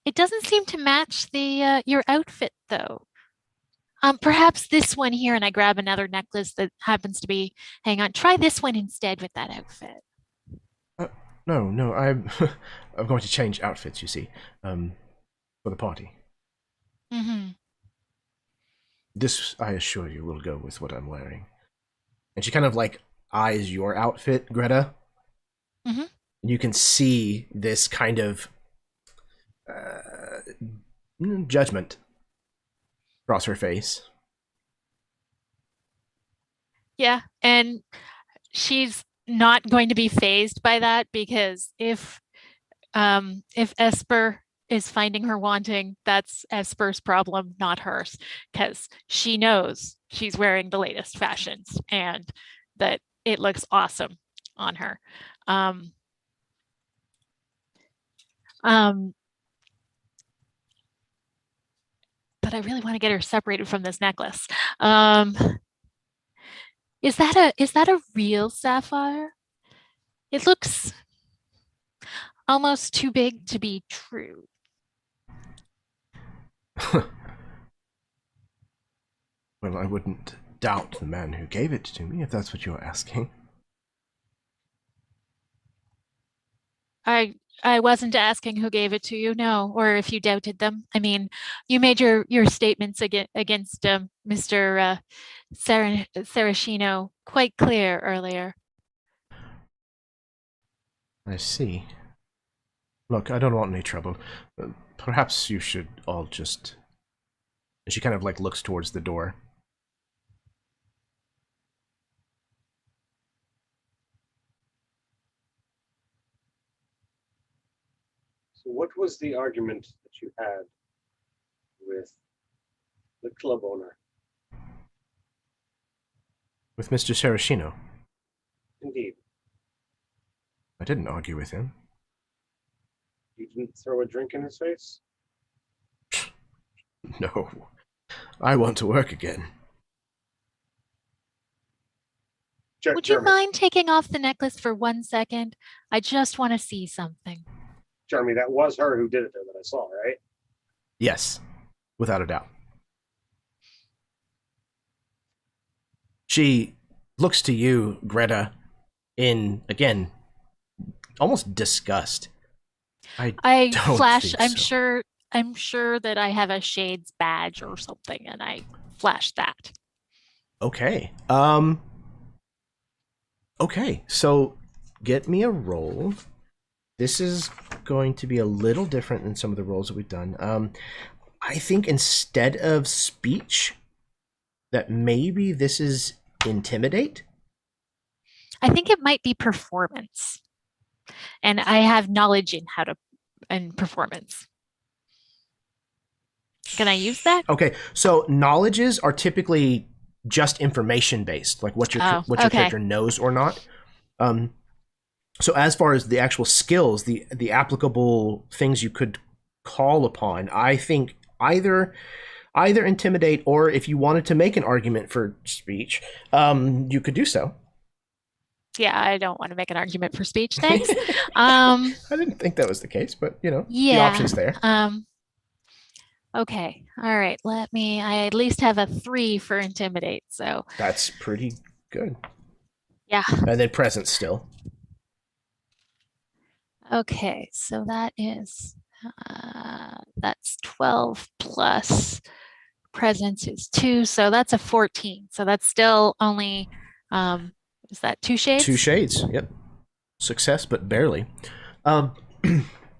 [SPEAKER 3] It doesn't seem to match the your outfit, though. Perhaps this one here, and I grab another necklace that happens to be hang on. Try this one instead with that outfit.
[SPEAKER 1] No, I'm going to change outfits, you see, for the party.
[SPEAKER 3] Mm-hmm.
[SPEAKER 1] This, I assure you, will go with what I'm wearing. And she kind of like eyes your outfit, Greta.
[SPEAKER 3] Mm-hmm.
[SPEAKER 1] And you can see this kind of judgment across her face.
[SPEAKER 3] Yeah, and she's not going to be fazed by that, because if Esper is finding her wanting, that's Esper's problem, not hers, because she knows she's wearing the latest fashions and that it looks awesome on her. But I really want to get her separated from this necklace. Is that a real sapphire? It looks almost too big to be true.
[SPEAKER 1] Well, I wouldn't doubt the man who gave it to me, if that's what you're asking.
[SPEAKER 3] I wasn't asking who gave it to you, no, or if you doubted them. I mean, you made your statements against Mr. Sarashino quite clear earlier.
[SPEAKER 1] I see. Look, I don't want any trouble. Perhaps you should all just... And she kind of like looks towards the door.
[SPEAKER 6] So what was the argument that you had with the club owner?
[SPEAKER 1] With Mr. Sarashino.
[SPEAKER 6] Indeed.
[SPEAKER 1] I didn't argue with him.
[SPEAKER 6] You didn't throw a drink in his face?
[SPEAKER 1] No. I want to work again.
[SPEAKER 3] Would you mind taking off the necklace for 1 second? I just want to see something.
[SPEAKER 6] Jeremy, that was her who did it there that I saw, right?
[SPEAKER 1] Yes, without a doubt. She looks to you, Greta, in, again, almost disgust. I don't
[SPEAKER 3] flash.
[SPEAKER 1] think so.
[SPEAKER 3] I'm sure that I have a Shades badge or something, and I flash that.
[SPEAKER 1] Okay. Okay, so get me a roll. This is going to be a little different than some of the rolls that we've done. I think instead of speech, that maybe this is intimidate.
[SPEAKER 3] I think it might be performance. And I have knowledge in performance. Can I use that?
[SPEAKER 1] Okay, so knowledges are typically just information based, like what your character knows or not. So as far as the actual skills, the applicable things you could call upon, I think either intimidate, or if you wanted to make an argument for speech, you could do so.
[SPEAKER 3] Yeah, I don't want to make an argument for speech. Thanks.
[SPEAKER 1] I didn't think that was the case, but the option's there.
[SPEAKER 3] Okay. All right. I at least have a 3 for intimidate. So
[SPEAKER 1] that's pretty good.
[SPEAKER 3] Yeah.
[SPEAKER 1] And then presence still.
[SPEAKER 3] Okay. So that is, that's 12 plus presence is 2. So that's a 14. So that's still only, is that 2 shades?
[SPEAKER 1] 2 shades. Yep. Success, but barely.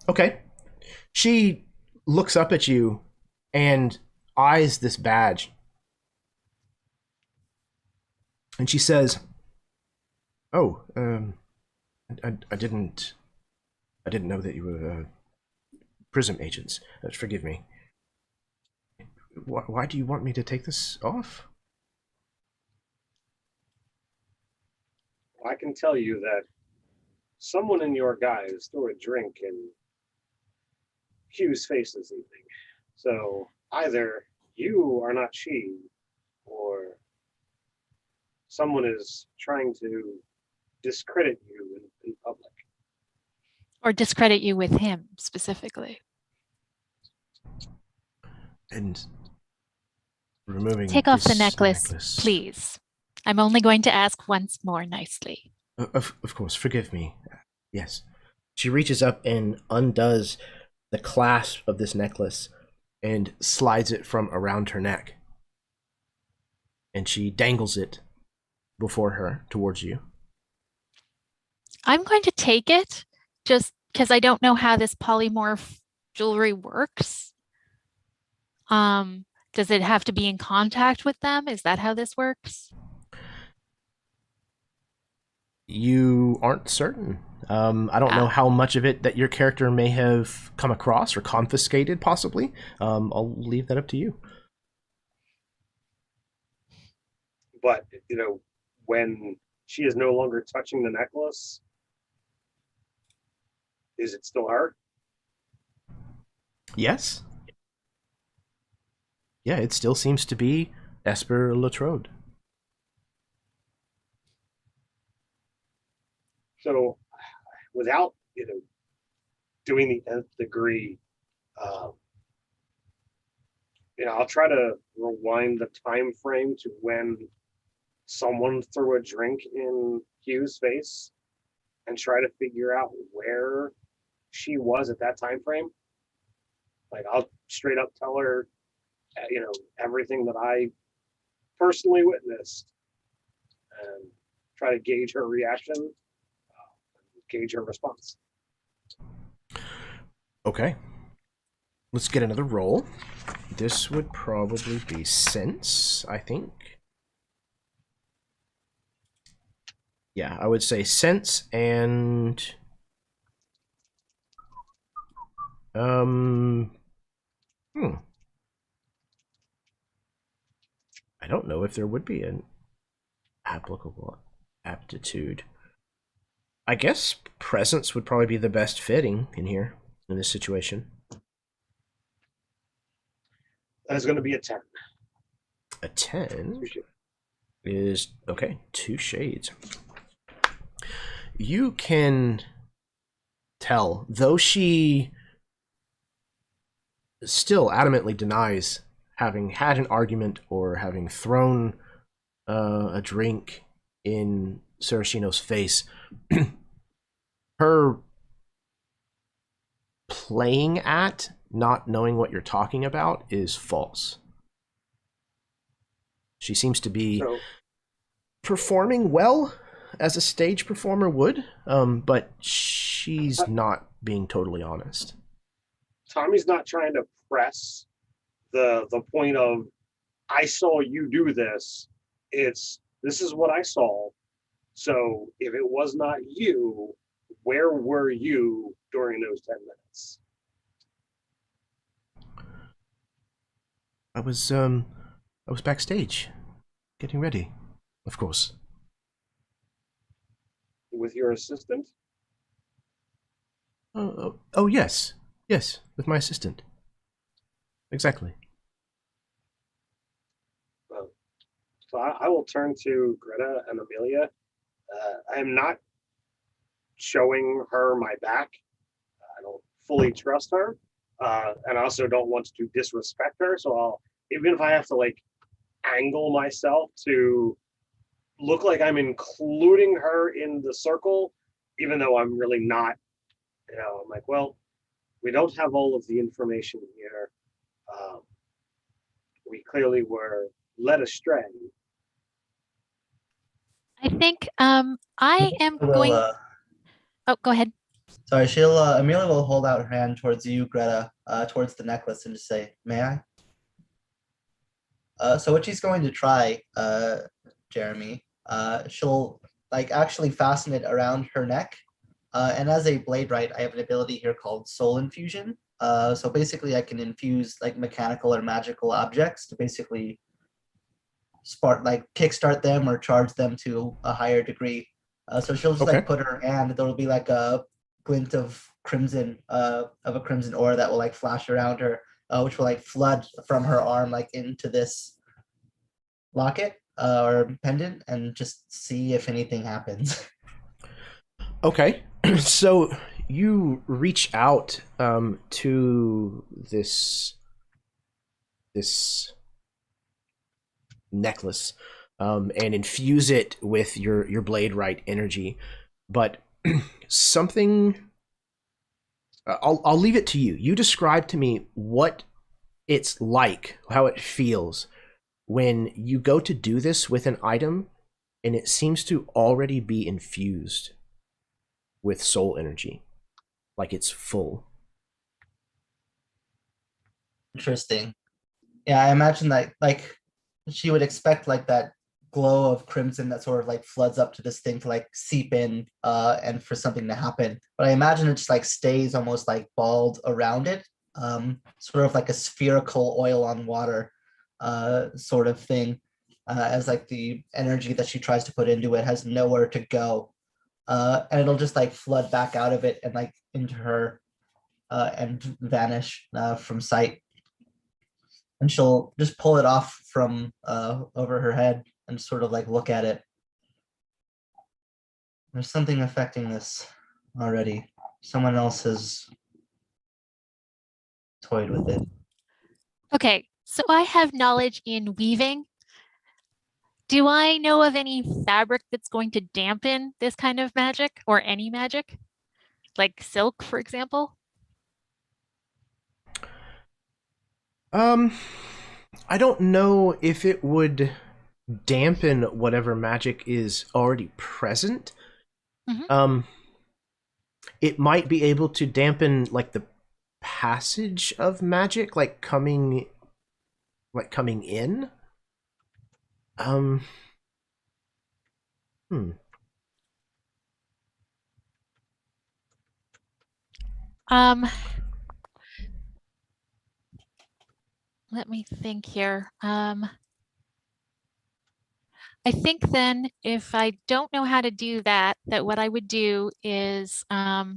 [SPEAKER 1] Okay. She looks up at you and eyes this badge. And she says, "Oh, I didn't know that you were PRISM agents. Forgive me. Why do you want me to take this off?"
[SPEAKER 6] I can tell you that someone in your guise threw a drink in Hugh's face this evening. So either you are not she, or someone is trying to discredit you in public.
[SPEAKER 3] Or discredit you with him specifically.
[SPEAKER 1] And removing
[SPEAKER 3] Take off the necklace, please. I'm only going to ask once more nicely.
[SPEAKER 1] Of course, forgive me. Yes. She reaches up and undoes the clasp of this necklace and slides it from around her neck. And she dangles it before her towards you.
[SPEAKER 3] I'm going to take it just because I don't know how this polymorph jewelry works. Does it have to be in contact with them? Is that how this works?
[SPEAKER 1] You aren't certain. I don't know how much of it that your character may have come across or confiscated, possibly. I'll leave that up to you.
[SPEAKER 6] But, when she is no longer touching the necklace, is it still her?
[SPEAKER 1] Yes. Yeah, it still seems to be Esper La Trodé.
[SPEAKER 6] So without, doing the nth degree, I'll try to rewind the time frame to when someone threw a drink in Hugh's face and try to figure out where she was at that time frame. Like, I'll straight up tell her, everything that I personally witnessed, and try to gauge her reaction, gauge her response.
[SPEAKER 1] Okay. Let's get another roll. This would probably be sense, I think. Yeah, I would say sense and I don't know if there would be an applicable aptitude. I guess presence would probably be the best fitting in here, in this situation.
[SPEAKER 6] That is going to be a 10.
[SPEAKER 1] A 10 is, okay, 2 shades. You can tell, though she still adamantly denies having had an argument or having thrown a drink in Sarashino's face, her playing at not knowing what you're talking about is false. She seems to be performing well as a stage performer would, but she's not being totally honest.
[SPEAKER 6] Tommy's not trying to press the point of, I saw you do this. It's, this is what I saw. So if it was not you, where were you during those 10 minutes?
[SPEAKER 1] I was backstage, getting ready, of course.
[SPEAKER 6] With your assistant?
[SPEAKER 1] Oh yes, with my assistant. Exactly.
[SPEAKER 6] So I will turn to Greta and Amelia. I am not showing her my back. I don't fully trust her, and I also don't want to disrespect her. So I'll, even if I have to like angle myself to look like I'm including her in the circle, even though I'm really not, I'm like, well, we don't have all of the information here. We clearly were led astray.
[SPEAKER 3] I think I am going. Oh, go ahead.
[SPEAKER 4] Sorry, Amelia will hold out her hand towards you, Greta, towards the necklace, and just say, "May I?" So what she's going to try, Jeremy, she'll like actually fasten it around her neck. And as a blade right, I have an ability here called Soul Infusion. So basically, I can infuse like mechanical or magical objects to basically kickstart them or charge them to a higher degree. So she'll just like put her hand. There'll be like a glint of crimson, of a crimson aura that will like flash around her, which will like flood from her arm like into this locket or pendant, and just see if anything happens.
[SPEAKER 1] Okay, so you reach out to this necklace and infuse it with your blade right energy, but something. I'll leave it to you. You describe to me what it's like, how it feels when you go to do this with an item and it seems to already be infused with soul energy, like it's full.
[SPEAKER 4] Interesting. Yeah, I imagine that like she would expect like that glow of crimson that sort of like floods up to this thing to like seep in and for something to happen. But I imagine it just like stays almost like balled around it, sort of like a spherical oil on water sort of thing, as like the energy that she tries to put into it has nowhere to go. And it'll just like flood back out of it and like into her and vanish from sight. And she'll just pull it off from over her head and sort of like look at it. There's something affecting this already. Someone else has toyed with it.
[SPEAKER 3] Okay, so I have knowledge in weaving. Do I know of any fabric that's going to dampen this kind of magic or any magic? Like silk, for example?
[SPEAKER 1] I don't know if it would dampen whatever magic is already present.
[SPEAKER 3] Mhm.
[SPEAKER 1] It might be able to dampen like the passage of magic, like coming in. Hmm.
[SPEAKER 3] Let me think here. I think then if I don't know how to do that, that what I would do is I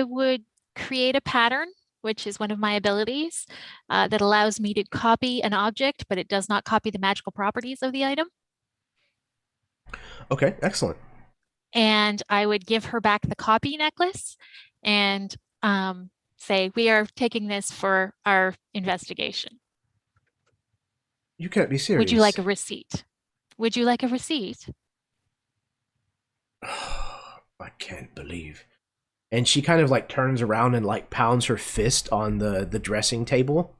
[SPEAKER 3] would create a pattern, which is one of my abilities, that allows me to copy an object, but it does not copy the magical properties of the item.
[SPEAKER 1] Okay, excellent.
[SPEAKER 3] And I would give her back the copy necklace and say, we are taking this for our investigation.
[SPEAKER 1] You can't be serious.
[SPEAKER 3] Would you like a receipt? Would you like a receipt?
[SPEAKER 1] I can't believe. And she kind of like turns around and like pounds her fist on the dressing table.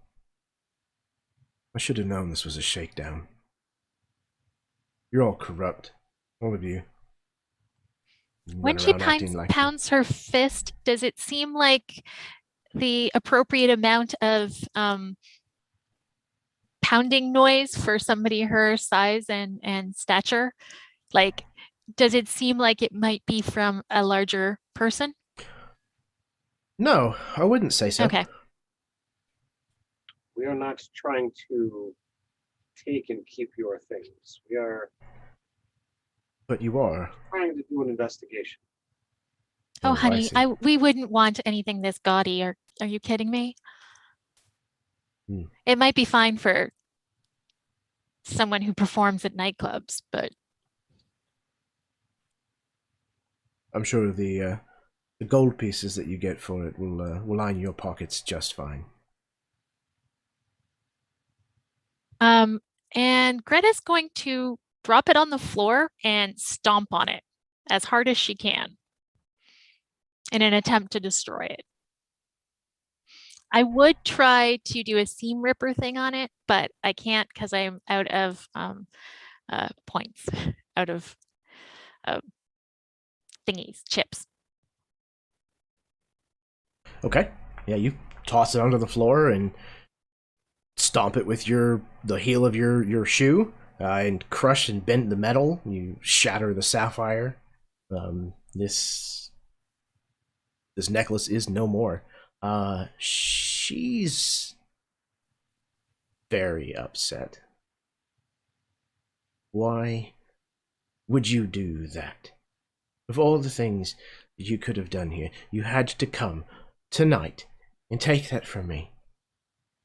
[SPEAKER 1] I should have known this was a shakedown. You're all corrupt. All of you.
[SPEAKER 3] When she pounds her fist, does it seem like the appropriate amount of pounding noise for somebody her size and stature? Like, does it seem like it might be from a larger person?
[SPEAKER 1] No, I wouldn't say so.
[SPEAKER 3] Okay.
[SPEAKER 6] We are not trying to take and keep your things. We are
[SPEAKER 1] But you are.
[SPEAKER 6] trying to do an investigation.
[SPEAKER 3] Oh,
[SPEAKER 1] I
[SPEAKER 3] honey,
[SPEAKER 1] see.
[SPEAKER 3] we wouldn't want anything this gaudy. Are you kidding me?
[SPEAKER 1] Hmm.
[SPEAKER 3] It might be fine for someone who performs at nightclubs, but
[SPEAKER 1] I'm sure the gold pieces that you get for it will line your pockets just fine.
[SPEAKER 3] and Greta's going to drop it on the floor and stomp on it as hard as she can in an attempt to destroy it. I would try to do a seam ripper thing on it, but I can't because I'm out of points, out of thingies, chips.
[SPEAKER 1] Okay. Yeah, you toss it onto the floor and stomp it with the heel of your shoe, and crush and bend the metal. You shatter the sapphire. This necklace is no more. She's very upset. Why would you do that? Of all the things that you could have done here, you had to come tonight and take that from me.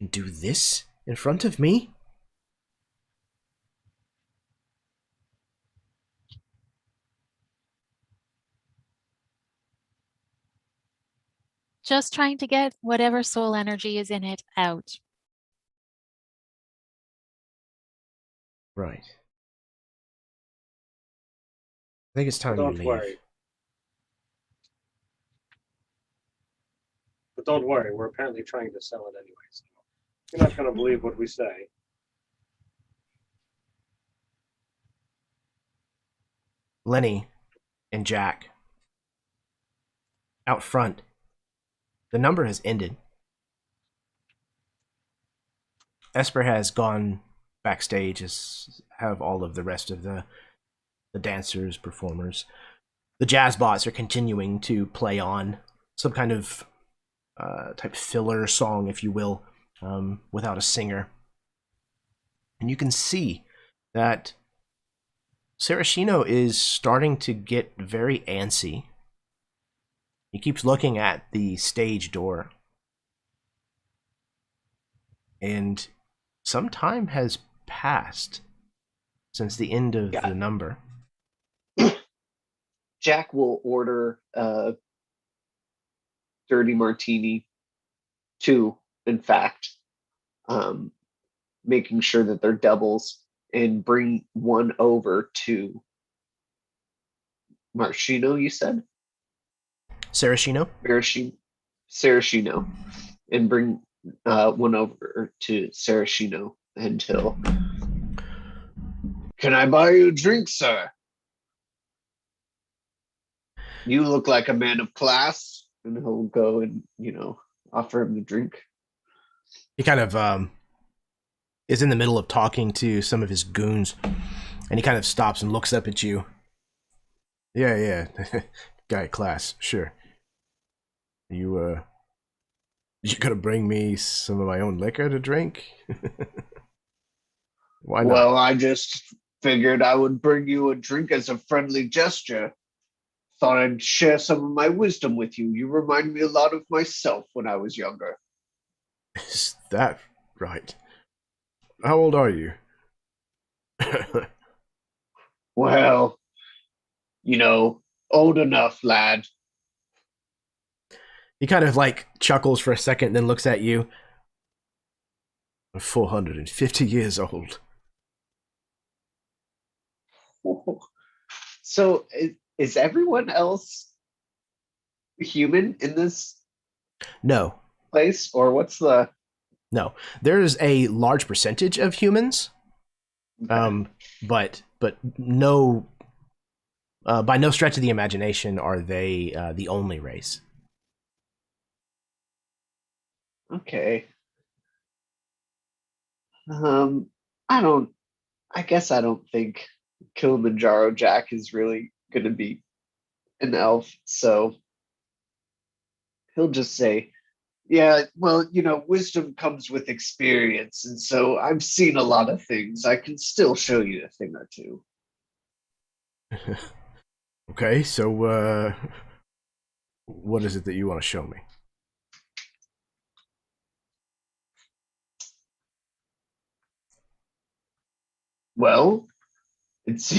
[SPEAKER 1] And do this in front of me?
[SPEAKER 3] Just trying to get whatever soul energy is in it out.
[SPEAKER 1] Right. I think it's time
[SPEAKER 6] Don't
[SPEAKER 1] you leave.
[SPEAKER 6] worry. But don't worry, we're apparently trying to sell it anyway. So you're not going to believe what we say.
[SPEAKER 1] Lenny and Jack. Out front. The number has ended. Esper has gone backstage, as have all of the rest of the dancers, performers. The jazz bots are continuing to play on some kind of type filler song, if you will, without a singer. And you can see that Sarashino is starting to get very antsy. He keeps looking at the stage door. And some time has passed since the end of the number.
[SPEAKER 2] Jack will order a dirty martini, 2, in fact, making sure that they're doubles, and bring one over to Marshino, you said?
[SPEAKER 1] Sarashino?
[SPEAKER 2] Sarashino, and bring one over to Sarashino until. Can I buy you a drink, sir? You look like a man of class. And he'll go and, offer him the drink.
[SPEAKER 1] He kind of is in the middle of talking to some of his goons, and he kind of stops and looks up at you. Yeah. Guy of class, sure. You gonna bring me some of my own liquor to drink? Why not?
[SPEAKER 2] Well, I just figured I would bring you a drink as a friendly gesture. Thought I'd share some of my wisdom with you. You remind me a lot of myself when I was younger.
[SPEAKER 1] Is that right? How old are you?
[SPEAKER 2] Well, old enough, lad.
[SPEAKER 1] He kind of like chuckles for a second, then looks at you. I'm 450 years old.
[SPEAKER 2] So is everyone else human in this
[SPEAKER 1] No.
[SPEAKER 2] place, or what's the?
[SPEAKER 1] No. There's a large percentage of humans, but no, by no stretch of the imagination are they the only race.
[SPEAKER 2] Okay. I guess I don't think Kilimanjaro Jack is really going to be an elf, so he'll just say, yeah, well, wisdom comes with experience, and so I've seen a lot of things. I can still show you a thing or two.
[SPEAKER 1] Okay, so what is it that you want to show me?
[SPEAKER 2] Well, it's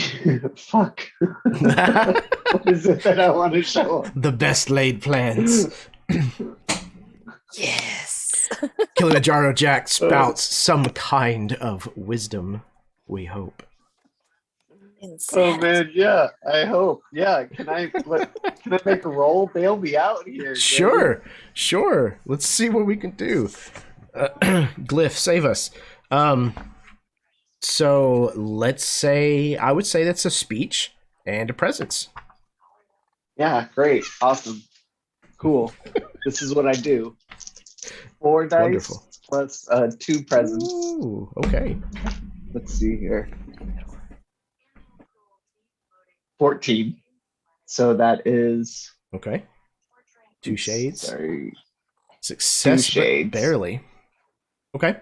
[SPEAKER 2] fuck. What is it that I want to show him?
[SPEAKER 1] The best laid plans.
[SPEAKER 5] Yes.
[SPEAKER 1] Kilimanjaro Jack spouts some kind of wisdom, we hope.
[SPEAKER 2] Oh man, yeah, I hope. Yeah, can I make a roll? Bail me out here.
[SPEAKER 1] Sure. Let's see what we can do. Glyph, save us. So let's say, I would say that's a speech and a presence.
[SPEAKER 2] Yeah, great. Awesome. Cool. This is what I do. 4 dice
[SPEAKER 1] Wonderful.
[SPEAKER 2] plus 2 presents.
[SPEAKER 1] Ooh, okay.
[SPEAKER 2] Let's see here. 14. So that is
[SPEAKER 1] Okay. 2 shades.
[SPEAKER 2] Sorry.
[SPEAKER 1] Success,
[SPEAKER 2] 2 shades.
[SPEAKER 1] but barely. Okay.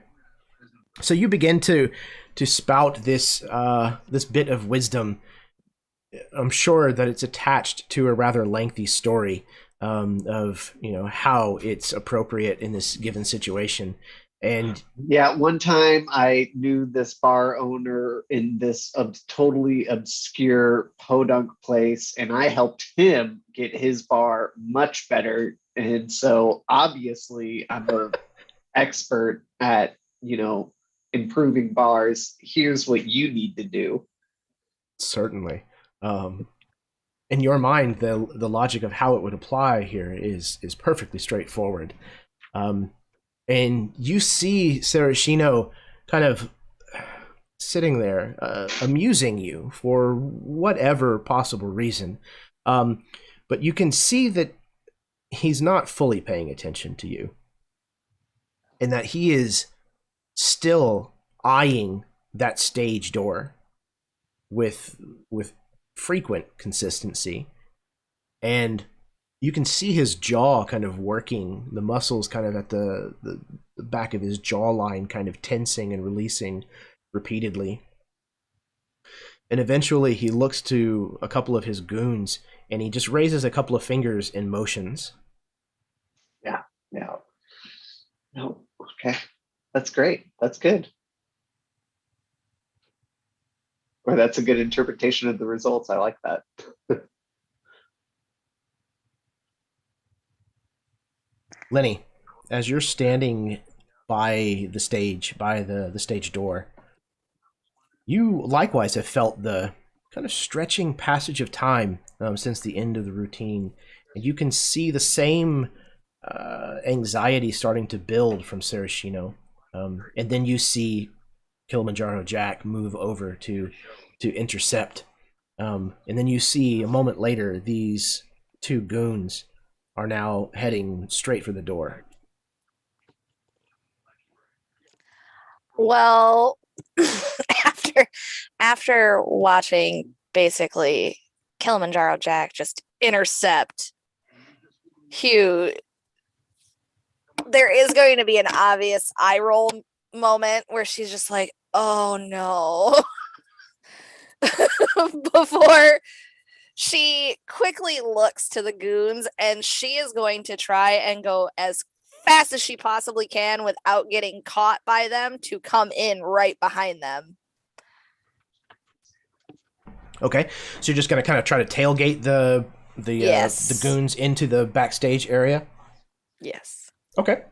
[SPEAKER 1] So you begin to spout this this bit of wisdom. I'm sure that it's attached to a rather lengthy story of how it's appropriate in this given situation. And
[SPEAKER 2] yeah, one time I knew this bar owner in this totally obscure podunk place, and I helped him get his bar much better. And so obviously I'm an expert at, improving bars. Here's what you need to do.
[SPEAKER 1] certainly, in your mind, the logic of how it would apply here is perfectly straightforward. And you see Sarashino kind of sitting there, amusing you for whatever possible reason. But you can see that he's not fully paying attention to you, and that he is still eyeing that stage door with frequent consistency. And you can see his jaw kind of working, the muscles kind of at the back of his jawline kind of tensing and releasing repeatedly. And eventually he looks to a couple of his goons and he just raises a couple of fingers in motions.
[SPEAKER 2] Yeah. No. Okay. That's great. That's good. Or that's a good interpretation of the results. I like that.
[SPEAKER 1] Lenny, as you're standing by the stage, by the stage door, you likewise have felt the kind of stretching passage of time since the end of the routine, and you can see the same anxiety starting to build from Sarashino, and then you see Kilimanjaro Jack move over to intercept, and then you see a moment later these two goons are now heading straight for the door.
[SPEAKER 5] Well, after watching basically Kilimanjaro Jack just intercept Hugh, there is going to be an obvious eye roll moment where she's just like, oh no. Before she quickly looks to the goons, and she is going to try and go as fast as she possibly can without getting caught by them to come in right behind them.
[SPEAKER 1] Okay, so you're just going to kind of try to tailgate the
[SPEAKER 5] Yes.
[SPEAKER 1] goons into the backstage area?
[SPEAKER 5] Yes.
[SPEAKER 1] Okay.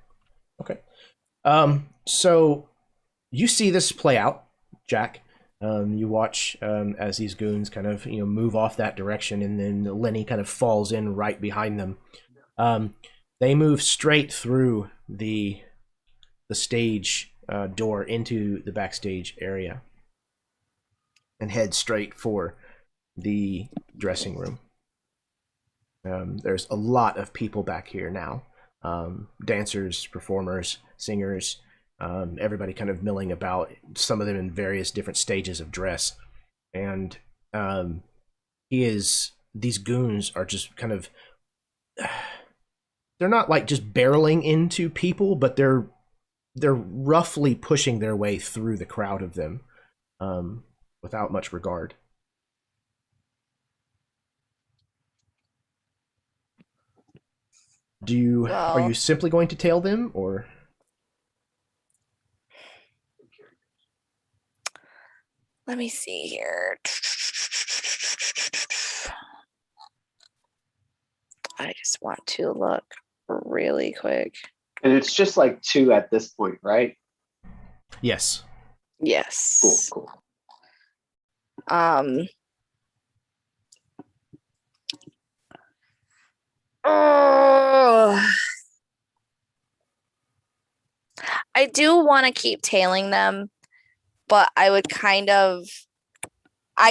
[SPEAKER 1] So you see this play out, Jack. You watch as these goons kind of move off that direction, and then Lenny kind of falls in right behind them. They move straight through the stage door into the backstage area and head straight for the dressing room. There's a lot of people back here now. Dancers, performers, singers, everybody kind of milling about, some of them in various different stages of dress. And these goons are just kind of, they're not like just barreling into people, but they're roughly pushing their way through the crowd of them without much regard. Are you simply going to tail them, or?
[SPEAKER 5] Let me see here. I just want to look really quick.
[SPEAKER 2] And it's just like 2 at this point, right?
[SPEAKER 1] Yes.
[SPEAKER 5] Yes.
[SPEAKER 2] Cool.
[SPEAKER 5] I do want to keep tailing them, but I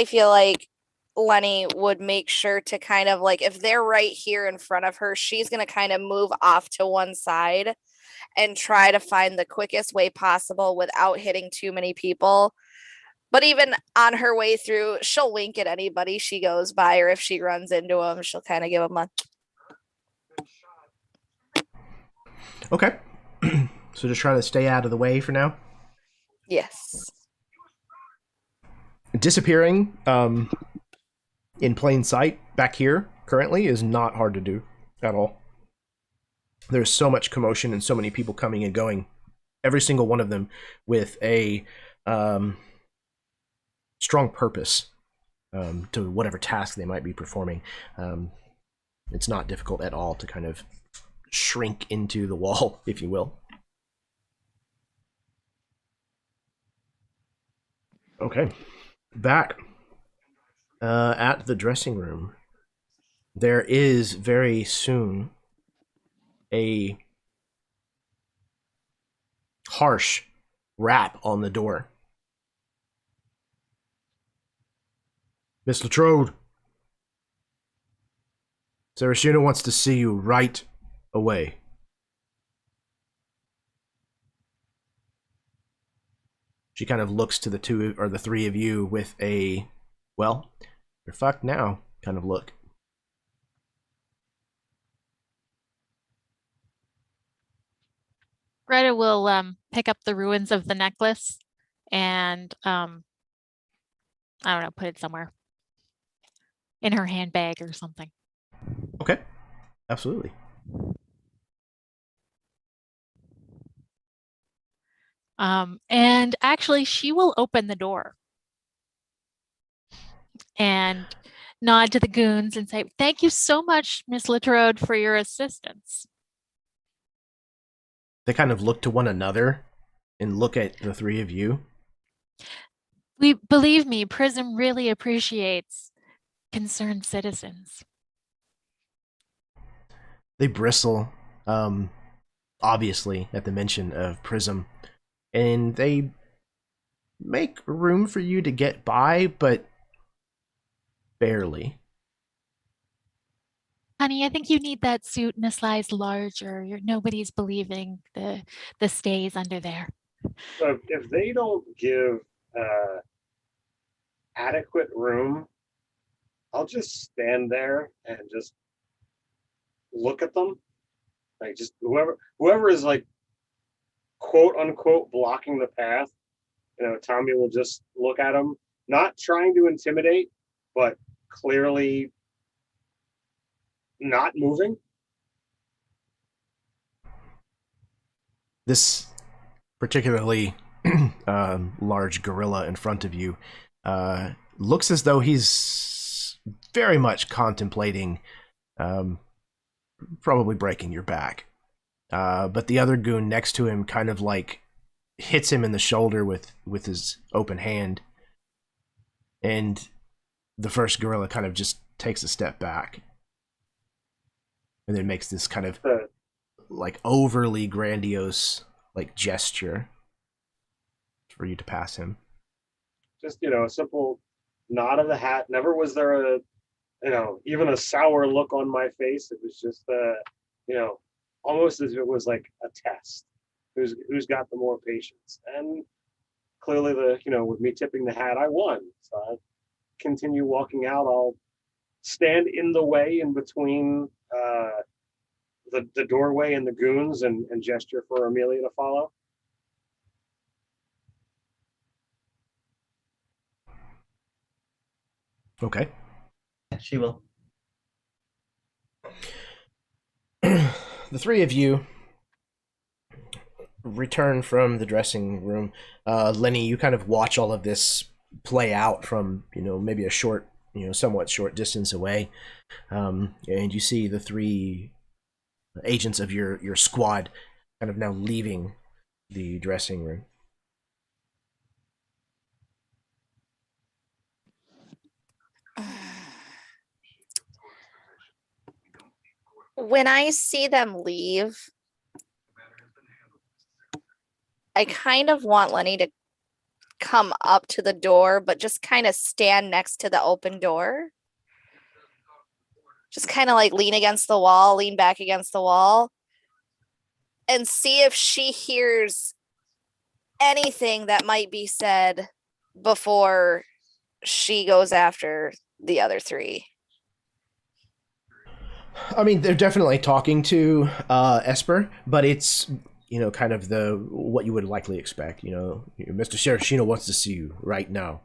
[SPEAKER 5] feel like Lenny would make sure to kind of like, if they're right here in front of her, she's going to kind of move off to one side and try to find the quickest way possible without hitting too many people. But even on her way through, she'll wink at anybody she goes by, or if she runs into them, she'll kind of give them a...
[SPEAKER 1] Okay. So just trying to stay out of the way for now?
[SPEAKER 5] Yes.
[SPEAKER 1] Disappearing in plain sight back here currently is not hard to do at all. There's so much commotion and so many people coming and going. Every single one of them with a strong purpose to whatever task they might be performing. It's not difficult at all to kind of shrink into the wall, if you will. Okay. Back at the dressing room, there is very soon a harsh rap on the door. Miss La Trodé, Sarashino wants to see you right away. She kind of looks to the two or the three of you with a, well, you're fucked now kind of look.
[SPEAKER 3] Greta will pick up the ruins of the necklace and I don't know, put it somewhere in her handbag or something.
[SPEAKER 1] Okay, absolutely.
[SPEAKER 3] And actually, she will open the door and nod to the goons and say, "Thank you so much, Miss La Trodé, for your assistance."
[SPEAKER 1] They kind of look to one another and look at the three of you.
[SPEAKER 3] Believe me, PRISM really appreciates concerned citizens.
[SPEAKER 1] They bristle, obviously, at the mention of PRISM, and they make room for you to get by, but barely.
[SPEAKER 3] Honey, I think you need that suit in a size larger. Nobody's believing the stays under there.
[SPEAKER 6] So if they don't give adequate room, I'll just stand there and just look at them. Like, just whoever is like quote unquote blocking the path, Tommy will just look at them, not trying to intimidate, but clearly not moving.
[SPEAKER 1] This particularly large gorilla in front of you looks as though he's very much contemplating probably breaking your back. But the other goon next to him kind of like hits him in the shoulder with his open hand. And the first gorilla kind of just takes a step back. And then makes this kind of like overly grandiose like gesture for you to pass him.
[SPEAKER 6] Just, a simple nod of the hat. Never was there even a sour look on my face. It was just, almost as if it was like a test. Who's got the more patience? And clearly with me tipping the hat, I won. So I continue walking out. I'll stand in the way in between the doorway and the goons and gesture for Amelia to follow.
[SPEAKER 1] Okay.
[SPEAKER 4] She will.
[SPEAKER 1] The three of you return from the dressing room. Lenny, you kind of watch all of this play out from, maybe a short, somewhat short distance away. And you see the three agents of your squad kind of now leaving the dressing room.
[SPEAKER 5] When I see them leave, I kind of want Lenny to come up to the door, but just kind of stand next to the open door. Just kind of like lean back against the wall, and see if she hears anything that might be said before she goes after the other three.
[SPEAKER 1] I mean, they're definitely talking to Esper, but it's, kind of what you would likely expect. Mr. Sarashino wants to see you right now.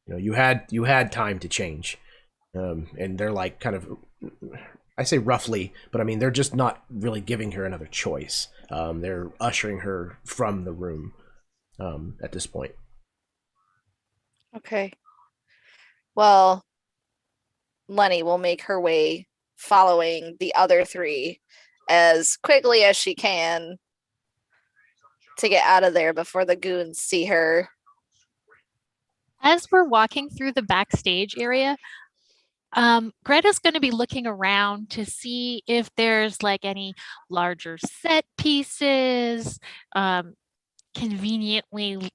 [SPEAKER 1] You had time to change. And they're like kind of, I say roughly, but I mean, they're just not really giving her another choice. They're ushering her from the room at this point.
[SPEAKER 5] Okay. Well, Lenny will make her way following the other three as quickly as she can to get out of there before the goons see her.
[SPEAKER 3] As we're walking through the backstage area, Greta's going to be looking around to see if there's like any larger set pieces, conveniently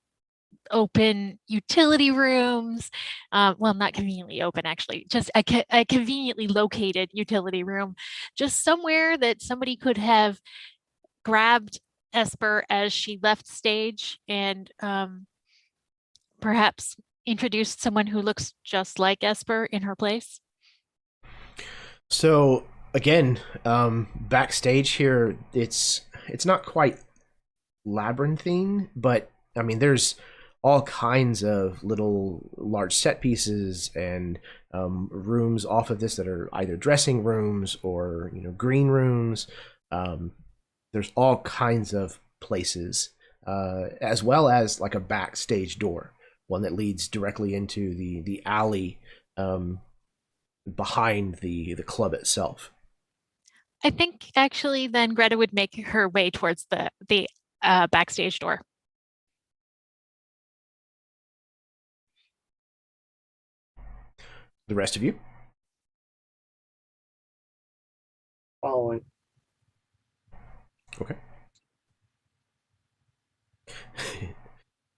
[SPEAKER 3] open utility rooms. Well, not conveniently open, actually, just a conveniently located utility room, just somewhere that somebody could have grabbed Esper as she left stage and perhaps introduced someone who looks just like Esper in her place.
[SPEAKER 1] So again, backstage here, it's not quite labyrinthine, but I mean, there's all kinds of little large set pieces and rooms off of this that are either dressing rooms or green rooms. There's all kinds of places, as well as like a backstage door, one that leads directly into the alley behind the club itself.
[SPEAKER 3] I think actually then Greta would make her way towards the backstage door.
[SPEAKER 1] The rest of you?
[SPEAKER 6] Following.
[SPEAKER 1] Okay.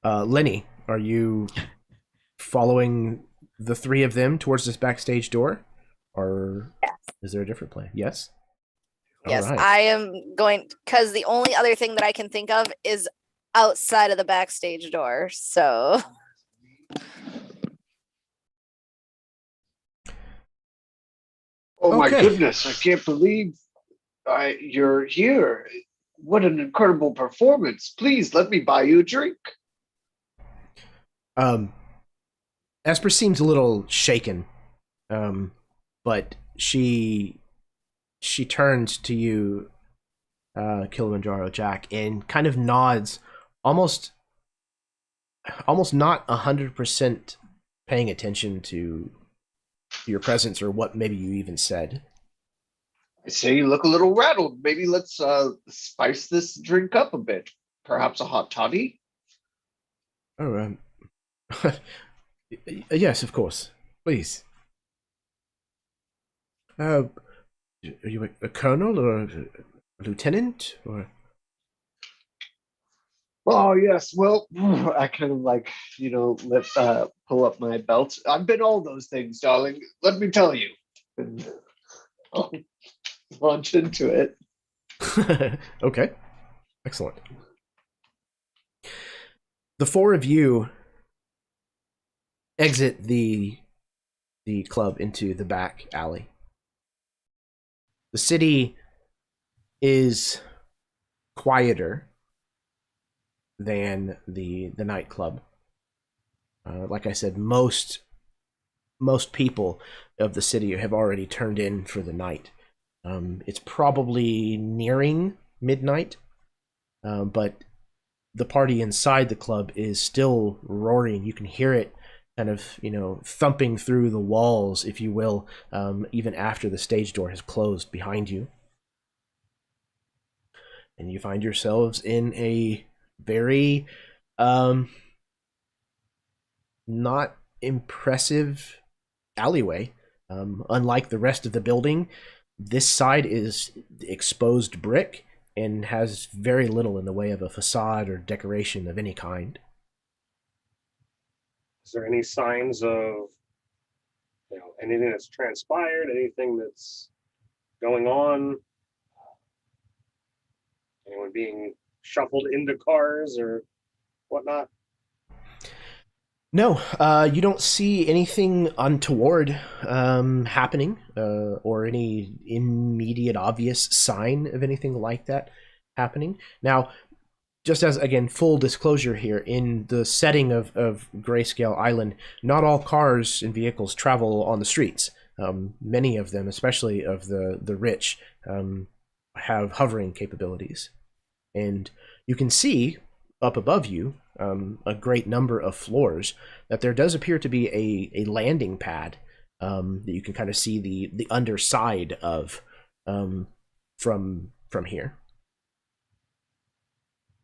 [SPEAKER 1] Lenny, are you following the three of them towards this backstage door? Or is there a different plan? Yes?
[SPEAKER 5] Yes,
[SPEAKER 1] All right.
[SPEAKER 5] I am going because the only other thing that I can think of is outside of the backstage door. So
[SPEAKER 2] Oh my
[SPEAKER 1] Okay.
[SPEAKER 2] goodness, I can't believe you're here. What an incredible performance. Please let me buy you a drink.
[SPEAKER 1] Esper seems a little shaken, but she turns to you, Kilimanjaro Jack, and kind of nods, almost not 100% paying attention to your presence or what maybe you even said.
[SPEAKER 2] I say you look a little rattled. Maybe let's spice this drink up a bit. Perhaps a hot toddy?
[SPEAKER 1] Oh, yes, of course. Please. Are you a colonel or a lieutenant or?
[SPEAKER 2] Oh yes, well, I kind of like, pull up my belt. I've been all those things, darling. Let me tell you. And I'll launch into it.
[SPEAKER 1] Okay, excellent. The four of you exit the club into the back alley. The city is quieter than the nightclub. Like I said, most people of the city have already turned in for the night. It's probably nearing midnight, but the party inside the club is still roaring. You can hear it kind of, thumping through the walls, if you will, even after the stage door has closed behind you. And you find yourselves in a very not impressive alleyway. Unlike the rest of the building, this side is exposed brick and has very little in the way of a facade or decoration of any kind.
[SPEAKER 6] Is there any signs of anything that's transpired, anything that's going on? Anyone being shuffled into cars or whatnot?
[SPEAKER 1] No, you don't see anything untoward happening, or any immediate obvious sign of anything like that happening. Now, just as, again, full disclosure here, in the setting of Greyscale Island, not all cars and vehicles travel on the streets. Many of them, especially of the rich, have hovering capabilities. And you can see up above you, a great number of floors, that there does appear to be a landing pad that you can kind of see the underside of from here.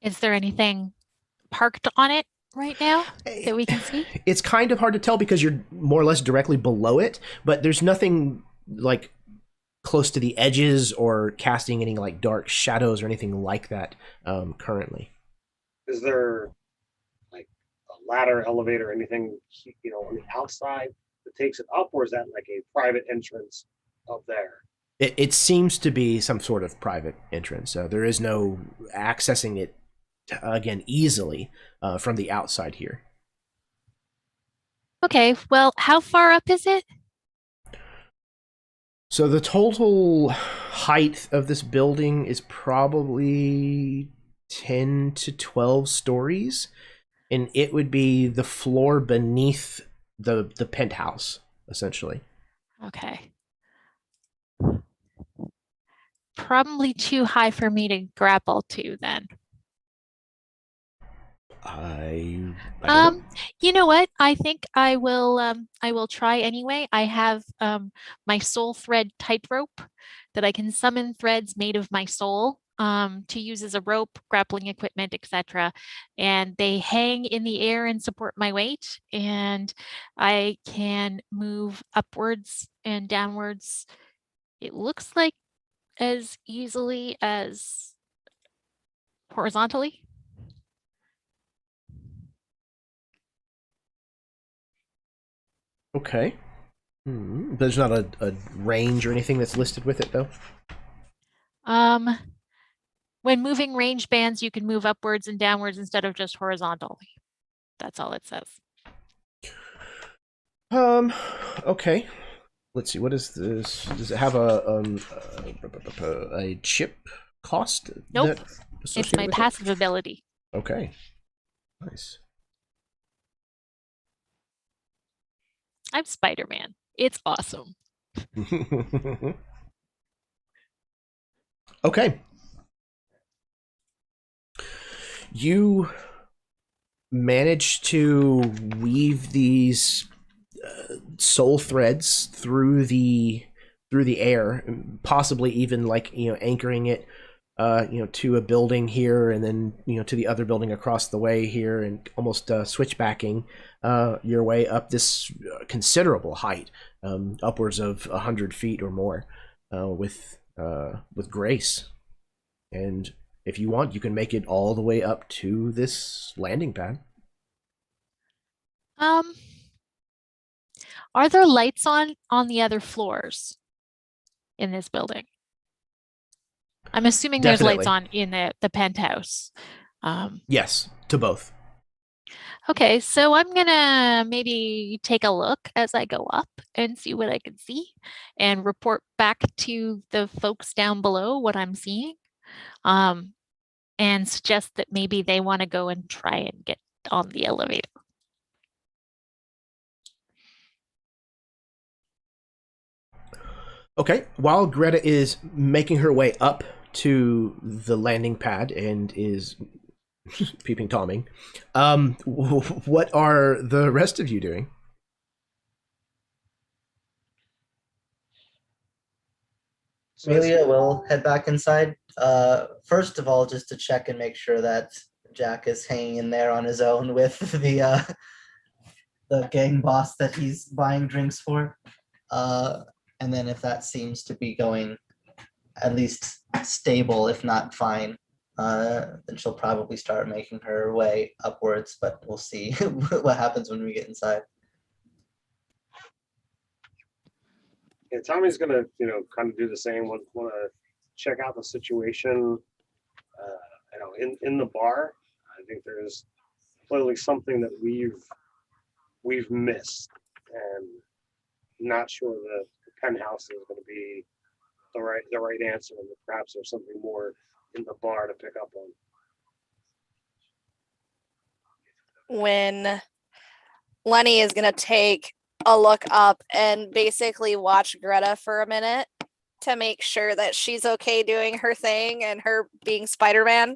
[SPEAKER 3] Is there anything parked on it right now that we can see?
[SPEAKER 1] It's kind of hard to tell because you're more or less directly below it, but there's nothing like close to the edges or casting any like dark shadows or anything like that currently.
[SPEAKER 6] Is there like a ladder, elevator, anything on the outside that takes it up, or is that like a private entrance up there?
[SPEAKER 1] It seems to be some sort of private entrance. There is no accessing it again easily from the outside here.
[SPEAKER 3] Okay, well, how far up is it?
[SPEAKER 1] So the total height of this building is probably 10 to 12 stories, and it would be the floor beneath the penthouse, essentially.
[SPEAKER 3] Okay. Probably too high for me to grapple to then.
[SPEAKER 1] I don't know.
[SPEAKER 3] You know what? I think I will try anyway. I have my soul thread tightrope that I can summon threads made of my soul to use as a rope, grappling equipment, etc. And they hang in the air and support my weight, and I can move upwards and downwards. It looks like as easily as horizontally.
[SPEAKER 1] Okay. There's not a range or anything that's listed with it, though?
[SPEAKER 3] When moving range bands, you can move upwards and downwards instead of just horizontally. That's all it says.
[SPEAKER 1] Okay. Let's see. What is this? Does it have a chip cost?
[SPEAKER 3] Nope.
[SPEAKER 1] that's
[SPEAKER 3] It's
[SPEAKER 1] associated
[SPEAKER 3] my
[SPEAKER 1] with it?
[SPEAKER 3] passive ability.
[SPEAKER 1] Okay. Nice.
[SPEAKER 3] I'm Spider-Man. It's awesome.
[SPEAKER 1] Okay. You manage to weave these soul threads through the air, possibly even like anchoring it to a building here, and then to the other building across the way here, and almost switchbacking your way up this considerable height, upwards of 100 feet or more, with grace. And if you want, you can make it all the way up to this landing pad.
[SPEAKER 3] Are there lights on the other floors in this building? I'm assuming there's lights on in the penthouse.
[SPEAKER 1] Yes, to both.
[SPEAKER 3] Okay, so I'm gonna maybe take a look as I go up and see what I can see, and report back to the folks down below what I'm seeing, and suggest that maybe they want to go and try and get on the elevator.
[SPEAKER 1] Okay, while Greta is making her way up to the landing pad and is peeping Tomming, what are the rest of you doing?
[SPEAKER 4] Amelia will head back inside. First of all, just to check and make sure that Jack is hanging in there on his own with the gang boss that he's buying drinks for. And then if that seems to be going at least stable, if not fine, then she'll probably start making her way upwards, but we'll see what happens when we get inside.
[SPEAKER 6] Yeah, Tommy's gonna, kind of do the same. Want to check out the situation, in the bar. I think there's clearly something that we've missed, and not sure that the penthouse is going to be the right answer, and perhaps there's something more in the bar to pick up on.
[SPEAKER 5] When Lenny is going to take a look up and basically watch Greta for a minute to make sure that she's okay doing her thing and her being Spider-Man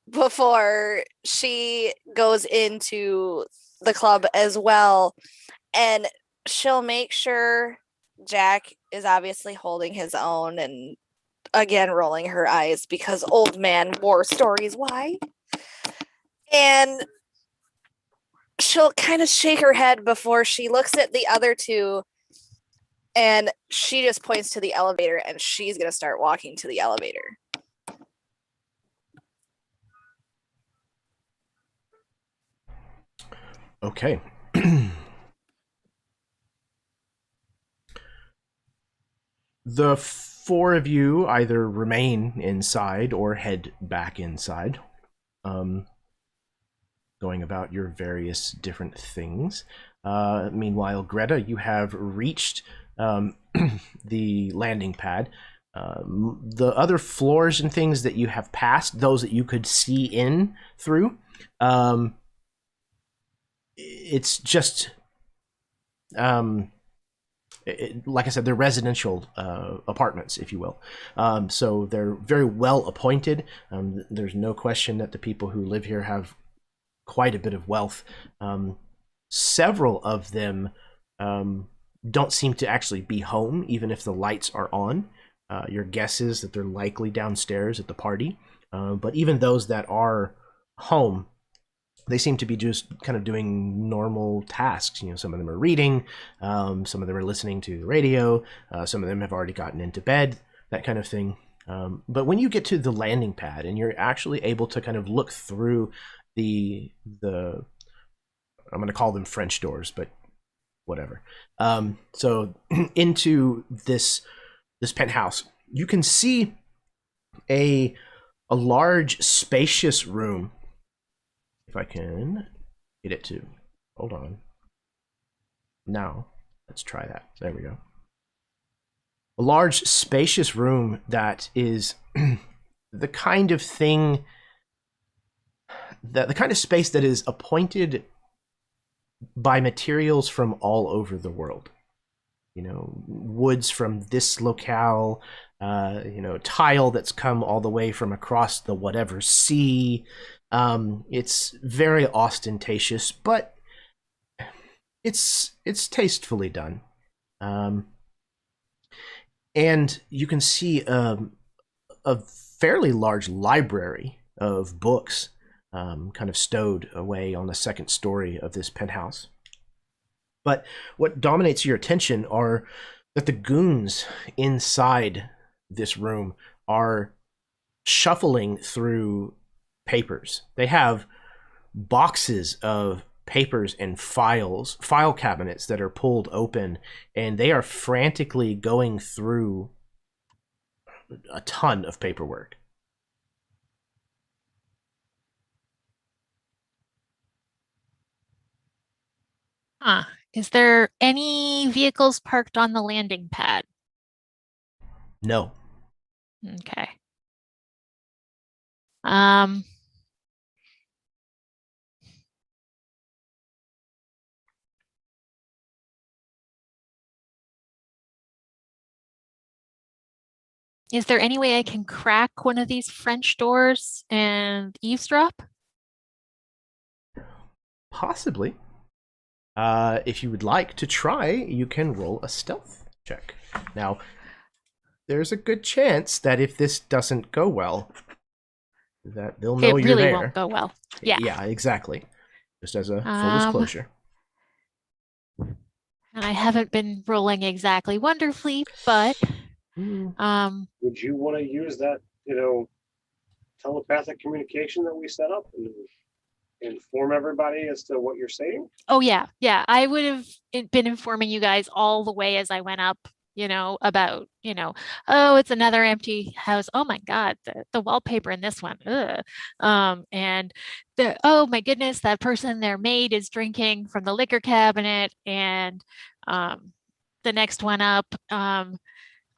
[SPEAKER 5] before she goes into the club as well. And she'll make sure Jack is obviously holding his own and again rolling her eyes because old man war stories, why? And she'll kind of shake her head before she looks at the other two, and she just points to the elevator, and she's going to start walking to the elevator.
[SPEAKER 1] Okay. The four of you either remain inside or head back inside, going about your various different things. Meanwhile, Greta, you have reached the landing pad. The other floors and things that you have passed, those that you could see in through, it's just like I said, they're residential apartments, if you will. So they're very well appointed. There's no question that the people who live here have quite a bit of wealth. Several of them don't seem to actually be home, even if the lights are on. Your guess is that they're likely downstairs at the party. But even those that are home, they seem to be just kind of doing normal tasks. You know, some of them are reading, some of them are listening to the radio, some of them have already gotten into bed, that kind of thing. But when you get to the landing pad and you're actually able to kind of look through the I'm going to call them French doors, but whatever. So into this penthouse, you can see a large, spacious room. If I can get it to, hold on. Now, let's try that. There we go. A large, spacious room that is the kind of thing, the kind of space that is appointed by materials from all over the world. You know, woods from this locale, you know, tile that's come all the way from across the whatever sea. It's very ostentatious, but it's tastefully done. And you can see a fairly large library of books kind of stowed away on the second story of this penthouse. But what dominates your attention are that the goons inside this room are shuffling through papers. They have boxes of papers and file cabinets that are pulled open, and they are frantically going through a ton of paperwork.
[SPEAKER 3] Huh. Is there any vehicles parked on the landing pad?
[SPEAKER 1] No.
[SPEAKER 3] Okay. Is there any way I can crack one of these French doors and eavesdrop?
[SPEAKER 1] Possibly. If you would like to try, you can roll a stealth check. Now, there's a good chance that if this doesn't go well, that they'll know
[SPEAKER 3] It
[SPEAKER 1] you're
[SPEAKER 3] really
[SPEAKER 1] there.
[SPEAKER 3] won't go well. Yeah.
[SPEAKER 1] Yeah, exactly. Just as a full disclosure.
[SPEAKER 3] And I haven't been rolling exactly wonderfully, but
[SPEAKER 6] Would you want to use that, you know, telepathic communication that we set up and inform everybody as to what you're saying?
[SPEAKER 3] oh yeah, I would have been informing you guys all the way as I went up, you know, about, you know, oh, it's another empty house. Oh my God, the wallpaper in this one. Ugh. And oh my goodness, that person, their maid is drinking from the liquor cabinet. And the next one up,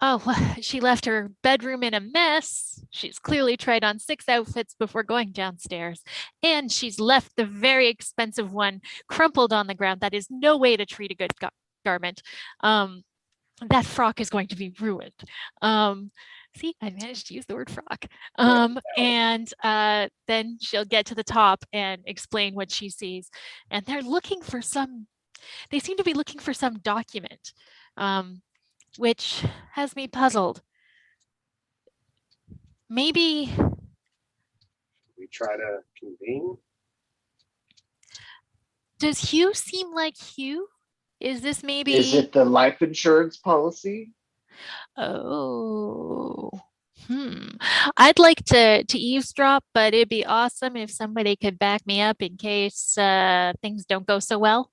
[SPEAKER 3] oh, she left her bedroom in a mess. She's clearly tried on 6 outfits before going downstairs. And she's left the very expensive one crumpled on the ground. That is no way to treat a good garment. That frock is going to be ruined. See, I managed to use the word frock. And then she'll get to the top and explain what she sees. And they're looking for they seem to be looking for some document. Which has me puzzled. Maybe
[SPEAKER 6] We try to convene.
[SPEAKER 3] does Hugh seem like Hugh? Is this maybe?
[SPEAKER 2] Is it the life insurance policy?
[SPEAKER 3] Oh, I'd like to eavesdrop, but it'd be awesome if somebody could back me up in case things don't go so well.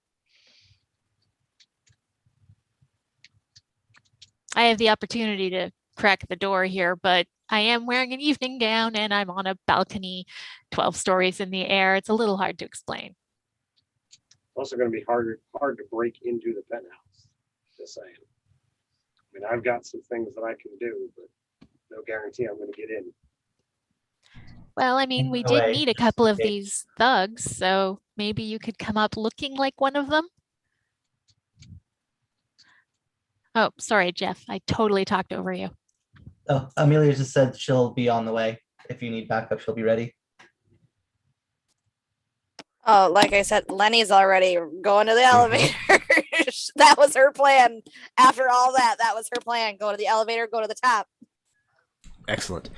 [SPEAKER 3] I have the opportunity to crack the door here, but I am wearing an evening gown and I'm on a balcony 12 stories in the air. It's a little hard to explain.
[SPEAKER 6] It's also going to be hard to break into the penthouse. Just saying. I mean, I've got some things that I can do, but no guarantee I'm going to get in.
[SPEAKER 3] Well, I mean, we did meet a couple of these thugs, so maybe you could come up looking like one of them. Oh, sorry, Jeff. I totally talked over you.
[SPEAKER 4] Oh, Amelia just said she'll be on the way. If you need backup, she'll be ready.
[SPEAKER 5] Oh, like I said, Lenny's already going to the elevator. That was her plan. After all that, that was her plan. Go to the elevator, go to the top.
[SPEAKER 1] Excellent.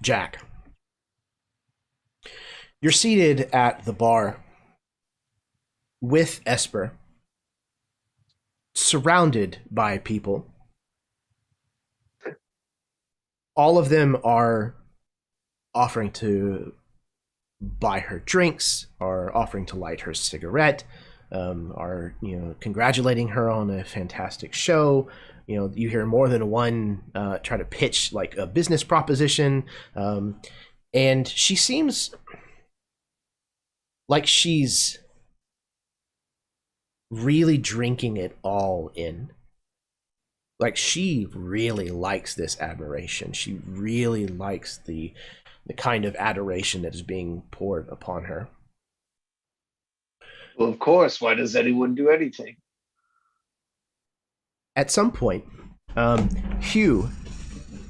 [SPEAKER 1] Jack, you're seated at the bar with Esper, surrounded by people. All of them are offering to buy her drinks, are offering to light her cigarette, are congratulating her on a fantastic show. You hear more than one try to pitch like a business proposition, and she seems like she's really drinking it all in. Like, she really likes this admiration. She really likes the kind of adoration that is being poured upon her.
[SPEAKER 2] Well, of course. Why does anyone do anything?
[SPEAKER 1] At some point, Hu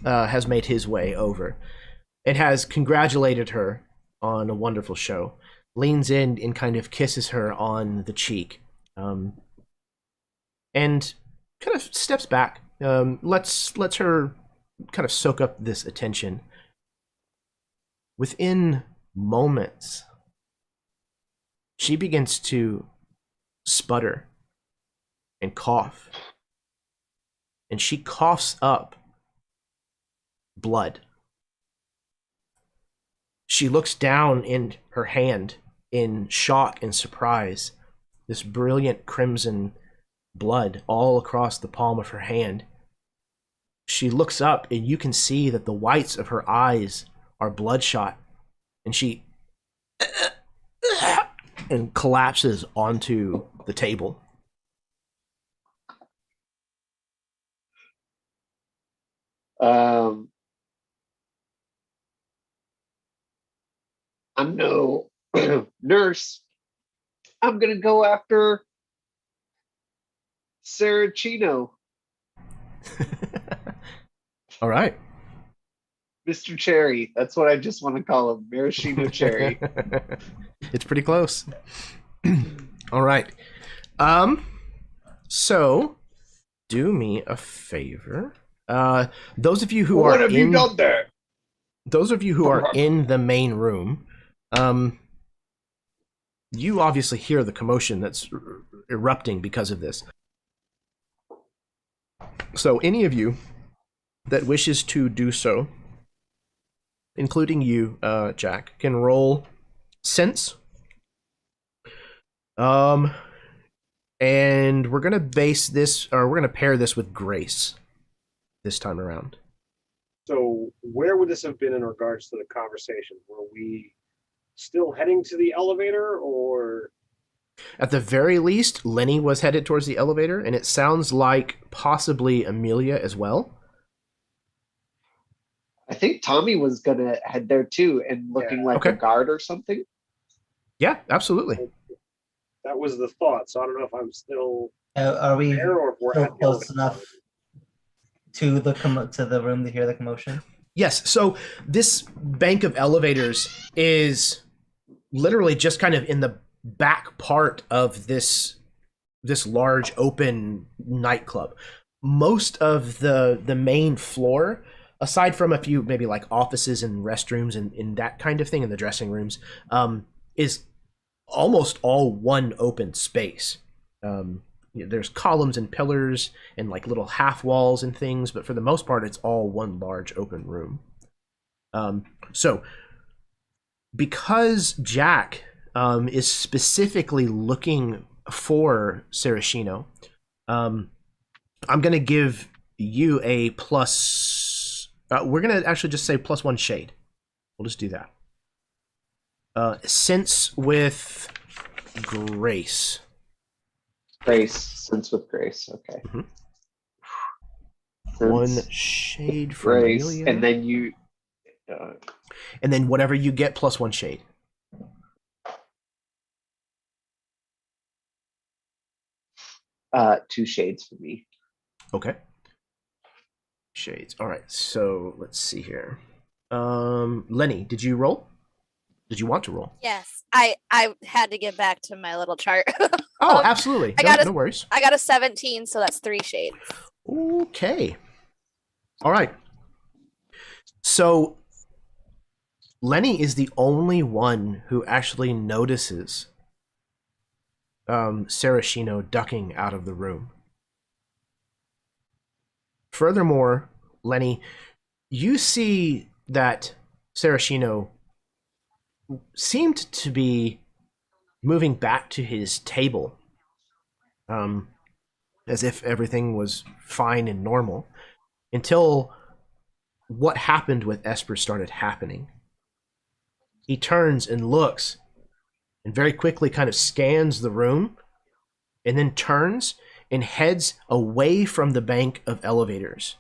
[SPEAKER 1] has made his way over and has congratulated her on a wonderful show, leans in and kind of kisses her on the cheek, and kind of steps back, lets her kind of soak up this attention. Within moments, she begins to sputter and cough, and she coughs up blood. She looks down in her hand in shock and surprise. This brilliant crimson blood all across the palm of her hand. She looks up, and you can see that the whites of her eyes are bloodshot, and she and collapses onto the table.
[SPEAKER 2] I'm no nurse. I'm gonna go after Sarashino.
[SPEAKER 1] All right.
[SPEAKER 2] Mr. Cherry. That's what I just want to call him. Maraschino Cherry.
[SPEAKER 1] It's pretty close. All right. So do me a favor. Those of you who
[SPEAKER 2] What
[SPEAKER 1] are
[SPEAKER 2] have you done there?
[SPEAKER 1] Those of you who are in the main room, you obviously hear the commotion that's erupting because of this. So any of you that wishes to do so, including you, Jack, can roll sense. And we're gonna base this, or we're gonna pair this with grace this time around.
[SPEAKER 6] So where would this have been in regards to the conversation? Were we still heading to the elevator, or?
[SPEAKER 1] At the very least, Lenny was headed towards the elevator, and it sounds like possibly Amelia as well.
[SPEAKER 2] I think Tommy was gonna head there too, and looking like a guard or something.
[SPEAKER 1] Yeah, absolutely.
[SPEAKER 6] That was the thought. So I don't know if I'm still
[SPEAKER 4] Are we
[SPEAKER 6] there or if we're
[SPEAKER 4] still
[SPEAKER 6] at the
[SPEAKER 4] close
[SPEAKER 6] elevator.
[SPEAKER 4] enough to the room to hear the commotion?
[SPEAKER 1] Yes, so this bank of elevators is literally just kind of in the back part of this large open nightclub. Most of the main floor, aside from a few maybe like offices and restrooms and that kind of thing in the dressing rooms, is almost all one open space. There's columns and pillars and like little half walls and things, but for the most part, it's all one large open room. So because Jack is specifically looking for Sarashino, I'm going to give you a plus. We're going to actually just say +1 shade. We'll just do that. Sense with grace.
[SPEAKER 2] Sense with grace. Okay.
[SPEAKER 1] Mm-hmm.
[SPEAKER 2] Sense,
[SPEAKER 1] 1 shade from
[SPEAKER 2] grace,
[SPEAKER 1] Amelia.
[SPEAKER 2] and then you.
[SPEAKER 1] And then whatever you get, +1 shade.
[SPEAKER 2] Two shades for me.
[SPEAKER 1] Okay. Shades. All right. So let's see here. Lenny, did you roll? Did you want to roll?
[SPEAKER 5] Yes, I had to get back to my little chart.
[SPEAKER 1] Oh, absolutely. No worries.
[SPEAKER 5] I got a 17, so that's 3 shades.
[SPEAKER 1] Okay. All right. So Lenny is the only one who actually notices Sarashino ducking out of the room. Furthermore, Lenny, you see that Sarashino seemed to be moving back to his table, as if everything was fine and normal, until what happened with Esper started happening. He turns and looks, and very quickly kind of scans the room, and then turns and heads away from the bank of elevators.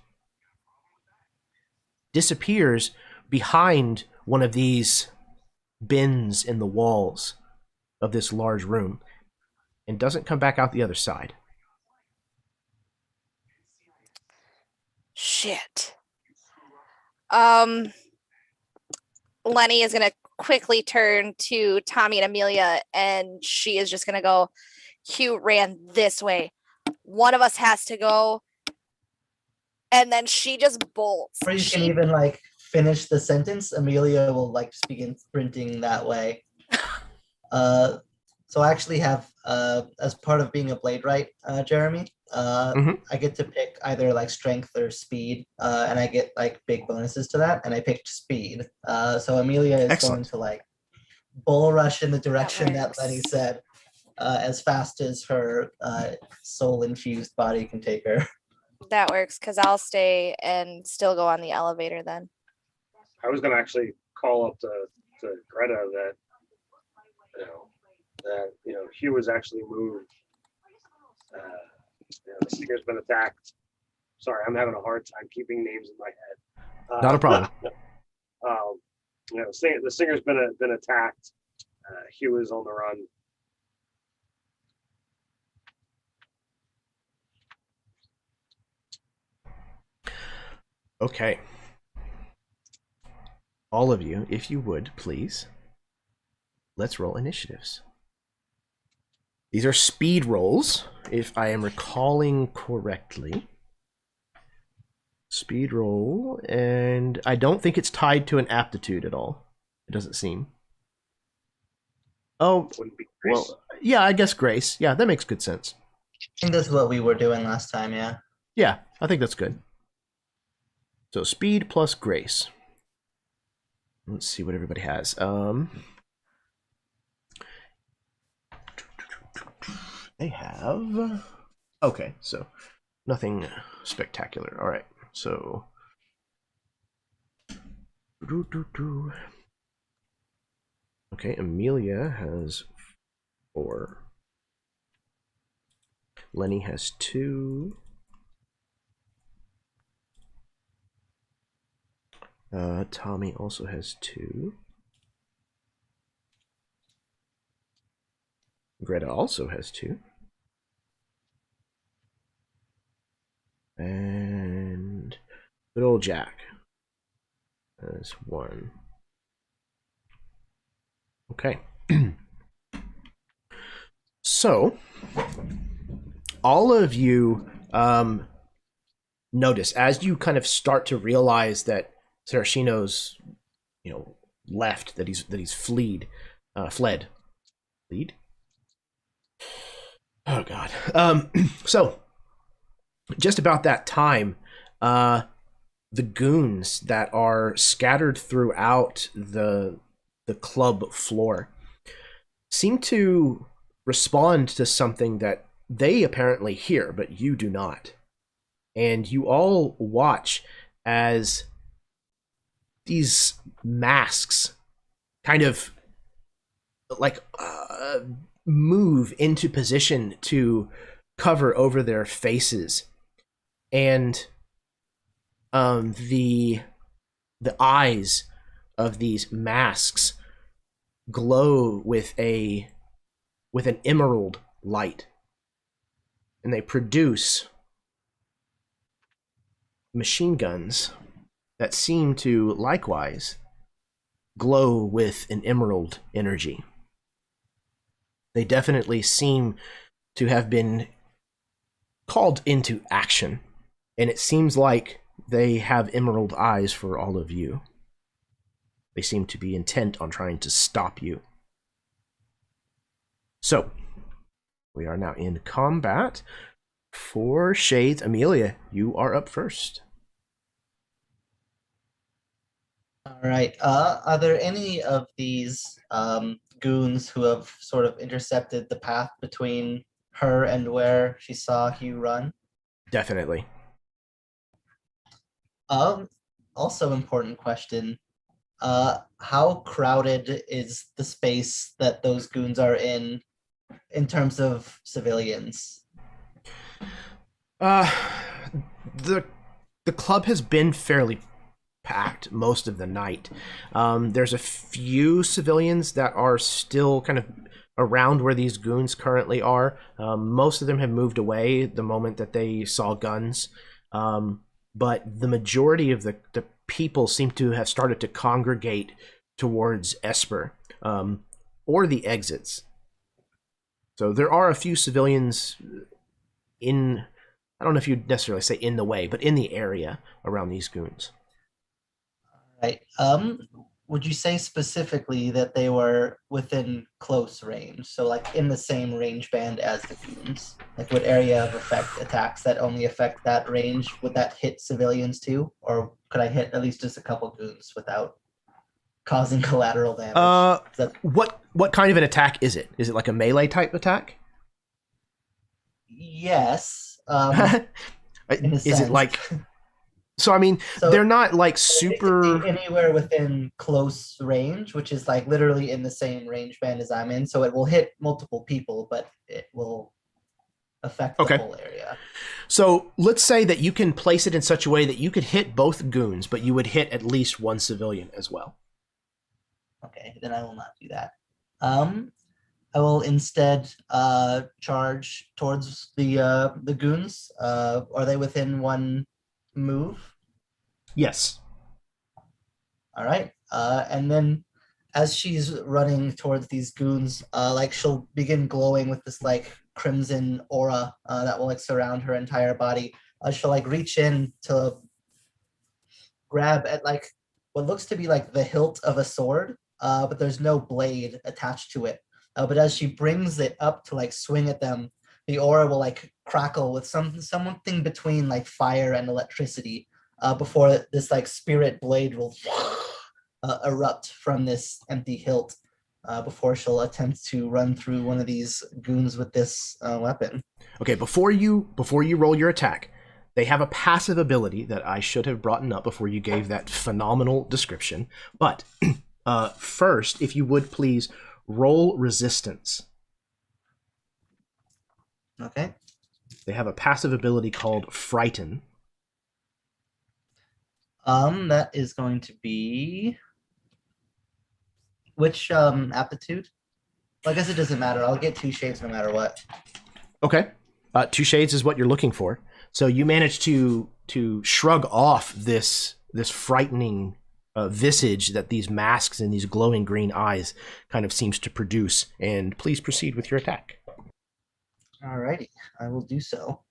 [SPEAKER 1] Disappears behind one of these bins in the walls of this large room, and doesn't come back out the other side.
[SPEAKER 5] Shit. Lenny is gonna quickly turn to Tommy and Amelia, and she is just gonna go, Hugh ran this way. One of us has to go. And then she just bolts.
[SPEAKER 4] Or you can even like finish the sentence. Amelia will like begin sprinting that way. So I actually have, as part of being a blade right, Jeremy, I get to pick either like strength or speed, and I get like big bonuses to that, and I picked speed. So Amelia is going to like bull rush in the direction that Lenny said, as fast as her soul-infused body can take her.
[SPEAKER 5] That works, because I'll stay and still go on the elevator then.
[SPEAKER 6] I was gonna actually call up to Greta that Hugh was actually moved. The singer's been attacked. Sorry, I'm having a hard time keeping names in my head.
[SPEAKER 1] Not a problem.
[SPEAKER 6] The singer's been attacked. Hugh is on the run.
[SPEAKER 1] Okay. All of you, if you would, please, let's roll initiatives. These are speed rolls, if I am recalling correctly. Speed roll, and I don't think it's tied to an aptitude at all. It doesn't seem. Oh, well, yeah, I guess Grace. Yeah, that makes good sense.
[SPEAKER 4] I think that's what we were doing last time, yeah.
[SPEAKER 1] Yeah, I think that's good. So speed plus Grace. Let's see what everybody has. They have... Okay, so nothing spectacular. All right, so... Okay, Amelia has 4. Lenny has 2. Tommy also has 2. Greta also has 2. And good old Jack has 1. Okay. So, all of you notice, as you kind of start to realize that Sarashino's, left, that he's fled. Fleed? Oh God. So, just about that time, the goons that are scattered throughout the club floor seem to respond to something that they apparently hear, but you do not. And you all watch as these masks kind of like move into position to cover over their faces, and the eyes of these masks glow with an emerald light, and they produce machine guns that seem to likewise glow with an emerald energy. They definitely seem to have been called into action, and it seems like they have emerald eyes for all of you. They seem to be intent on trying to stop you. So, we are now in combat. 4 shades. Amelia, you are up first.
[SPEAKER 4] All right. Are there any of these goons who have sort of intercepted the path between her and where she saw Hugh run?
[SPEAKER 1] Definitely.
[SPEAKER 4] Also important question. How crowded is the space that those goons are in terms of civilians?
[SPEAKER 1] The club has been fairly packed most of the night. There's a few civilians that are still kind of around where these goons currently are. Most of them have moved away the moment that they saw guns. But the majority of the people seem to have started to congregate towards Esper, or the exits. So there are a few civilians in, I don't know if you'd necessarily say in the way, but in the area around these goons.
[SPEAKER 4] Right. Would you say specifically that they were within close range? So like in the same range band as the goons? Like what area of effect attacks that only affect that range, would that hit civilians too? Or could I hit at least just a couple goons without causing collateral damage?
[SPEAKER 1] What kind of an attack is it? Is it like a melee type attack?
[SPEAKER 4] Yes.
[SPEAKER 1] Is it like... So, I mean, so they're not like super...
[SPEAKER 4] anywhere within close range, which is like literally in the same range band as I'm in. So it will hit multiple people, but it will affect the whole area.
[SPEAKER 1] So let's say that you can place it in such a way that you could hit both goons, but you would hit at least one civilian as well.
[SPEAKER 4] Okay, then I will not do that. I will instead charge towards the goons. Are they within one move?
[SPEAKER 1] Yes.
[SPEAKER 4] All right. And then as she's running towards these goons, like she'll begin glowing with this like crimson aura that will like surround her entire body. She'll like reach in to grab at like what looks to be like the hilt of a sword, but there's no blade attached to it. But as she brings it up to like swing at them, the aura will like crackle with something between like fire and electricity before this like spirit blade will erupt from this empty hilt before she'll attempt to run through one of these goons with this weapon.
[SPEAKER 1] Okay, before you roll your attack, they have a passive ability that I should have brought up before you gave that phenomenal description. But first, if you would please roll resistance.
[SPEAKER 4] Okay.
[SPEAKER 1] They have a passive ability called Frighten.
[SPEAKER 4] That is going to be which aptitude? Well, I guess it doesn't matter. I'll get 2 shades no matter what.
[SPEAKER 1] Okay. 2 shades is what you're looking for. So you manage to shrug off this frightening visage that these masks and these glowing green eyes kind of seems to produce. And please proceed with your attack.
[SPEAKER 4] Alrighty, I will do so.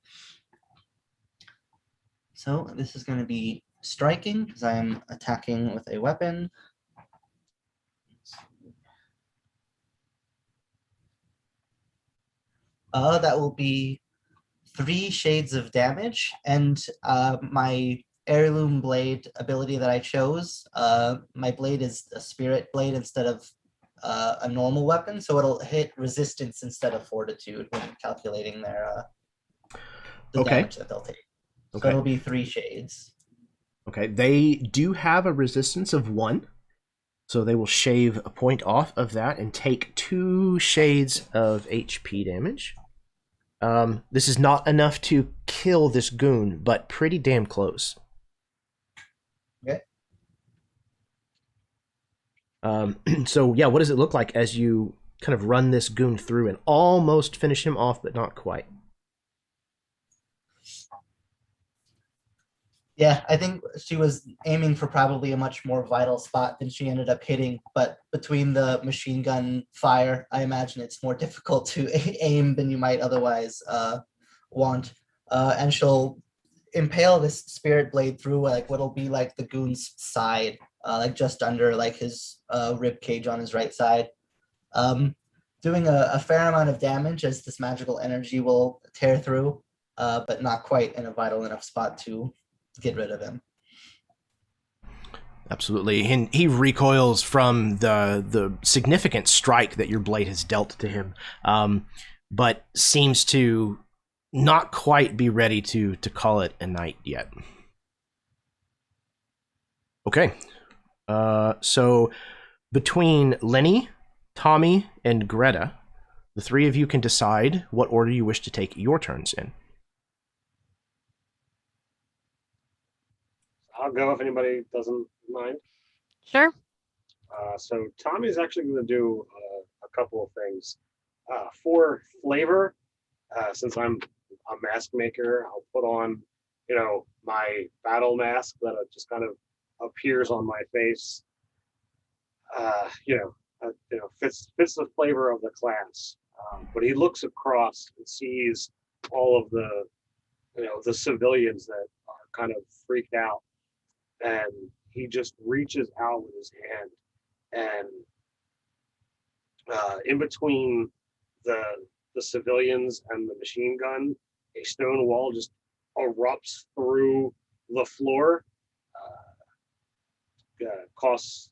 [SPEAKER 4] So this is going to be striking because I am attacking with a weapon. That will be 3 shades of damage, and my heirloom blade ability that I chose, my blade is a spirit blade instead of a normal weapon, so it'll hit resistance instead of fortitude when calculating their the damage that they'll take. So it'll be 3 shades.
[SPEAKER 1] Okay, they do have a resistance of 1, so they will shave a point off of that and take 2 shades of HP damage. This is not enough to kill this goon, but pretty damn close.
[SPEAKER 4] Okay.
[SPEAKER 1] So yeah, what does it look like as you kind of run this goon through and almost finish him off, but not quite?
[SPEAKER 4] Yeah, I think she was aiming for probably a much more vital spot than she ended up hitting. But between the machine gun fire, I imagine it's more difficult to aim than you might otherwise want. And she'll impale this spirit blade through like what'll be like the goon's side, like just under like his rib cage on his right side. Um, Doing a fair amount of damage as this magical energy will tear through, but not quite in a vital enough spot to get rid of him.
[SPEAKER 1] Absolutely. And he recoils from the significant strike that your blade has dealt to him, but seems to not quite be ready to call it a night yet. Okay. So between Lenny, Tommy, and Greta, the three of you can decide what order you wish to take your turns in.
[SPEAKER 6] I'll go if anybody doesn't mind.
[SPEAKER 3] Sure.
[SPEAKER 6] So Tommy's actually going to do a couple of things. For flavor, since I'm a mask maker, I'll put on, my battle mask that just kind of appears on my face. Fits the flavor of the class. But he looks across and sees all of the civilians that are kind of freaked out, and he just reaches out with his hand, and in between the civilians and the machine gun, a stone wall just erupts through the floor. Costs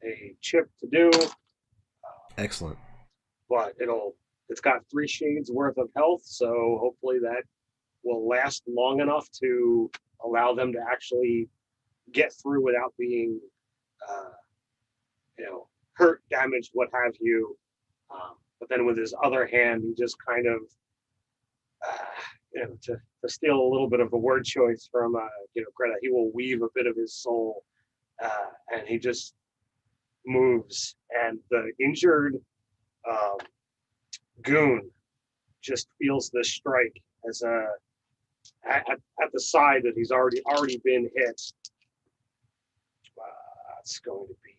[SPEAKER 6] a chip to do.
[SPEAKER 1] Excellent.
[SPEAKER 6] But it's got 3 shades worth of health, so hopefully that will last long enough to allow them to actually get through without being hurt, damaged, what have you. But then with his other hand, he just kind of to steal a little bit of a word choice from Greta, he will weave a bit of his soul, and he just moves, and the injured goon just feels this strike as at the side that he's already been hit. It's going to be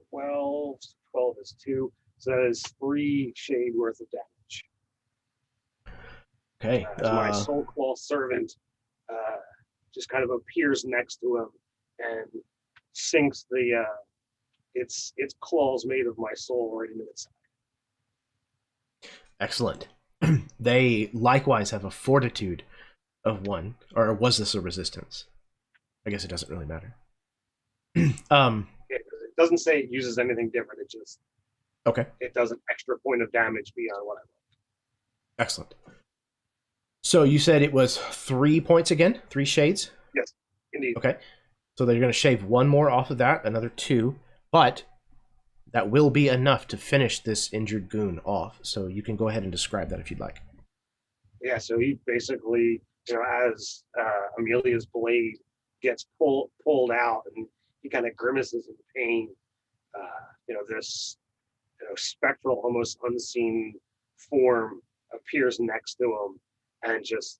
[SPEAKER 6] 12. 12 is 2, so that is 3 shade worth of damage.
[SPEAKER 1] Okay.
[SPEAKER 6] My soul claw servant just kind of appears next to him and sinks its claws made of my soul right into its side.
[SPEAKER 1] Excellent. They likewise have a fortitude of 1, or was this a resistance? I guess it doesn't really matter.
[SPEAKER 6] It doesn't say it uses anything different. It just it does an extra point of damage beyond what I want.
[SPEAKER 1] Excellent. So you said it was 3 points again? 3 shades?
[SPEAKER 6] Yes, indeed.
[SPEAKER 1] Okay. So they're going to shave 1 more off of that, another 2, but that will be enough to finish this injured goon off. So you can go ahead and describe that if you'd like.
[SPEAKER 6] Yeah, so he basically, as Amelia's blade gets pulled out, and he kind of grimaces in pain. This spectral, almost unseen form appears next to him, and just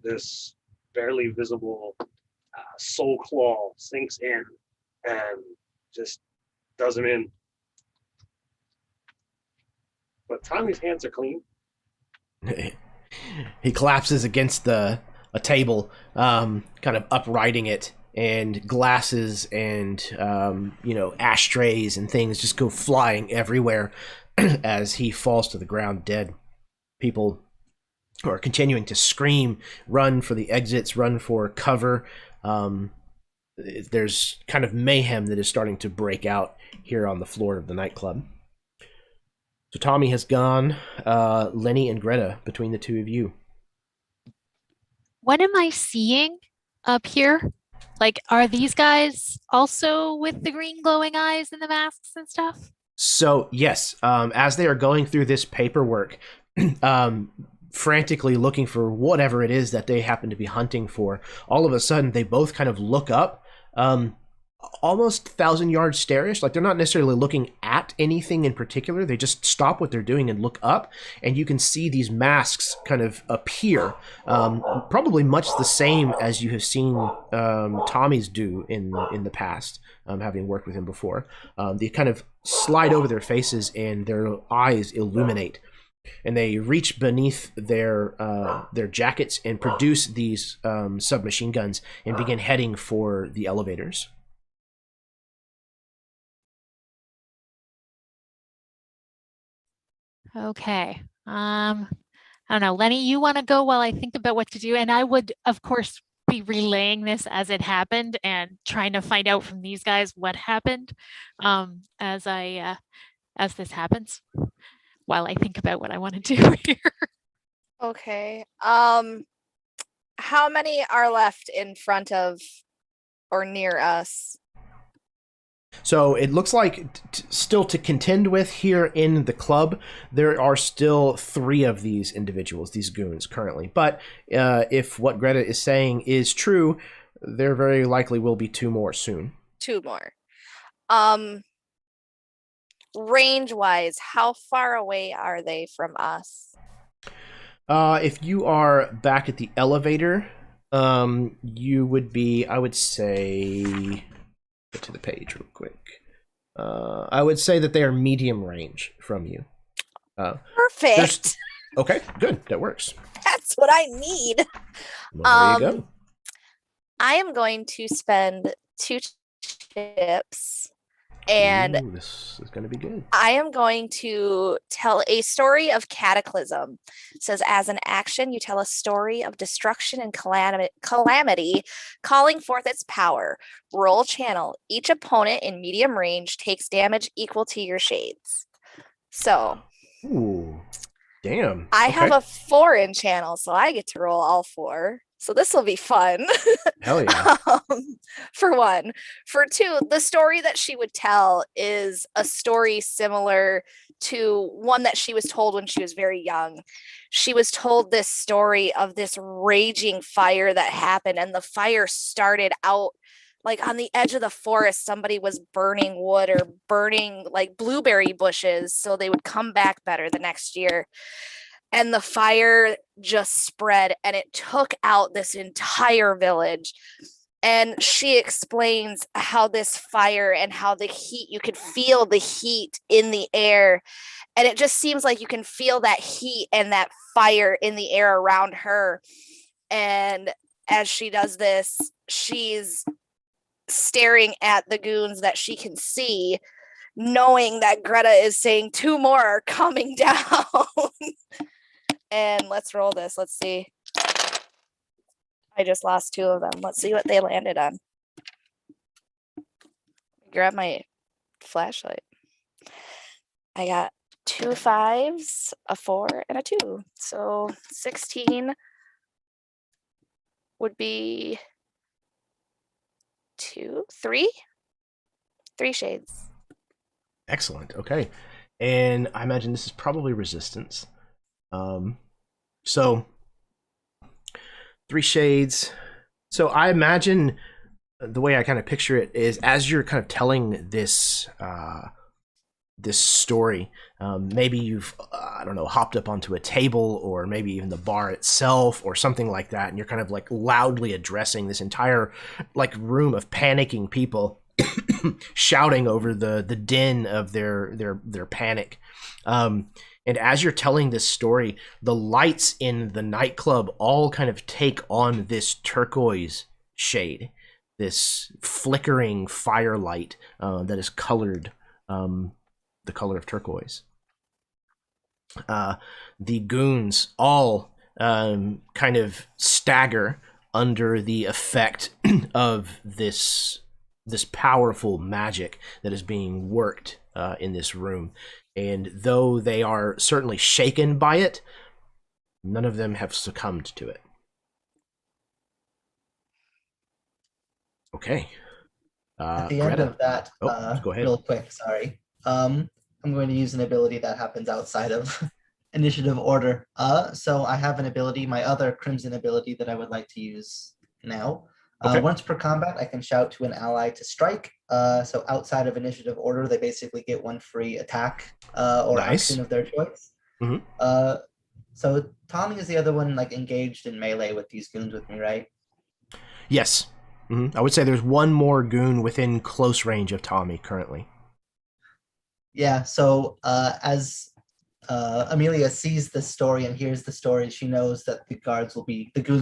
[SPEAKER 6] this barely visible soul claw sinks in and just does him in. But Tommy's hands are clean.
[SPEAKER 1] He collapses against a table, kind of uprighting it, and glasses and ashtrays and things just go flying everywhere as he falls to the ground dead. People are continuing to scream, run for the exits, run for cover. There's kind of mayhem that is starting to break out here on the floor of the nightclub. So Tommy has gone. Lenny and Greta, between the two of you.
[SPEAKER 3] What am I seeing up here? Like, are these guys also with the green glowing eyes and the masks and stuff?
[SPEAKER 1] So, yes, as they are going through this paperwork, frantically looking for whatever it is that they happen to be hunting for, all of a sudden they both kind of look up, almost 1,000-yard stare-ish. Like, they're not necessarily looking at anything in particular. They just stop what they're doing and look up, and you can see these masks kind of appear, probably much the same as you have seen Tommy's do in the past, having worked with him before. They kind of slide over their faces, and their eyes illuminate, and they reach beneath their jackets and produce these submachine guns and begin heading for the elevators.
[SPEAKER 3] Okay. I don't know. Lenny, you want to go while I think about what to do? And I would, of course, be relaying this as it happened and trying to find out from these guys what happened as this happens while I think about what I want to do here.
[SPEAKER 5] Okay. How many are left in front of or near us?
[SPEAKER 1] So it looks like still to contend with here in the club, there are still 3 of these individuals, these goons currently. But if what Greta is saying is true, there very likely will be 2 more soon.
[SPEAKER 5] 2 more. Range-wise, how far away are they from us?
[SPEAKER 1] If you are back at the elevator, you would be, I would say... Get to the page real quick. I would say that they are medium range from you.
[SPEAKER 5] Perfect.
[SPEAKER 1] Okay, good. That works.
[SPEAKER 5] That's what I need.
[SPEAKER 1] Well, there you go.
[SPEAKER 5] I am going to spend 2 chips, and
[SPEAKER 1] Ooh, this is going to be good.
[SPEAKER 5] I am going to tell a story of cataclysm. It says, as an action, you tell a story of destruction and calamity, calling forth its power. Roll channel. Each opponent in medium range takes damage equal to your shades. So,
[SPEAKER 1] ooh, damn.
[SPEAKER 5] I have a 4 in channel, so I get to roll all 4. So this will be fun.
[SPEAKER 1] Hell yeah.
[SPEAKER 5] For 1. For 2, the story that she would tell is a story similar to one that she was told when she was very young. She was told this story of this raging fire that happened, and the fire started out like on the edge of the forest. Somebody was burning wood or burning like blueberry bushes so they would come back better the next year. And the fire just spread, and it took out this entire village. And she explains how this fire and how the heat, you could feel the heat in the air. And it just seems like you can feel that heat and that fire in the air around her. And as she does this, she's staring at the goons that she can see, knowing that Greta is saying 2 more are coming down. And let's roll this. Let's see. I just lost 2 of them. Let's see what they landed on. Grab my flashlight. I got 2 5s, a 4, and a 2. So 16 would be 3 shades.
[SPEAKER 1] Excellent. Okay. And I imagine this is probably resistance. So 3 shades. So I imagine the way I kind of picture it is as you're kind of telling this this story, maybe you've I don't know, hopped up onto a table, or maybe even the bar itself or something like that, and you're kind of like loudly addressing this entire like room of panicking people, shouting over the din of their panic. And as you're telling this story, the lights in the nightclub all kind of take on this turquoise shade, this flickering firelight that is colored the color of turquoise. The goons all kind of stagger under the effect of this powerful magic that is being worked in this room. And though they are certainly shaken by it, none of them have succumbed to it. Okay.
[SPEAKER 4] At the
[SPEAKER 1] Greta.
[SPEAKER 4] end of that,
[SPEAKER 1] go ahead.
[SPEAKER 4] real quick, sorry. I'm going to use an ability that happens outside of initiative order. So I have an ability, my other Crimson ability that I would like to use now.
[SPEAKER 1] Okay.
[SPEAKER 4] Once per combat, I can shout to an ally to strike. So outside of initiative order, they basically get one free attack or
[SPEAKER 1] Nice.
[SPEAKER 4] action of their choice.
[SPEAKER 1] Mhm.
[SPEAKER 4] So Tommy is the other one like engaged in melee with these goons with me, right?
[SPEAKER 1] Yes. I would say there's one more goon within close range of Tommy currently.
[SPEAKER 4] Yeah, so as Amelia sees the story and hears the story, she knows that the goons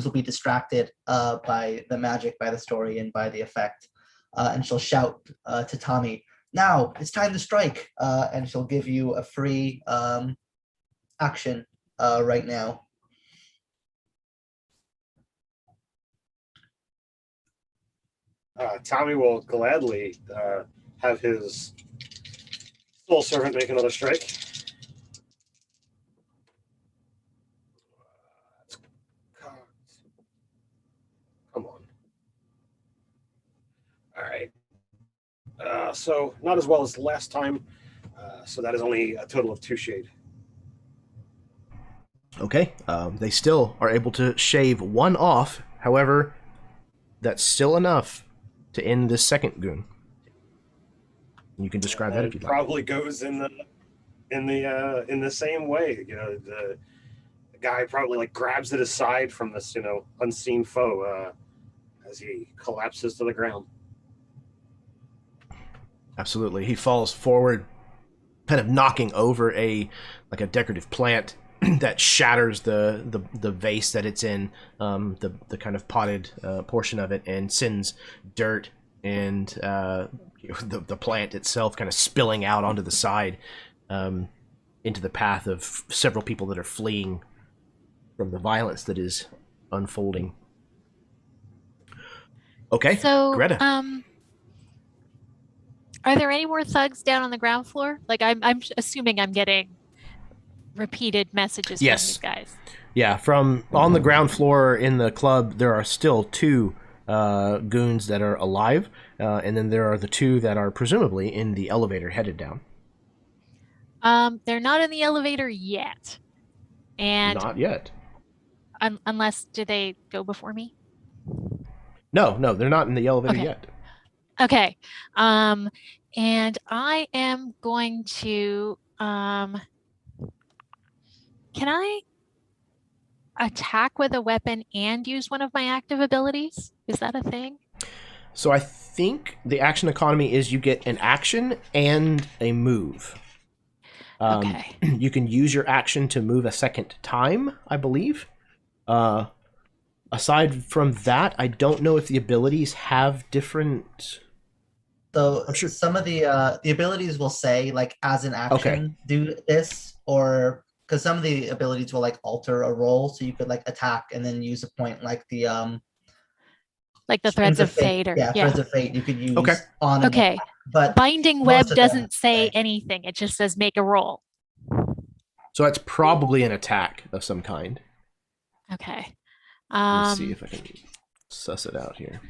[SPEAKER 4] will be distracted by the magic, by the story, and by the effect. And she'll shout to Tommy, "Now it's time to strike!" And she'll give you a free action right now.
[SPEAKER 6] Tommy will gladly have his soul servant make another strike. Come on. All right. So not as well as last time. So that is only a total of 2 shade.
[SPEAKER 1] Okay. They still are able to shave 1 off. However, that's still enough to end this second goon. You can describe that if you'd like.
[SPEAKER 6] Probably goes in the same way. You know, the guy probably like grabs it aside from this, unseen foe as he collapses to the ground.
[SPEAKER 1] Absolutely. He falls forward, kind of knocking over a decorative plant that shatters the vase that it's in, the kind of potted portion of it, and sends dirt and the plant itself kind of spilling out onto the side into the path of several people that are fleeing from the violence that is unfolding. Okay,
[SPEAKER 3] So,
[SPEAKER 1] Greta.
[SPEAKER 3] Are there any more thugs down on the ground floor? Like, I'm assuming I'm getting repeated messages from these guys.
[SPEAKER 1] Yeah, from on the ground floor in the club, there are still 2 goons that are alive, and then there are the 2 that are presumably in the elevator headed down.
[SPEAKER 3] They're not in the elevator yet. And
[SPEAKER 1] not yet.
[SPEAKER 3] Unless, do they go before me?
[SPEAKER 1] No, they're not in the elevator yet.
[SPEAKER 3] Okay. And I am going to, can I attack with a weapon and use one of my active abilities? Is that a thing?
[SPEAKER 1] So I think the action economy is you get an action and a move.
[SPEAKER 3] Okay.
[SPEAKER 1] You can use your action to move a second time, I believe. Aside from that, I don't know if the abilities have different...
[SPEAKER 4] So
[SPEAKER 1] I'm sure
[SPEAKER 4] some of the abilities will say, like, as an action, do this, or... Because some of the abilities will, like, alter a roll, so you could, like, attack and then use a point, like the...
[SPEAKER 3] like the Threads of Fate, or...
[SPEAKER 4] Yeah, Threads of Fate you could use on...
[SPEAKER 3] Okay.
[SPEAKER 4] But
[SPEAKER 3] Binding Web doesn't say anything. It just says make a roll.
[SPEAKER 1] So that's probably an attack of some kind.
[SPEAKER 3] Okay.
[SPEAKER 1] Let's see if I can suss it out here.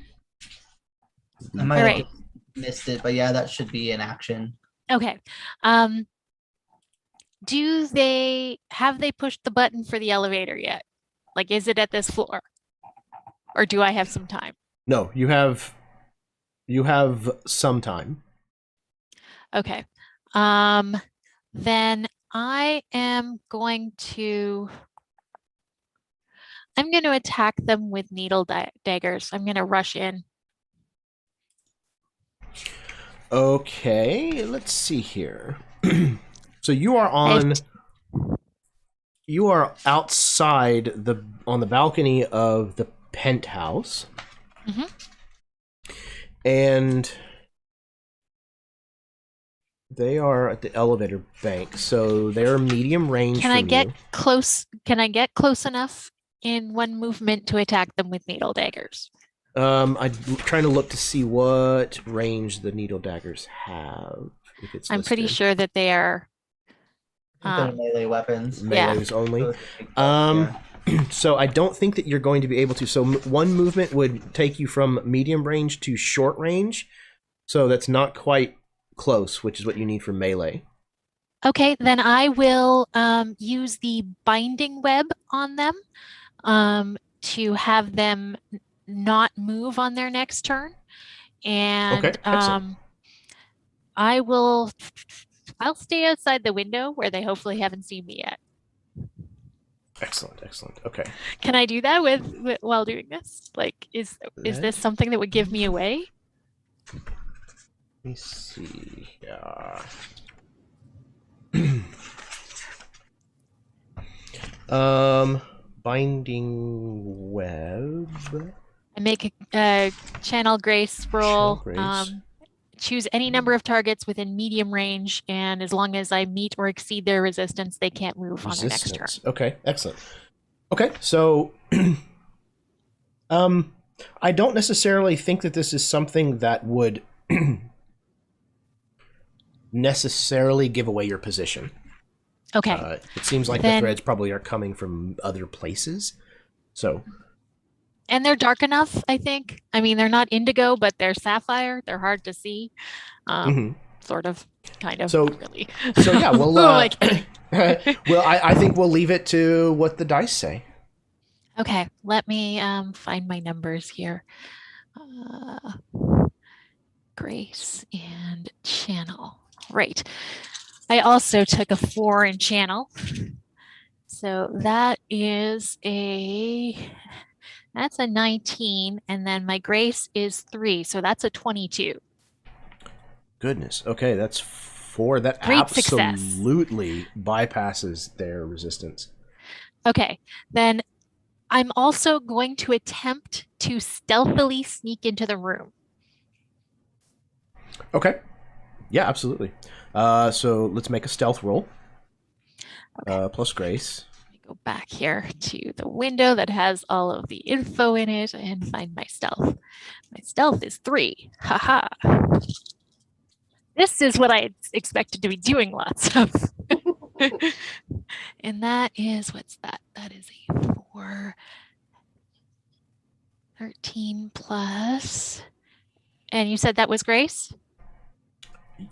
[SPEAKER 4] I might have missed it, but yeah, that should be an action.
[SPEAKER 3] Okay. Have they pushed the button for the elevator yet? Like, is it at this floor? Or do I have some time?
[SPEAKER 1] No, you have some time.
[SPEAKER 3] Okay. Then I am going to attack them with needle daggers. I'm going to rush in.
[SPEAKER 1] Okay, let's see here. So you are outside on the balcony of the penthouse.
[SPEAKER 3] Mm-hmm.
[SPEAKER 1] And they are at the elevator bank, so they're medium range.
[SPEAKER 3] Can I get close enough in one movement to attack them with needle daggers?
[SPEAKER 1] I'm trying to look to see what range the needle daggers have. If it's
[SPEAKER 3] I'm pretty sure that they are
[SPEAKER 4] they're melee weapons.
[SPEAKER 1] Melees only. So I don't think that you're going to be able to. So one movement would take you from medium range to short range. So that's not quite close, which is what you need for melee.
[SPEAKER 3] Okay, then I will use the binding web on them to have them not move on their next turn. And
[SPEAKER 1] Okay, excellent.
[SPEAKER 3] I'll stay outside the window where they hopefully haven't seen me yet.
[SPEAKER 1] Excellent. Okay.
[SPEAKER 3] Can I do that with while doing this? Like, is this something that would give me away?
[SPEAKER 1] Let me see. Binding web.
[SPEAKER 3] I make a channel grace roll.
[SPEAKER 1] Grace.
[SPEAKER 3] Choose any number of targets within medium range, and as long as I meet or exceed their resistance, they can't move on their next turn.
[SPEAKER 1] Okay, excellent. Okay, so I don't necessarily think that this is something that would necessarily give away your position.
[SPEAKER 3] Okay.
[SPEAKER 1] It seems like the threads probably are coming from other places. So.
[SPEAKER 3] And they're dark enough, I think. I mean, they're not indigo, but they're sapphire. They're hard to see. Sort of, kind of,
[SPEAKER 1] so,
[SPEAKER 3] not really.
[SPEAKER 1] So yeah, well, well, I think we'll leave it to what the dice say.
[SPEAKER 3] Okay, let me find my numbers here. Grace and channel. Right. I also took a 4 in channel. So that's a 19, and then my grace is 3, so that's a 22.
[SPEAKER 1] Goodness. Okay, that's 4. That
[SPEAKER 3] Great
[SPEAKER 1] absolutely bypasses their resistance.
[SPEAKER 3] Okay, then I'm also going to attempt to stealthily sneak into the room.
[SPEAKER 1] Okay. Yeah, absolutely. So let's make a stealth roll. Okay. Plus grace.
[SPEAKER 3] Go back here to the window that has all of the info in it and find my stealth. My stealth is 3. Haha. This is what I expected to be doing lots of. And that is, what's that? That is a 4. 13 plus. And you said that was grace?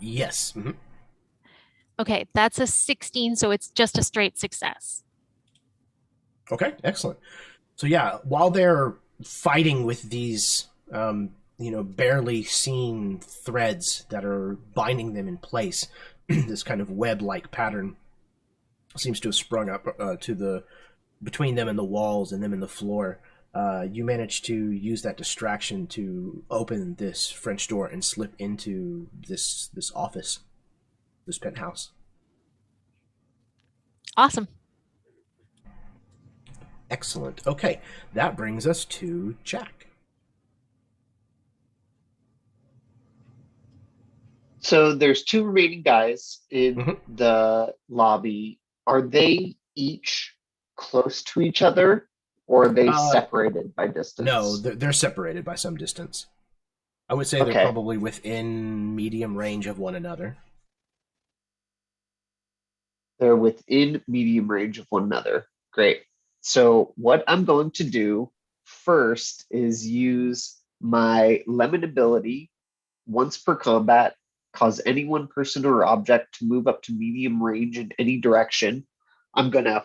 [SPEAKER 1] Yes. Mm-hmm.
[SPEAKER 3] Okay, that's a 16, so it's just a straight success.
[SPEAKER 1] Okay, excellent. So yeah, while they're fighting with these, barely seen threads that are binding them in place, this kind of web-like pattern seems to have sprung up between them and the walls and them and the floor. You manage to use that distraction to open this French door and slip into this office, this penthouse.
[SPEAKER 3] Awesome.
[SPEAKER 1] Excellent. Okay, that brings us to Jack.
[SPEAKER 2] So there's 2 remaining guys in the lobby. Are they each close to each other, or are they separated by distance?
[SPEAKER 1] No, they're separated by some distance. I would say they're probably within medium range of one another.
[SPEAKER 2] They're within medium range of one another. Great. So what I'm going to do first is use my lemon ability. Once per combat, cause any one person or object to move up to medium range in any direction. I'm going to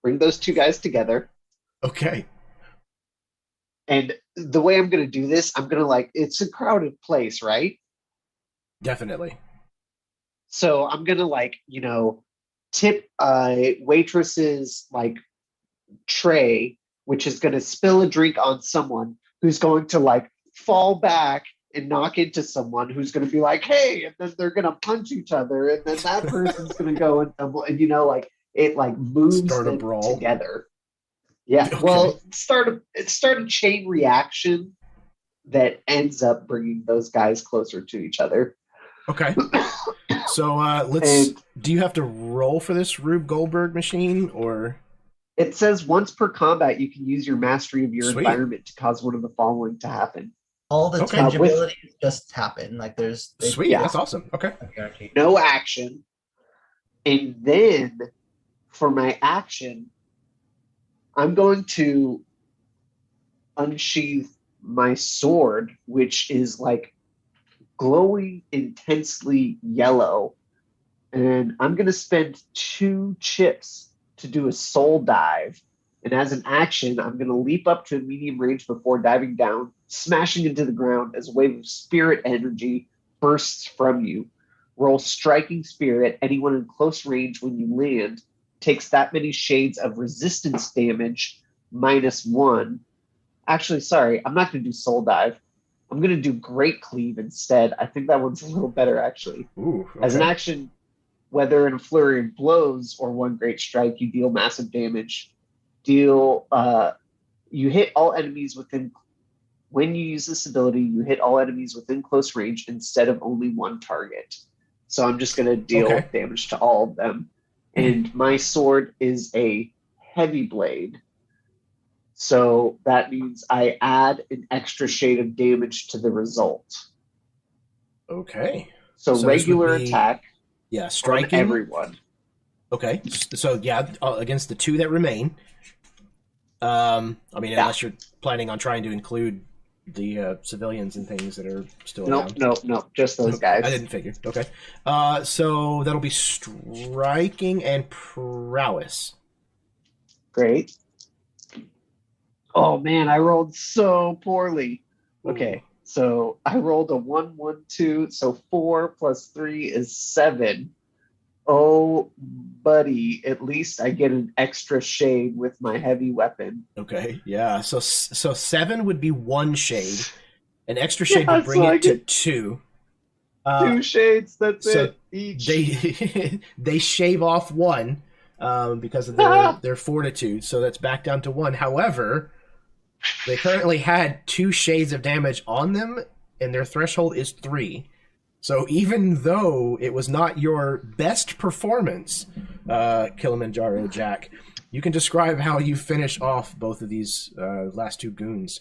[SPEAKER 2] bring those 2 guys together.
[SPEAKER 1] Okay.
[SPEAKER 2] And the way I'm going to do this, I'm going to it's a crowded place, right?
[SPEAKER 1] Definitely.
[SPEAKER 2] So I'm going to tip a waitress's tray, which is going to spill a drink on someone who's going to fall back and knock into someone who's going to be like, hey, and then they're going to punch each other, and then that person's going to go and it moves them together. Yeah. Okay. Well, start a chain reaction that ends up bringing those guys closer to each other.
[SPEAKER 1] Okay. So do you have to roll for this Rube Goldberg machine, or?
[SPEAKER 2] It says once per combat, you can use your mastery of your environment to cause one of the following to happen.
[SPEAKER 4] All the tangibilities just happen.
[SPEAKER 1] Sweet. Yeah. That's awesome. Okay.
[SPEAKER 2] No action. And then for my action, I'm going to unsheath my sword, which is glowing intensely yellow. And I'm going to spend 2 chips to do a soul dive And as an action, I'm going to leap up to a medium range before diving down, smashing into the ground as a wave of spirit energy bursts from you. Roll striking spirit. Anyone in close range when you land takes that many shades of resistance damage -1. Actually, sorry, I'm not going to do soul dive. I'm going to do great cleave instead. I think that one's a little better, actually.
[SPEAKER 1] Ooh, okay.
[SPEAKER 2] As an action, whether in a flurry of blows or one great strike, you deal massive damage. You hit all enemies within. When you use this ability, you hit all enemies within close range instead of only one target. So I'm just going to deal damage to all of them. And my sword is a heavy blade. So that means I add an extra shade of damage to the result.
[SPEAKER 1] Okay.
[SPEAKER 2] So
[SPEAKER 1] this
[SPEAKER 2] regular
[SPEAKER 1] would be-
[SPEAKER 2] attack
[SPEAKER 1] Yeah,
[SPEAKER 2] on
[SPEAKER 1] striking.
[SPEAKER 2] everyone.
[SPEAKER 1] Okay, so yeah, against the 2 that remain. I mean,
[SPEAKER 2] Yeah.
[SPEAKER 1] unless you're planning on trying to include the civilians and things that are still around.
[SPEAKER 2] Nope, just those guys.
[SPEAKER 1] I didn't figure. Okay. So that'll be striking and prowess.
[SPEAKER 2] Great. Oh man, I rolled so poorly. Okay, so I rolled a 1, 1, 2, so 4 plus 3 is 7. Oh, buddy, at least I get an extra shade with my heavy weapon.
[SPEAKER 1] Okay, yeah. So 7 would be 1 shade. An extra shade
[SPEAKER 2] Yeah,
[SPEAKER 1] would bring
[SPEAKER 2] so I
[SPEAKER 1] it to
[SPEAKER 2] get
[SPEAKER 1] 2.
[SPEAKER 2] 2 shades, that's
[SPEAKER 1] so
[SPEAKER 2] it, each.
[SPEAKER 1] They shave off 1 because of their fortitude, so that's back down to 1. However, they currently had 2 shades of damage on them, and their threshold is 3. So even though it was not your best performance, Kilimanjaro Jack, you can describe how you finish off both of these last 2 goons.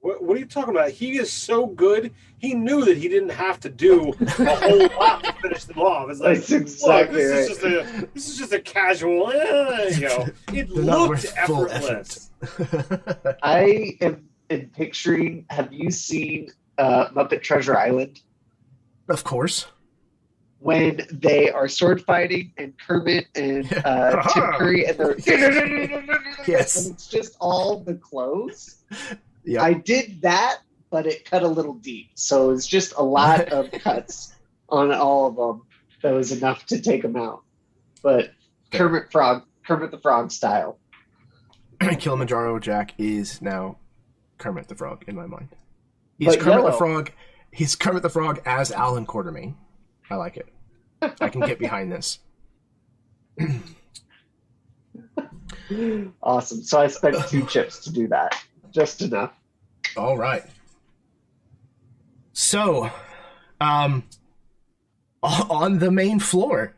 [SPEAKER 6] What are you talking about? He is so good. He knew that he didn't have to do a whole lot to finish them off. It's like,
[SPEAKER 2] That's exactly
[SPEAKER 6] look, this is just a casual. You know, it
[SPEAKER 1] They're not
[SPEAKER 6] looked
[SPEAKER 1] worth full
[SPEAKER 6] effortless.
[SPEAKER 2] I am picturing, have you seen Muppet Treasure Island?
[SPEAKER 1] Of course.
[SPEAKER 2] When they are sword fighting and Kermit and Tim Curry and they're
[SPEAKER 1] Yes.
[SPEAKER 2] and it's just all the clothes.
[SPEAKER 1] Yeah.
[SPEAKER 2] I did that, but it cut a little deep, so it's just a lot of cuts on all of them. That was enough to take them out. But Kermit the Frog style.
[SPEAKER 1] Kilimanjaro Jack is now Kermit the Frog in my mind. He's
[SPEAKER 2] But
[SPEAKER 1] Kermit
[SPEAKER 2] yellow.
[SPEAKER 1] the Frog. He's Kermit the Frog as Alan Quartermain. I like it. I can get behind this.
[SPEAKER 2] Awesome. So I spent 2 chips to do that. Just enough.
[SPEAKER 1] All right. So, on the main floor,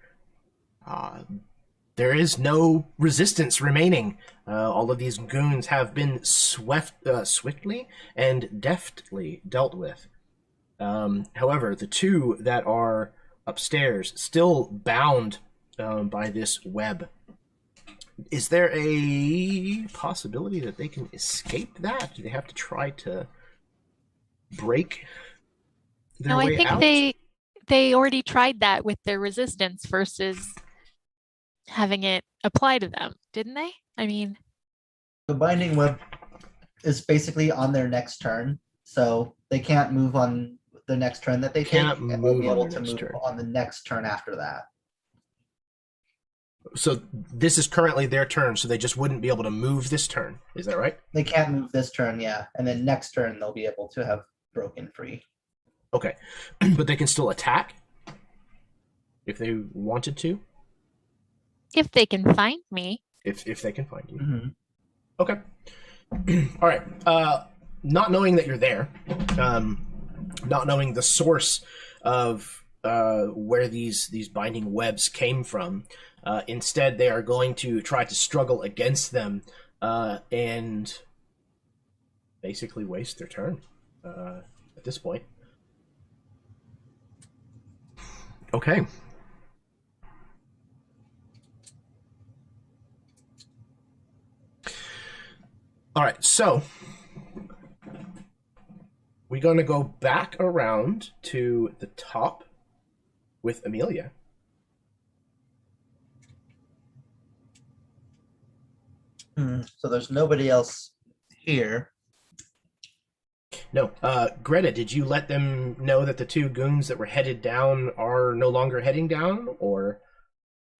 [SPEAKER 1] there is no resistance remaining. All of these goons have been swiftly and deftly dealt with. However, the 2 that are upstairs, still bound by this web. Is there a possibility that they can escape that? Do they have to try to break their
[SPEAKER 3] No,
[SPEAKER 1] way
[SPEAKER 3] I think
[SPEAKER 1] out?
[SPEAKER 3] they already tried that with their resistance versus having it apply to them, didn't they? I mean,
[SPEAKER 4] The binding web is basically on their next turn, so they can't move on the next turn that they take,
[SPEAKER 1] Cannot
[SPEAKER 4] and they'll
[SPEAKER 1] move
[SPEAKER 4] be
[SPEAKER 1] on
[SPEAKER 4] able
[SPEAKER 1] their
[SPEAKER 4] to
[SPEAKER 1] next
[SPEAKER 4] move
[SPEAKER 1] turn.
[SPEAKER 4] on the next turn after that.
[SPEAKER 1] So this is currently their turn, so they just wouldn't be able to move this turn. Is that right?
[SPEAKER 4] They can't move this turn, yeah, and then next turn they'll be able to have broken free.
[SPEAKER 1] Okay. But they can still attack if they wanted to,
[SPEAKER 3] if they can find me.
[SPEAKER 1] if they can find you.
[SPEAKER 4] Mm-hmm.
[SPEAKER 1] Okay. All right. Not knowing that you're there, not knowing the source of where these binding webs came from, instead they are going to try to struggle against them and basically waste their turn at this point. Okay. All right, so we're going to go back around to the top with Amelia.
[SPEAKER 4] So there's nobody else here.
[SPEAKER 1] No. Greta, did you let them know that the two goons that were headed down are no longer heading down, or?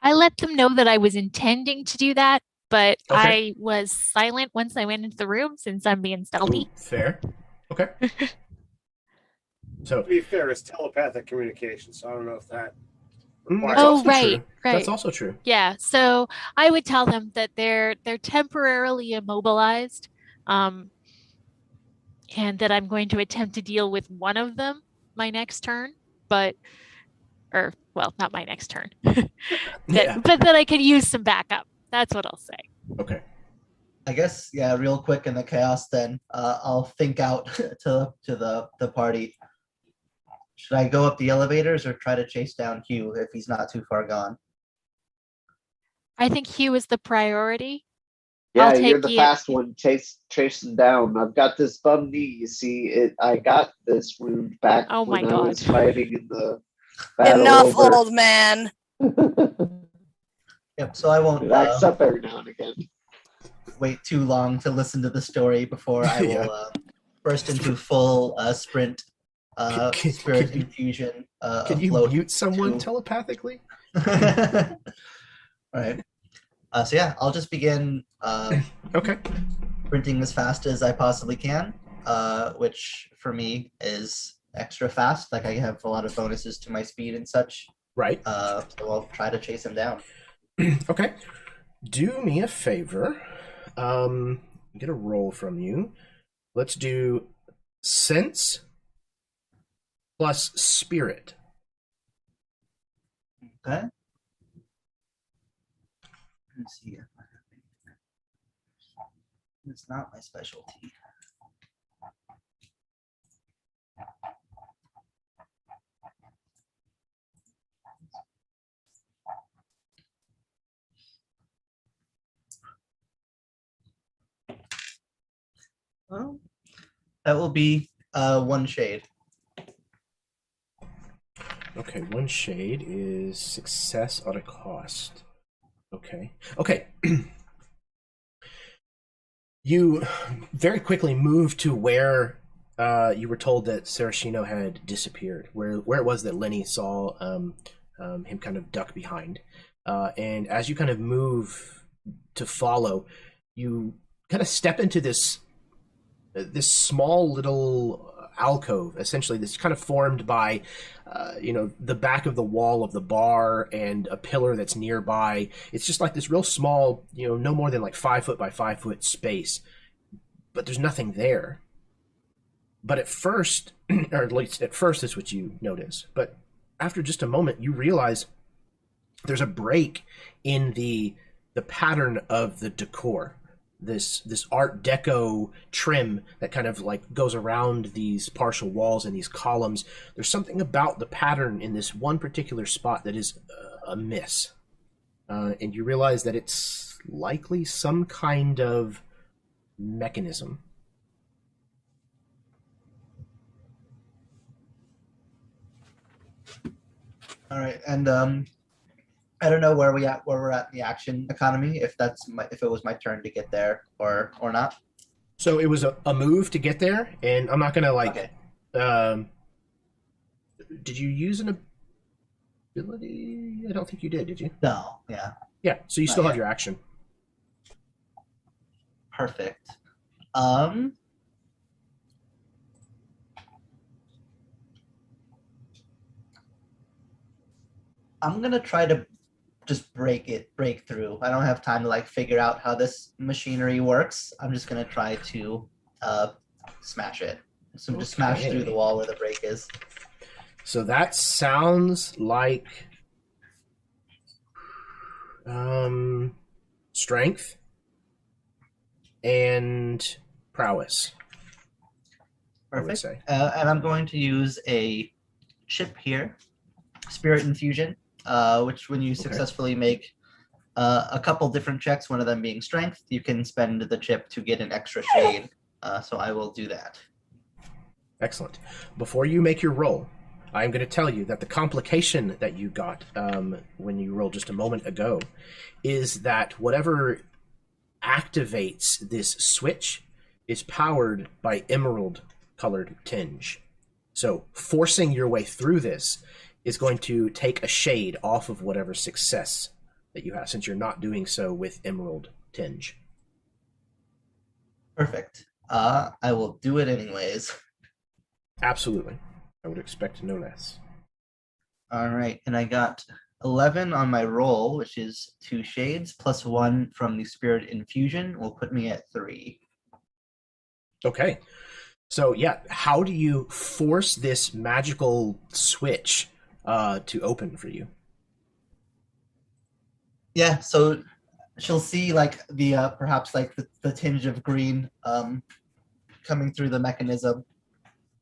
[SPEAKER 3] I let them know that I was intending to do that, but
[SPEAKER 1] Okay.
[SPEAKER 3] I was silent once I went into the room since I'm being stealthy.
[SPEAKER 1] Ooh, fair. Okay. So
[SPEAKER 6] To be fair, it's telepathic communication, so I don't know if that.
[SPEAKER 1] that's
[SPEAKER 6] requires-
[SPEAKER 3] Oh,
[SPEAKER 1] also
[SPEAKER 3] right,
[SPEAKER 1] true.
[SPEAKER 3] right.
[SPEAKER 1] That's also true.
[SPEAKER 3] Yeah, so I would tell them that they're temporarily immobilized, and that I'm going to attempt to deal with one of them my next turn, well, not my next turn.
[SPEAKER 1] Yeah.
[SPEAKER 3] But that I could use some backup. That's what I'll say.
[SPEAKER 1] Okay.
[SPEAKER 4] I guess, yeah, real quick in the chaos then, I'll think out to the party. Should I go up the elevators or try to chase down Hugh if he's not too far gone?
[SPEAKER 3] I think Hugh is the priority.
[SPEAKER 2] Yeah,
[SPEAKER 3] I'll
[SPEAKER 2] you're
[SPEAKER 3] take
[SPEAKER 2] the
[SPEAKER 3] you-
[SPEAKER 2] fast one. Chase him down. I've got this bum knee. You see, I got this wound back
[SPEAKER 3] Oh my
[SPEAKER 2] when I was
[SPEAKER 3] God.
[SPEAKER 2] fighting in the battle.
[SPEAKER 5] Enough,
[SPEAKER 2] over.
[SPEAKER 5] old man.
[SPEAKER 4] Yep, so I won't
[SPEAKER 2] It acts up every now and again.
[SPEAKER 4] wait too long to listen to the story before I
[SPEAKER 1] Yeah.
[SPEAKER 4] will burst into full sprint spirit
[SPEAKER 1] Can you-
[SPEAKER 4] infusion.
[SPEAKER 1] Can you
[SPEAKER 4] float
[SPEAKER 1] mute someone
[SPEAKER 4] to-
[SPEAKER 1] telepathically?
[SPEAKER 4] Right. So yeah, I'll just begin
[SPEAKER 1] Okay.
[SPEAKER 4] sprinting as fast as I possibly can, which for me is extra fast. Like I have a lot of bonuses to my speed and such.
[SPEAKER 1] Right.
[SPEAKER 4] So I'll try to chase him down.
[SPEAKER 1] Okay. Do me a favor. Get a roll from you. Let's do sense plus spirit.
[SPEAKER 4] Okay. Let's see. It's not my specialty. Well, that will be one shade.
[SPEAKER 1] Okay, one shade is success at a cost. Okay. Okay. You very quickly move to where you were told that Sarashino had disappeared, where it was that Lenny saw him kind of duck behind. And as you kind of move to follow, you kind of step into this small little alcove, essentially, that's kind of formed by the back of the wall of the bar and a pillar that's nearby. It's just like this real small, no more than like 5 foot by 5 foot space, but there's nothing there. But at first, or at least at first, that's what you notice. But after just a moment, you realize there's a break in the pattern of the decor. This Art Deco trim that kind of like goes around these partial walls and these columns. There's something about the pattern in this one particular spot that is amiss. And you realize that it's likely some kind of mechanism.
[SPEAKER 4] All right, and I don't know where we're at in the action economy. If it was my turn to get there or not.
[SPEAKER 1] So it was a move to get there, and I'm not gonna like.
[SPEAKER 4] Okay.
[SPEAKER 1] Did you use an ability? I don't think you did you?
[SPEAKER 4] No. Yeah.
[SPEAKER 1] Yeah. So you
[SPEAKER 4] Not
[SPEAKER 1] still have
[SPEAKER 4] yet.
[SPEAKER 1] your action.
[SPEAKER 4] Perfect. I'm gonna try to just break through. I don't have time to like figure out how this machinery works. I'm just gonna try to smash it. So just smash through the wall where the break is.
[SPEAKER 1] So that sounds like strength and prowess. I would
[SPEAKER 4] Perfect.
[SPEAKER 1] say.
[SPEAKER 4] And I'm going to use a chip here, Spirit Infusion, which when you successfully make a couple different checks, one of them being strength, you can spend the chip to get an extra shade. So I will do that.
[SPEAKER 1] Excellent. Before you make your roll, I'm going to tell you that the complication that you got when you rolled just a moment ago is that whatever activates this switch is powered by emerald colored tinge. So forcing your way through this is going to take a shade off of whatever success that you have, since you're not doing so with emerald tinge.
[SPEAKER 4] Perfect. I will do it anyways.
[SPEAKER 1] Absolutely. I would expect no less.
[SPEAKER 4] All right, and I got 11 on my roll, which is 2 shades plus 1 from the spirit infusion will put me at 3.
[SPEAKER 1] Okay. So yeah, how do you force this magical switch to open for you?
[SPEAKER 4] Yeah, so she'll see like the perhaps like the tinge of green coming through the mechanism,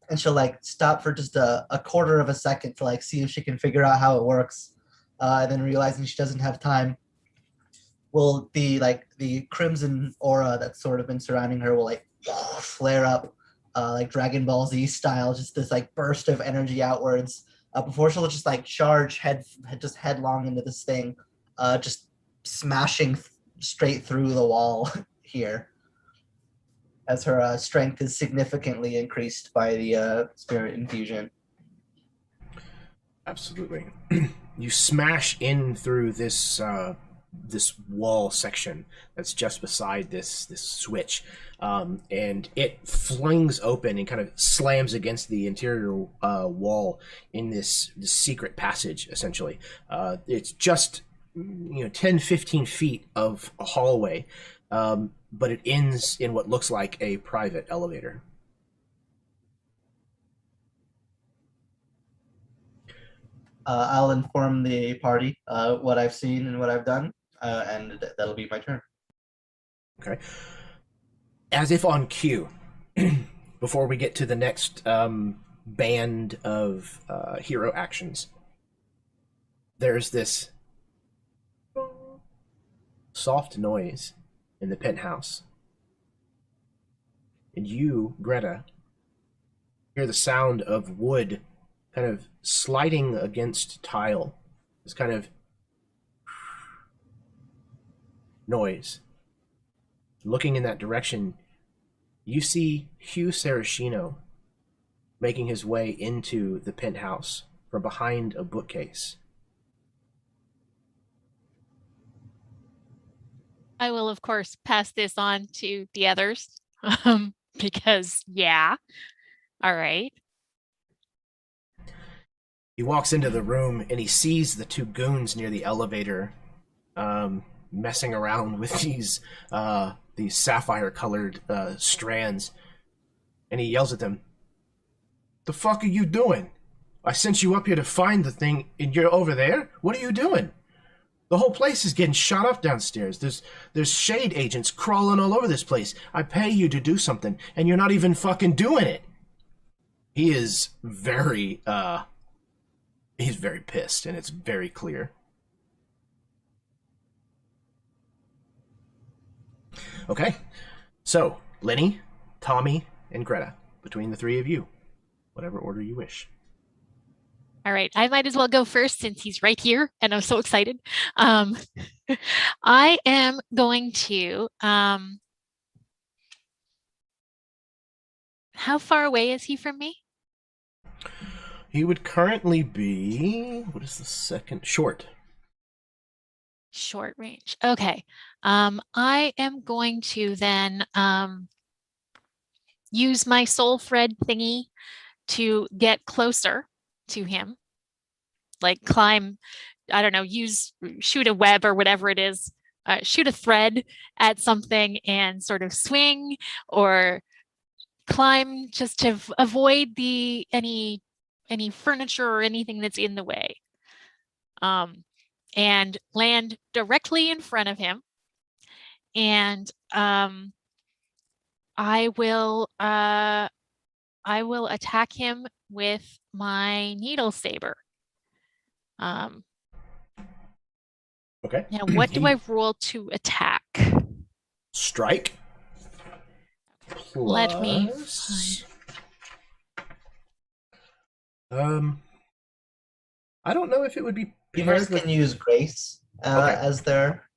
[SPEAKER 4] and she'll like stop for just a quarter of a second to like see if she can figure out how it works, and then realizing she doesn't have time, will the crimson aura that's sort of been surrounding her will like flare up, like Dragon Ball Z style, just this like burst of energy outwards, before she'll just like charge headlong into this thing, just smashing straight through the wall here, as her strength is significantly increased by the spirit infusion.
[SPEAKER 1] Absolutely. You smash in through this this wall section that's just beside this switch, and it flings open and kind of slams against the interior wall in this secret passage. Essentially, it's just 10-15 feet of a hallway, but it ends in what looks like a private elevator.
[SPEAKER 4] I'll inform the party what I've seen and what I've done, and that'll be my turn.
[SPEAKER 1] Okay. As if on cue, before we get to the next band of hero actions, there's this soft noise in the penthouse. And you, Greta, hear the sound of wood kind of sliding against tile. This kind of noise. Looking in that direction, you see Hu Sarashino making his way into the penthouse from behind a bookcase.
[SPEAKER 3] I will, of course, pass this on to the others because, yeah. All right.
[SPEAKER 1] He walks into the room and he sees the two goons near the elevator messing around with these sapphire-colored strands. And he yells at them, "The fuck are you doing? I sent you up here to find the thing and you're over there? What are you doing? The whole place is getting shot up downstairs. There's shade agents crawling all over this place. I pay you to do something, and you're not even fucking doing it." He is very, he's very pissed, and it's very clear. Okay, so Lenny, Tommy, and Greta, between the three of you, whatever order you wish.
[SPEAKER 3] All right, I might as well go first since he's right here and I'm so excited. I am going to, how far away is he from me?
[SPEAKER 1] He would currently be, what is the second? Short.
[SPEAKER 3] Short range. Okay. I am going to then use my soul thread thingy to get closer to him, like climb, I don't know, shoot a web or whatever it is, shoot a thread at something and sort of swing or climb just to avoid any furniture or anything that's in the way, and land directly in front of him. And I will attack him with my needle saber.
[SPEAKER 1] Okay.
[SPEAKER 3] Now, what do I roll to attack?
[SPEAKER 1] Strike.
[SPEAKER 3] Let me
[SPEAKER 1] Plus... I don't know if it would be
[SPEAKER 4] Beavers
[SPEAKER 1] paired with...
[SPEAKER 4] can use grace
[SPEAKER 1] Okay.
[SPEAKER 4] as their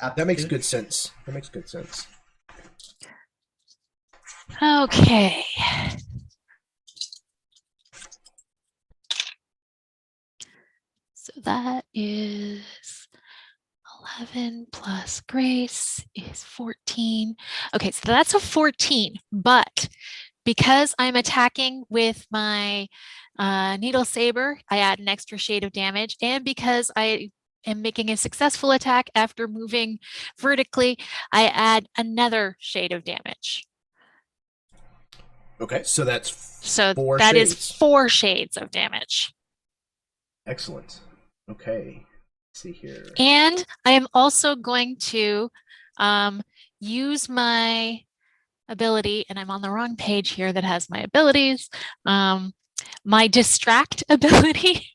[SPEAKER 1] That makes
[SPEAKER 4] Aptitude.
[SPEAKER 1] good sense. That makes good sense.
[SPEAKER 3] Okay. So that is 11 plus grace is 14. Okay, so that's a 14, but because I'm attacking with my needle saber, I add an extra shade of damage, and because I am making a successful attack after moving vertically, I add another shade of damage.
[SPEAKER 1] Okay, so that's
[SPEAKER 3] So
[SPEAKER 1] four
[SPEAKER 3] that
[SPEAKER 1] shades.
[SPEAKER 3] is 4 shades of damage.
[SPEAKER 1] Excellent. Okay. Let's see here.
[SPEAKER 3] And I am also going to use my ability, and I'm on the wrong page here that has my abilities, my distract ability.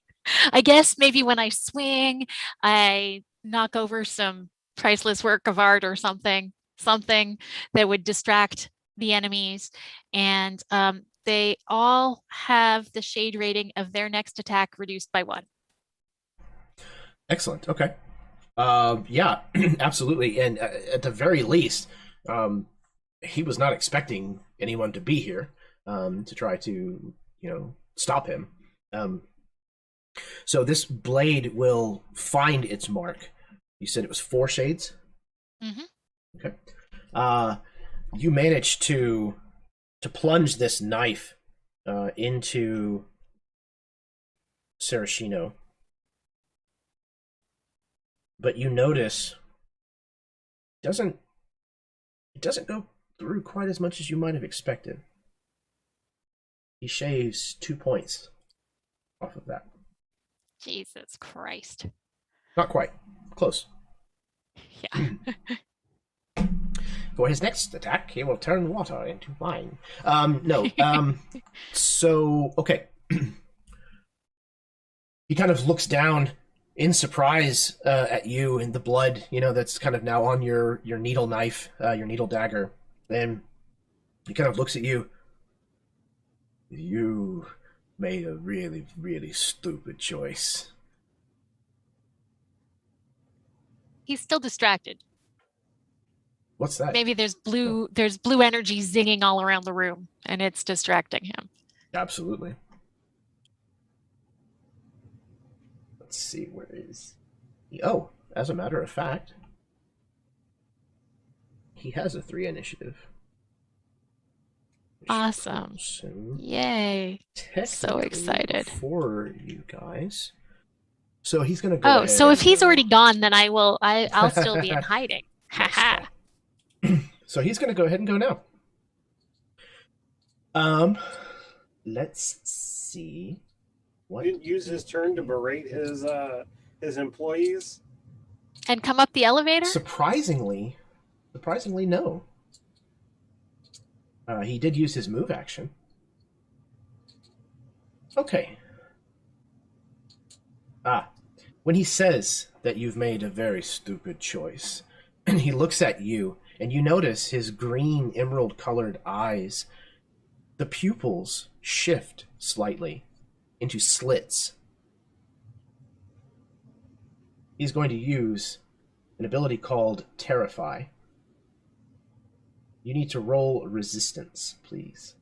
[SPEAKER 3] I guess maybe when I swing, I knock over some priceless work of art or something that would distract the enemies. And they all have the shade rating of their next attack reduced by 1.
[SPEAKER 1] Excellent. Okay. Yeah, absolutely. And at the very least, he was not expecting anyone to be here to try to, stop him. So this blade will find its mark. You said it was 4 shades?
[SPEAKER 3] Mm-hmm.
[SPEAKER 1] Okay. You managed to plunge this knife into Sarashino. But you notice it doesn't go through quite as much as you might have expected. He shaves 2 points off of that.
[SPEAKER 3] Jesus Christ.
[SPEAKER 1] Not quite. Close.
[SPEAKER 3] Yeah.
[SPEAKER 1] For his next attack, he will turn water into wine. No. So, okay. He kind of looks down in surprise at you and the blood, that's kind of now on your needle knife, your needle dagger. And he kind of looks at you. You made a really, really stupid choice.
[SPEAKER 3] He's still distracted.
[SPEAKER 1] What's that?
[SPEAKER 3] Maybe there's blue energy zinging all around the room, and it's distracting him.
[SPEAKER 1] Absolutely. Let's see, where is he? Oh, as a matter of fact, he has a 3 initiative.
[SPEAKER 3] Awesome. Yay. So excited.
[SPEAKER 1] For you guys. So he's going to go
[SPEAKER 3] Oh,
[SPEAKER 1] ahead
[SPEAKER 3] so if
[SPEAKER 1] and
[SPEAKER 3] he's
[SPEAKER 1] go.
[SPEAKER 3] I'll still be in hiding. Haha.
[SPEAKER 1] So he's going to go ahead and go now. Let's see.
[SPEAKER 6] He didn't use his turn to berate his employees.
[SPEAKER 3] And come up the elevator?
[SPEAKER 1] Surprisingly, no. He did use his move action. Okay. When he says that you've made a very stupid choice, and he looks at you, and you notice his green emerald-colored eyes, the pupils shift slightly into slits. He's going to use an ability called Terrify. You need to roll resistance, please.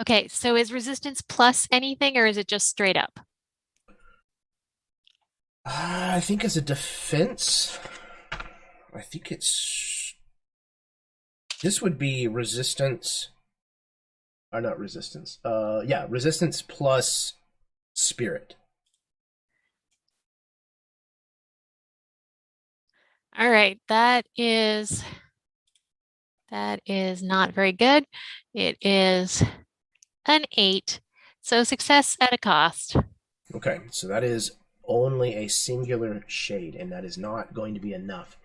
[SPEAKER 3] Okay, so is resistance plus anything, or is it just straight up?
[SPEAKER 1] I think as a defense, I think this would be resistance, or not resistance. Yeah, resistance plus spirit.
[SPEAKER 3] All right, that is not very good. It is an 8, so success at a cost.
[SPEAKER 1] Okay, so that is only a singular shade, and that is not going to be enough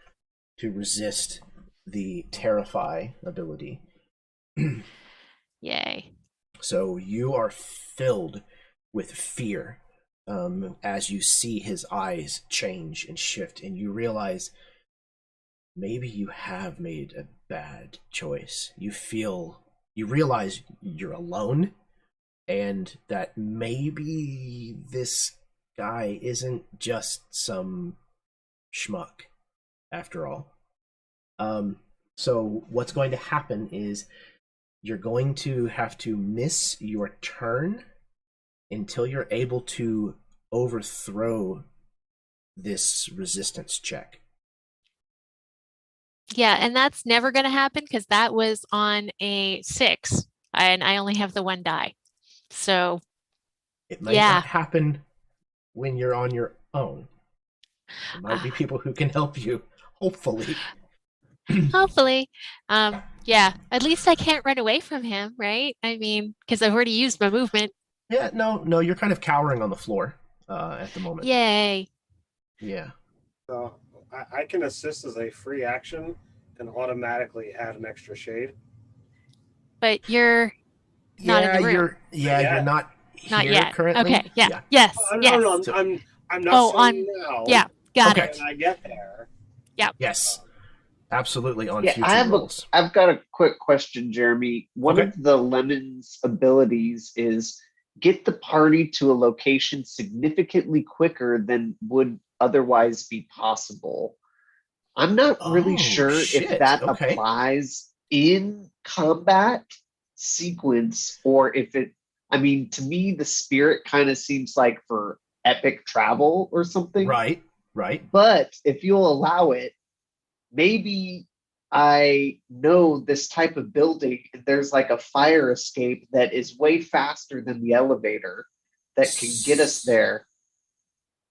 [SPEAKER 1] to resist the Terrify ability.
[SPEAKER 3] Yay.
[SPEAKER 1] So you are filled with fear as you see his eyes change and shift, and you realize maybe you have made a bad choice. You realize you're alone, and that maybe this guy isn't just some schmuck after all. So what's going to happen is you're going to have to miss your turn until you're able to overthrow this resistance check.
[SPEAKER 3] Yeah, and that's never going to happen because that was on a 6, and I only have the 1 die. So,
[SPEAKER 1] It might
[SPEAKER 3] yeah.
[SPEAKER 1] not happen when you're on your own. There might be people who can help you, hopefully.
[SPEAKER 3] Hopefully. Yeah, at least I can't run away from him, right? I mean, because I've already used my movement.
[SPEAKER 1] Yeah, no, you're kind of cowering on the floor at the moment.
[SPEAKER 3] Yay.
[SPEAKER 1] Yeah.
[SPEAKER 6] So I can assist as a free action and automatically add an extra shade.
[SPEAKER 3] But you're not in the room.
[SPEAKER 1] You're not here
[SPEAKER 3] Not yet.
[SPEAKER 1] currently.
[SPEAKER 3] Okay, yeah. Yes.
[SPEAKER 6] Oh,
[SPEAKER 3] yes.
[SPEAKER 6] no, I'm not saying now.
[SPEAKER 3] Yeah, got
[SPEAKER 1] Okay.
[SPEAKER 3] it.
[SPEAKER 6] When I get there.
[SPEAKER 3] Yeah.
[SPEAKER 1] Yes. Absolutely on
[SPEAKER 2] Yeah,
[SPEAKER 1] future rolls.
[SPEAKER 2] I've got a quick question, Jeremy. One
[SPEAKER 1] Okay.
[SPEAKER 2] of the Lemon's abilities is get the party to a location significantly quicker than would otherwise be possible. I'm not really sure if that applies in combat sequence or if it, I mean, to me, the spirit kind of seems like for epic travel or something.
[SPEAKER 1] Right.
[SPEAKER 2] But if you'll allow it, maybe I know this type of building. There's like a fire escape that is way faster than the elevator that can get us there.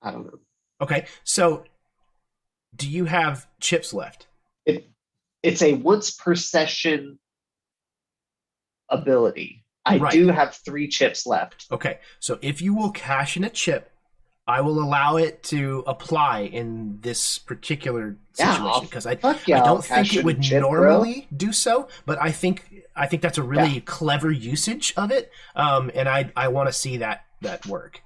[SPEAKER 2] I don't know.
[SPEAKER 1] Okay, so do you have chips left?
[SPEAKER 2] It's a once per session ability. I do have 3 chips left.
[SPEAKER 1] Okay, so if you will cash in a chip, I will allow it to apply in this particular situation because I don't think it would normally do so, but I think that's a really clever usage of it, and I want to see that work.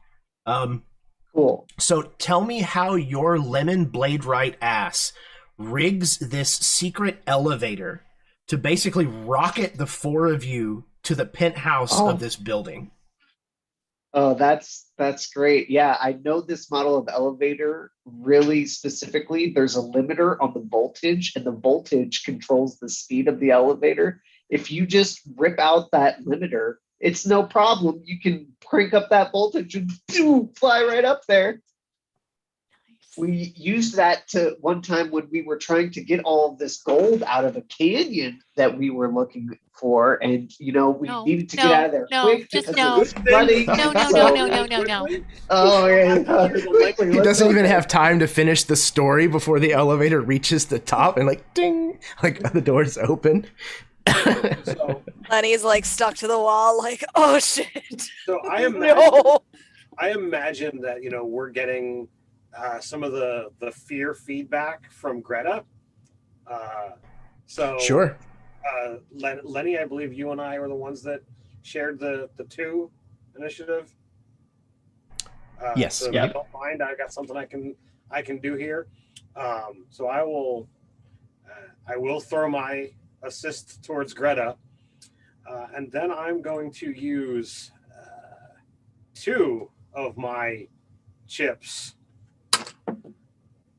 [SPEAKER 2] Cool.
[SPEAKER 1] So tell me how your lemon blade right ass rigs this secret elevator to basically rocket the 4 of you to the penthouse of this building.
[SPEAKER 2] Oh, that's great. Yeah, I know this model of elevator really specifically. There's a limiter on the voltage, and the voltage controls the speed of the elevator. If you just rip out that limiter, it's no problem. You can crank up that voltage and fly right up there. We used that to one time when we were trying to get all of this gold out of a canyon that we were looking for, and we needed to get out of there quick because it was flooding.
[SPEAKER 3] No.
[SPEAKER 2] Oh yeah.
[SPEAKER 1] He doesn't even have time to finish the story before the elevator reaches the top and like ding, like the doors open.
[SPEAKER 6] So
[SPEAKER 5] Lenny's like stuck to the wall, like, oh shit.
[SPEAKER 6] So I imagine that we're getting some of the fear feedback from Greta.
[SPEAKER 1] Sure.
[SPEAKER 6] Lenny, I believe you and I were the ones that shared the 2 initiative.
[SPEAKER 1] Yes.
[SPEAKER 6] So if you don't mind, I got something I can do here. So I will throw my assist towards Greta, and then I'm going to use 2 of my chips.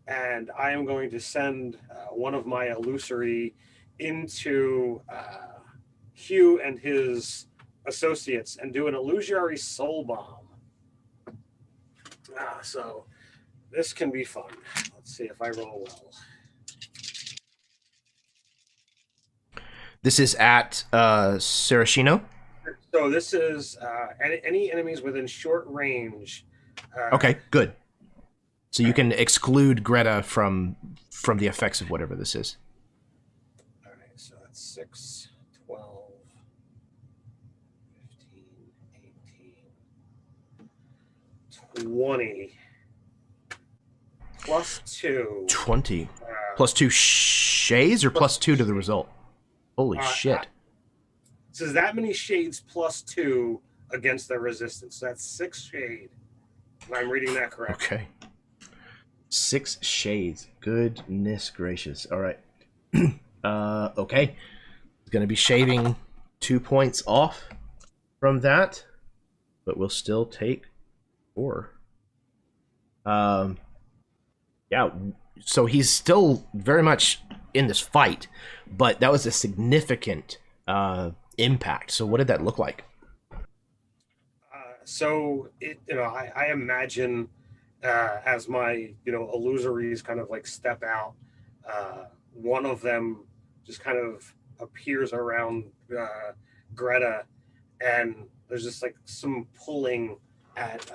[SPEAKER 6] And I am going to send one of my illusory into Hu and his associates and do an illusory soul bomb. So this can be fun. Let's see if I roll well.
[SPEAKER 1] This is at Sarashino.
[SPEAKER 6] So this is any enemies within short range.
[SPEAKER 1] Okay, good. So you can exclude Greta from the effects of whatever this is.
[SPEAKER 6] All right, so that's 6, 12, 15, 18, 20, plus 2.
[SPEAKER 1] 20. Plus 2 shades or plus 2 to the result? Holy shit.
[SPEAKER 6] So that many shades plus 2 against their resistance. So that's 6 shade. If I'm reading that correctly.
[SPEAKER 1] Okay. 6 shades. Goodness gracious. All right. Okay. Going to be shaving 2 points off from that. but will still take 4. Yeah, so he's still very much in this fight, but that was a significant impact. So what did that look like?
[SPEAKER 6] So I imagine as my illusories kind of like step out, one of them just kind of appears around Greta, and there's just like some pulling at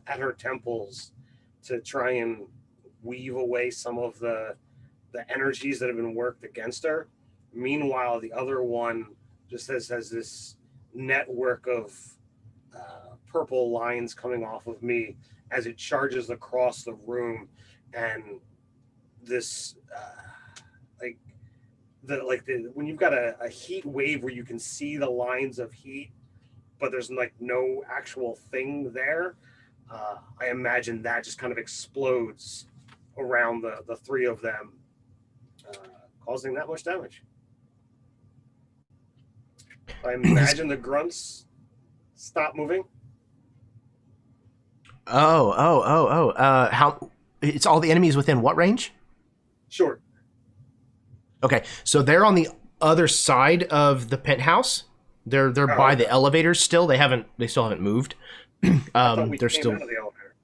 [SPEAKER 6] her temples to try and weave away some of the energies that have been worked against her. Meanwhile, the other one just has this network of purple lines coming off of me as it charges across the room, and this when you've got a heat wave where you can see the lines of heat, but there's like no actual thing there. I imagine that just kind of explodes around the 3 of them, causing that much damage. I imagine the grunts stop moving.
[SPEAKER 1] How? It's all the enemies within what range?
[SPEAKER 6] Sure.
[SPEAKER 1] Okay, so they're on the other side of the penthouse. They're by the elevators still. They still haven't moved. They're still.
[SPEAKER 6] Out of the elevator.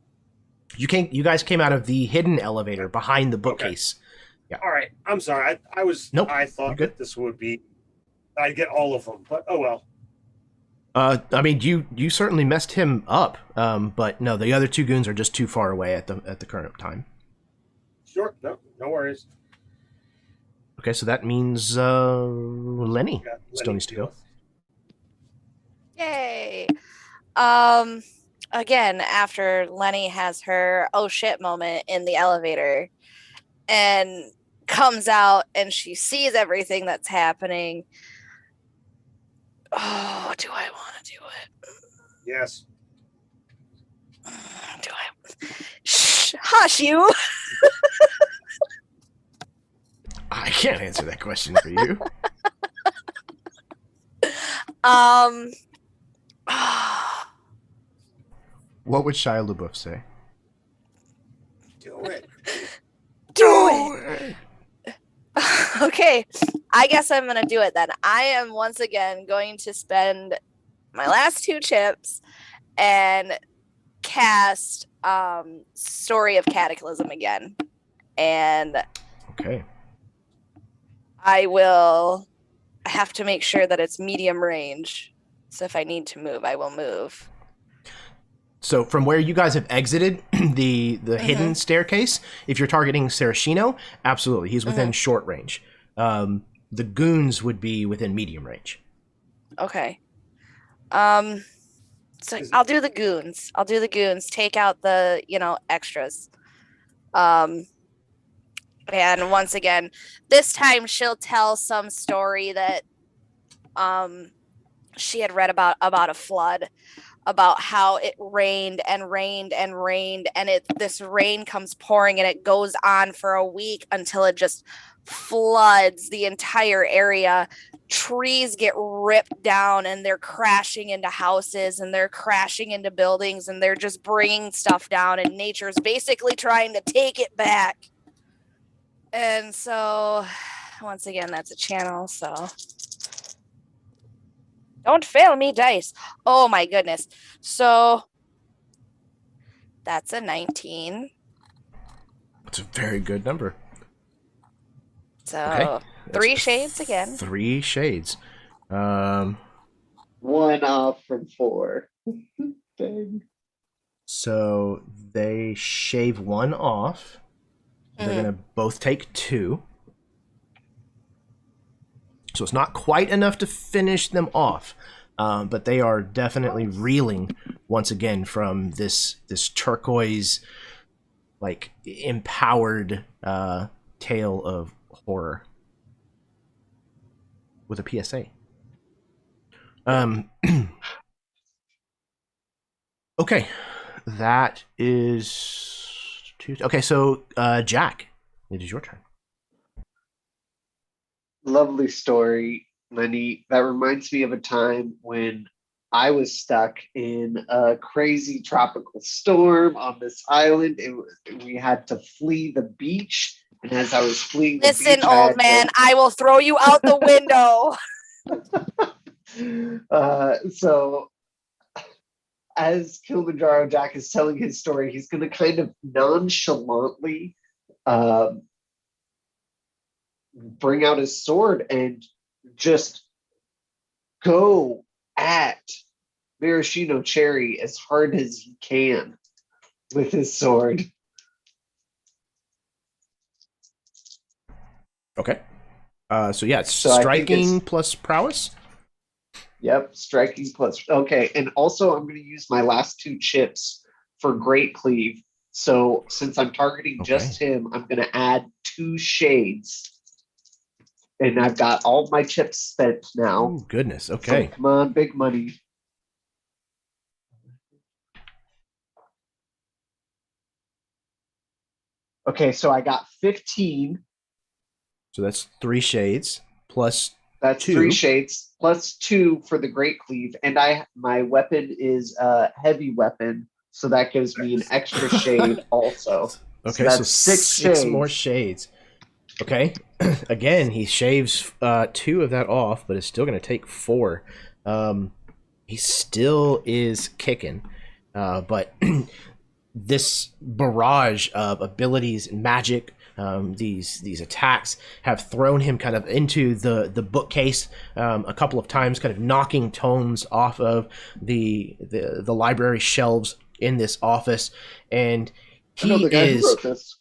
[SPEAKER 1] You guys came out of the hidden elevator behind the bookcase.
[SPEAKER 6] Okay. Yeah. All right. I'm sorry.
[SPEAKER 1] Nope.
[SPEAKER 6] I thought that this would be. I'd get all of them, but oh well.
[SPEAKER 1] I mean, you certainly messed him up. But no, the other 2 goons are just too far away at the current time.
[SPEAKER 6] Sure. No worries.
[SPEAKER 1] Okay, so that means Lenny still needs to go.
[SPEAKER 5] Yay. Again, after Lenny has her oh shit moment in the elevator and comes out and she sees everything that's happening. Oh, do I want to do it?
[SPEAKER 6] Yes.
[SPEAKER 5] Do I? Shh, hush you.
[SPEAKER 1] I can't answer that question for you. What would Shia LaBeouf say?
[SPEAKER 6] Do it.
[SPEAKER 5] Do it. Okay, I guess I'm gonna do it then. I am once again going to spend my last 2 chips and cast Story of Cataclysm again, and
[SPEAKER 1] okay,
[SPEAKER 5] I have to make sure that it's medium range. So if I need to move, I will move.
[SPEAKER 1] So from where you guys have exited the hidden staircase, if you're targeting Sarashino, absolutely, he's within short range. The goons would be within medium range.
[SPEAKER 5] Okay. So I'll do the goons. Take out the, extras. And once again, this time she'll tell some story that she had read about a flood, about how it rained and rained and rained, and this rain comes pouring and it goes on for a week until it just floods the entire area. Trees get ripped down and they're crashing into houses and they're crashing into buildings and they're just bringing stuff down, and nature's basically trying to take it back. And so once again, that's a channel, so don't fail me, dice. Oh my goodness. So that's a 19.
[SPEAKER 1] That's a very good number.
[SPEAKER 5] So
[SPEAKER 1] okay.
[SPEAKER 5] 3 shades again.
[SPEAKER 1] 3 shades.
[SPEAKER 2] 1 off from 4. Dang.
[SPEAKER 1] So they shave 1 off. They're going to both take 2. So it's not quite enough to finish them off, but they are definitely reeling once again from this turquoise, like, empowered tale of horror with a PSA. Okay, that is 2. Okay, so Jack, it is your turn.
[SPEAKER 2] Lovely story, Lenny. That reminds me of a time when I was stuck in a crazy tropical storm on this island. We had to flee the beach. And as I was fleeing the
[SPEAKER 5] Listen,
[SPEAKER 2] beach, I
[SPEAKER 5] old
[SPEAKER 2] had
[SPEAKER 5] man, I will throw you out the window.
[SPEAKER 2] So as Kilimanjaro Jack is telling his story, he's going to kind of nonchalantly bring out his sword and just go at Maraschino Cherry as hard as he can with his sword.
[SPEAKER 1] Okay. So yeah, it's
[SPEAKER 2] So I think
[SPEAKER 1] striking
[SPEAKER 2] it's-
[SPEAKER 1] plus prowess.
[SPEAKER 2] Yep, striking plus. Okay, and also I'm going to use my last 2 chips for Great Cleave. So since I'm targeting just him, I'm going to add 2 shades. And I've got all my chips spent now.
[SPEAKER 1] Oh, goodness. Okay.
[SPEAKER 2] So come on, big money. Okay, so I got 15.
[SPEAKER 1] So that's 3 shades plus
[SPEAKER 2] That's
[SPEAKER 1] 2.
[SPEAKER 2] 3 shades plus 2 for the Great Cleave, and my weapon is a heavy weapon, so that gives me an extra shade also.
[SPEAKER 1] Okay,
[SPEAKER 2] that's
[SPEAKER 1] so
[SPEAKER 2] 6
[SPEAKER 1] six
[SPEAKER 2] shades.
[SPEAKER 1] more shades. Okay. Again, he shaves 2 of that off, but it's still going to take 4. He still is kicking, but this barrage of abilities and magic, these attacks have thrown him kind of into the bookcase a couple of times, kind of knocking tomes off of the library shelves in this office, and
[SPEAKER 2] I know
[SPEAKER 1] he
[SPEAKER 2] the guy who
[SPEAKER 1] is.
[SPEAKER 2] wrote this.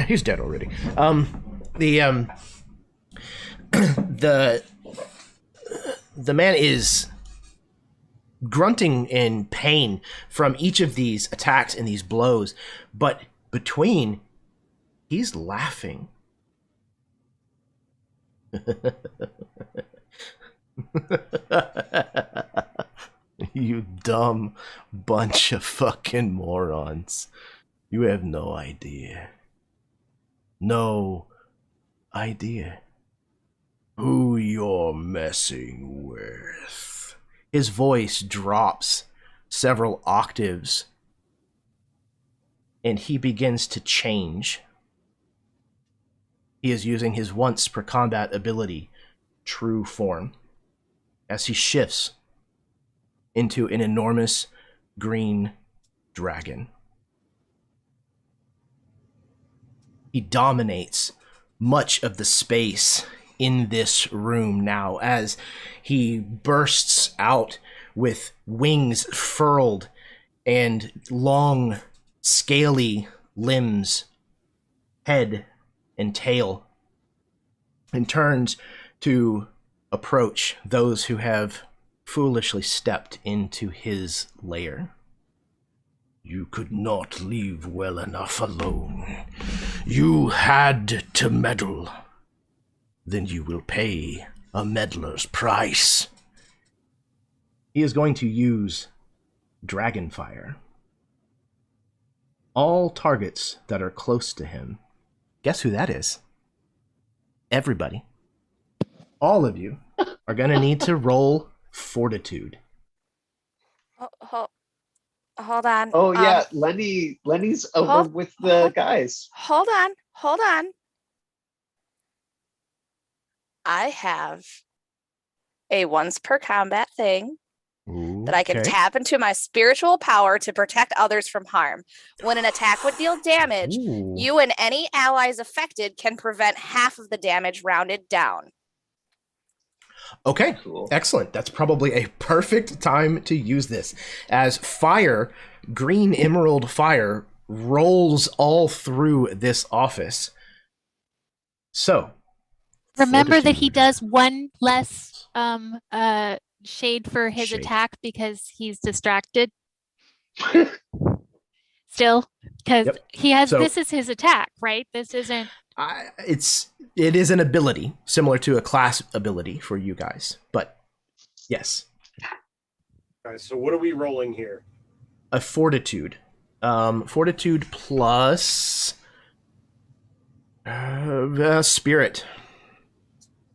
[SPEAKER 1] He's dead already. The man is grunting in pain from each of these attacks and these blows, but between, he's laughing. You dumb bunch of fucking morons. You have no idea. No idea who you're messing with. His voice drops several octaves, and he begins to change. He is using his once per combat ability, True Form, as he shifts into an enormous green dragon. He dominates much of the space in this room now as he bursts out with wings furled and long, scaly limbs, head and tail, and turns to approach those who have foolishly stepped into his lair. You could not leave well enough alone. You had to meddle. Then you will pay a meddler's price. He is going to use Dragonfire. All targets that are close to him. Guess who that is? Everybody. All of you are going to need to roll Fortitude.
[SPEAKER 5] Hold on.
[SPEAKER 2] Oh yeah, Lenny's over with the guys.
[SPEAKER 5] Hold on. I have a once per combat thing that I can tap into my spiritual power to protect others from harm. When an attack would deal damage, you and any allies affected can prevent half of the damage rounded down.
[SPEAKER 1] Okay,
[SPEAKER 2] Cool.
[SPEAKER 1] Excellent. That's probably a perfect time to use this, as fire, green emerald fire, rolls all through this office. So,
[SPEAKER 3] Remember that he
[SPEAKER 1] Fortitude.
[SPEAKER 3] does one less shade for his
[SPEAKER 1] Shade.
[SPEAKER 3] attack because he's distracted. Still, because
[SPEAKER 1] Yep.
[SPEAKER 3] he has.
[SPEAKER 1] So-
[SPEAKER 3] this is his attack, right? This isn't.
[SPEAKER 1] It is an ability similar to a class ability for you guys, but yes,
[SPEAKER 6] All right, so what are we rolling here?
[SPEAKER 1] a fortitude, fortitude plus spirit.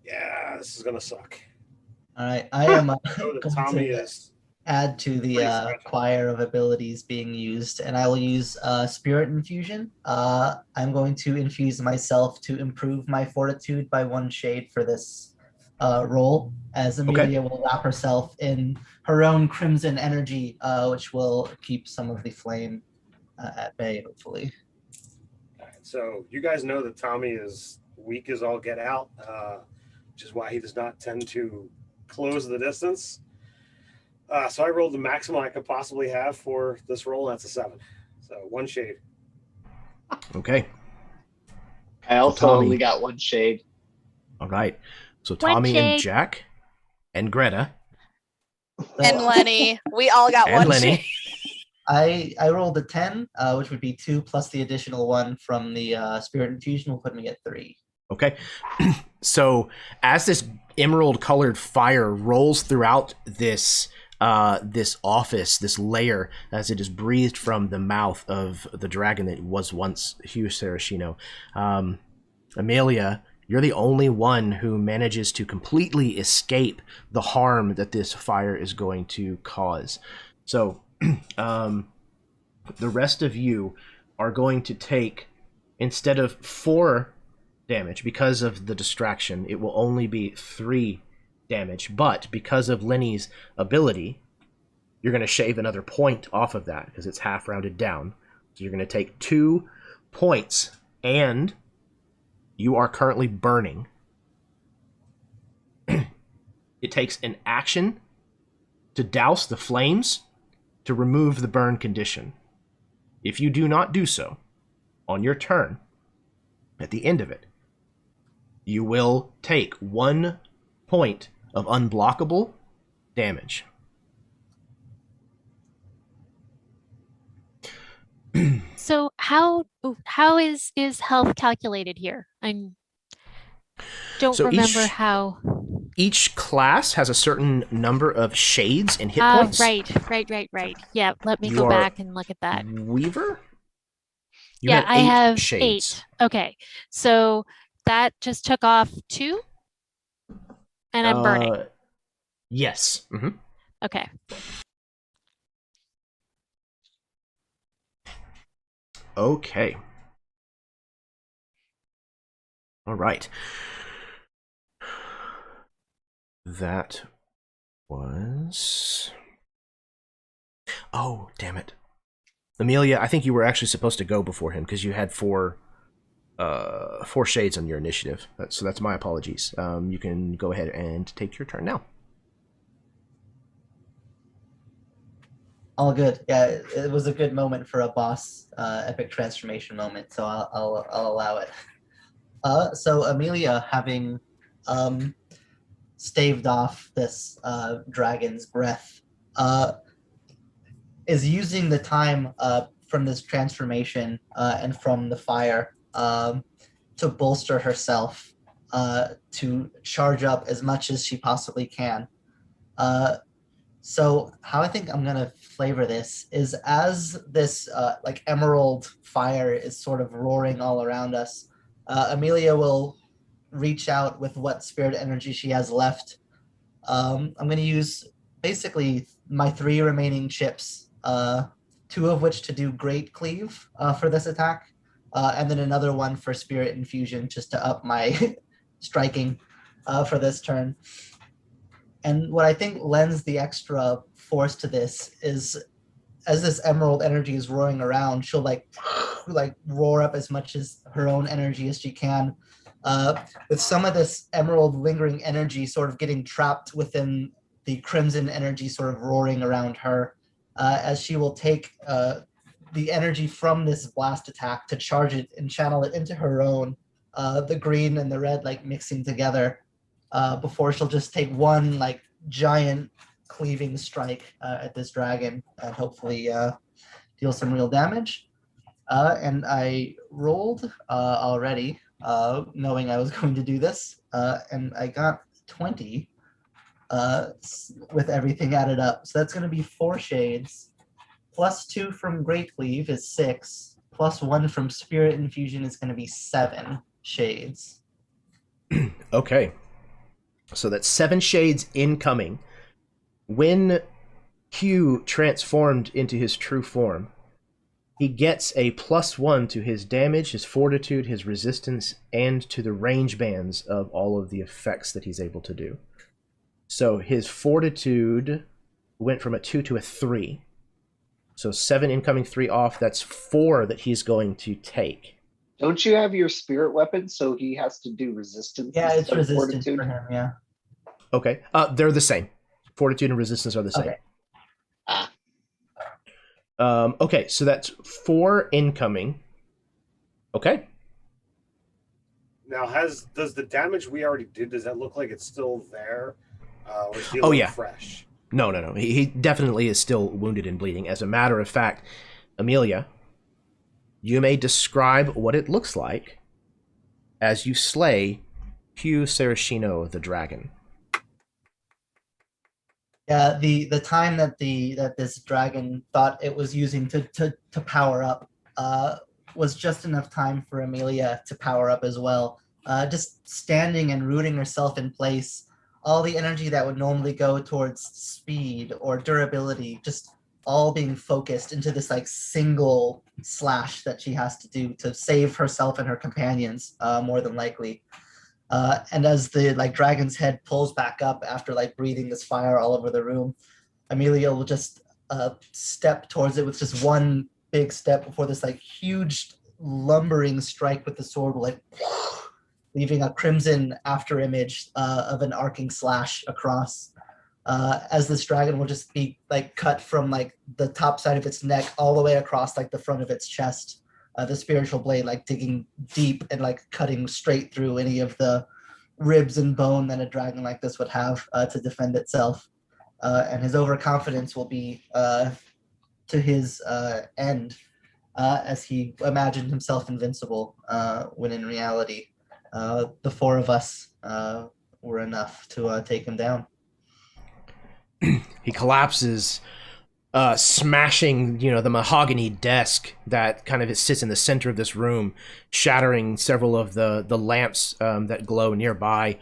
[SPEAKER 6] Yeah, this is gonna suck.
[SPEAKER 4] All right, I am
[SPEAKER 6] know that
[SPEAKER 4] going
[SPEAKER 6] Tommy
[SPEAKER 4] to
[SPEAKER 6] is
[SPEAKER 4] add to
[SPEAKER 6] pretty
[SPEAKER 4] the
[SPEAKER 6] special.
[SPEAKER 4] choir of abilities being used, and I will use Spirit Infusion. I'm going to infuse myself to improve my fortitude by 1 shade for this roll, as Amelia will wrap herself in her own crimson energy, which will keep some of the flame at bay, hopefully.
[SPEAKER 6] All right, so you guys know that Tommy is weak as all get out, which is why he does not tend to close the distance. So I rolled the maximum I could possibly have for this roll. That's a 7. So 1 shade.
[SPEAKER 1] Okay.
[SPEAKER 2] I also
[SPEAKER 1] Tommy-
[SPEAKER 2] only got 1 shade.
[SPEAKER 1] All right. So
[SPEAKER 3] One
[SPEAKER 1] Tommy and
[SPEAKER 3] shade.
[SPEAKER 1] Jack and Greta
[SPEAKER 5] And Lenny, we all got
[SPEAKER 1] and
[SPEAKER 5] one
[SPEAKER 1] Lenny.
[SPEAKER 5] shade.
[SPEAKER 4] I rolled a 10, which would be 2 plus the additional 1 from the Spirit Infusion will put me at 3.
[SPEAKER 1] Okay. So as this emerald colored fire rolls throughout this this office, this layer, as it is breathed from the mouth of the dragon that was once Hu Sarashino, Amelia, you're the only one who manages to completely escape the harm that this fire is going to cause. So the rest of you are going to take, instead of 4 damage, because of the distraction, it will only be 3 damage. But because of Lenny's ability, you're going to shave another point off of that, because it's half rounded down. So you're going to take 2 points, and you are currently burning. It takes an action to douse the flames to remove the burn condition. If you do not do so, on your turn, at the end of it, you will take 1 point of unblockable damage.
[SPEAKER 3] So how is health calculated here? I don't
[SPEAKER 1] So
[SPEAKER 3] remember how.
[SPEAKER 1] Each class has a certain number of shades and hit
[SPEAKER 3] Ah,
[SPEAKER 1] points.
[SPEAKER 3] right. Yeah, let me
[SPEAKER 1] You
[SPEAKER 3] go
[SPEAKER 1] are
[SPEAKER 3] back and look at that.
[SPEAKER 1] Weaver? You
[SPEAKER 3] Yeah,
[SPEAKER 1] had
[SPEAKER 3] I
[SPEAKER 1] 8
[SPEAKER 3] have
[SPEAKER 1] shades.
[SPEAKER 3] 8. Okay, so that just took off 2, and I'm burning.
[SPEAKER 1] Yes. Mm-hmm.
[SPEAKER 3] Okay.
[SPEAKER 1] Okay. All right. That was... Oh, damn it. Amelia, I think you were actually supposed to go before him because you had 4 shades on your initiative. So that's my apologies. You can go ahead and take your turn now.
[SPEAKER 4] All good. Yeah, it was a good moment for a boss epic transformation moment, so I'll allow it. So Amelia, having staved off this dragon's breath, is using the time from this transformation and from the fire to bolster herself, to charge up as much as she possibly can. So how I think I'm gonna flavor this is, as this like emerald fire is sort of roaring all around us, Amelia will reach out with what spirit energy she has left. I'm gonna use basically my 3 remaining chips, 2 of which to do Great Cleave for this attack, and then another one for Spirit Infusion just to up my striking for this turn. And what I think lends the extra force to this is, as this emerald energy is roaring around, she'll like roar up as much as her own energy as she can, with some of this emerald lingering energy sort of getting trapped within the crimson energy sort of roaring around her, as she will take the energy from this blast attack to charge it and channel it into her own, the green and the red like mixing together, before she'll just take one like giant cleaving strike at this dragon and hopefully deal some real damage. And I rolled already, knowing I was going to do this, and I got 20 with everything added up. So that's going to be 4 shades, plus 2 from Great Cleave is 6, plus 1 from Spirit Infusion is going to be 7 shades.
[SPEAKER 1] Okay. So that's 7 shades incoming. When Hu transformed into his true form, he gets a +1 to his damage, his fortitude, his resistance, and to the range bands of all of the effects that he's able to do. So his fortitude went from a 2 to a 3. So 7 incoming, 3 off. That's 4 that he's going to take.
[SPEAKER 2] Don't you have your spirit weapon, so he has to do resistance?
[SPEAKER 4] Yeah, it's
[SPEAKER 2] instead of
[SPEAKER 4] resistance
[SPEAKER 2] fortitude?
[SPEAKER 4] for him. Yeah.
[SPEAKER 1] Okay. They're the same. Fortitude and resistance are the same.
[SPEAKER 4] Okay.
[SPEAKER 2] Ah,
[SPEAKER 1] Okay, so that's 4 incoming. Okay.
[SPEAKER 6] Now, does the damage we already did, does that look like it's still there? Or is he
[SPEAKER 1] Oh, yeah.
[SPEAKER 6] fresh?
[SPEAKER 1] No. He definitely is still wounded and bleeding. As a matter of fact, Amelia, you may describe what it looks like as you slay Hu Sarashino the dragon.
[SPEAKER 4] Yeah, the time that this dragon thought it was using to power up was just enough time for Amelia to power up as well. Just standing and rooting herself in place, all the energy that would normally go towards speed or durability, just all being focused into this like single slash that she has to do to save herself and her companions, more than likely. And as the dragon's head pulls back up after breathing this fire all over the room, Amelia will just step towards it with just one big step before this huge lumbering strike with the sword will leaving a crimson after image of an arcing slash across. As this dragon will just be cut from the top side of its neck all the way across the front of its chest. The spiritual blade digging deep and cutting straight through any of the ribs and bone that a dragon like this would have to defend itself. And his overconfidence will be to his end as he imagined himself invincible when in reality the 4 of us were enough to take him down.
[SPEAKER 1] He collapses, smashing, the mahogany desk that kind of sits in the center of this room, shattering several of the lamps that glow nearby.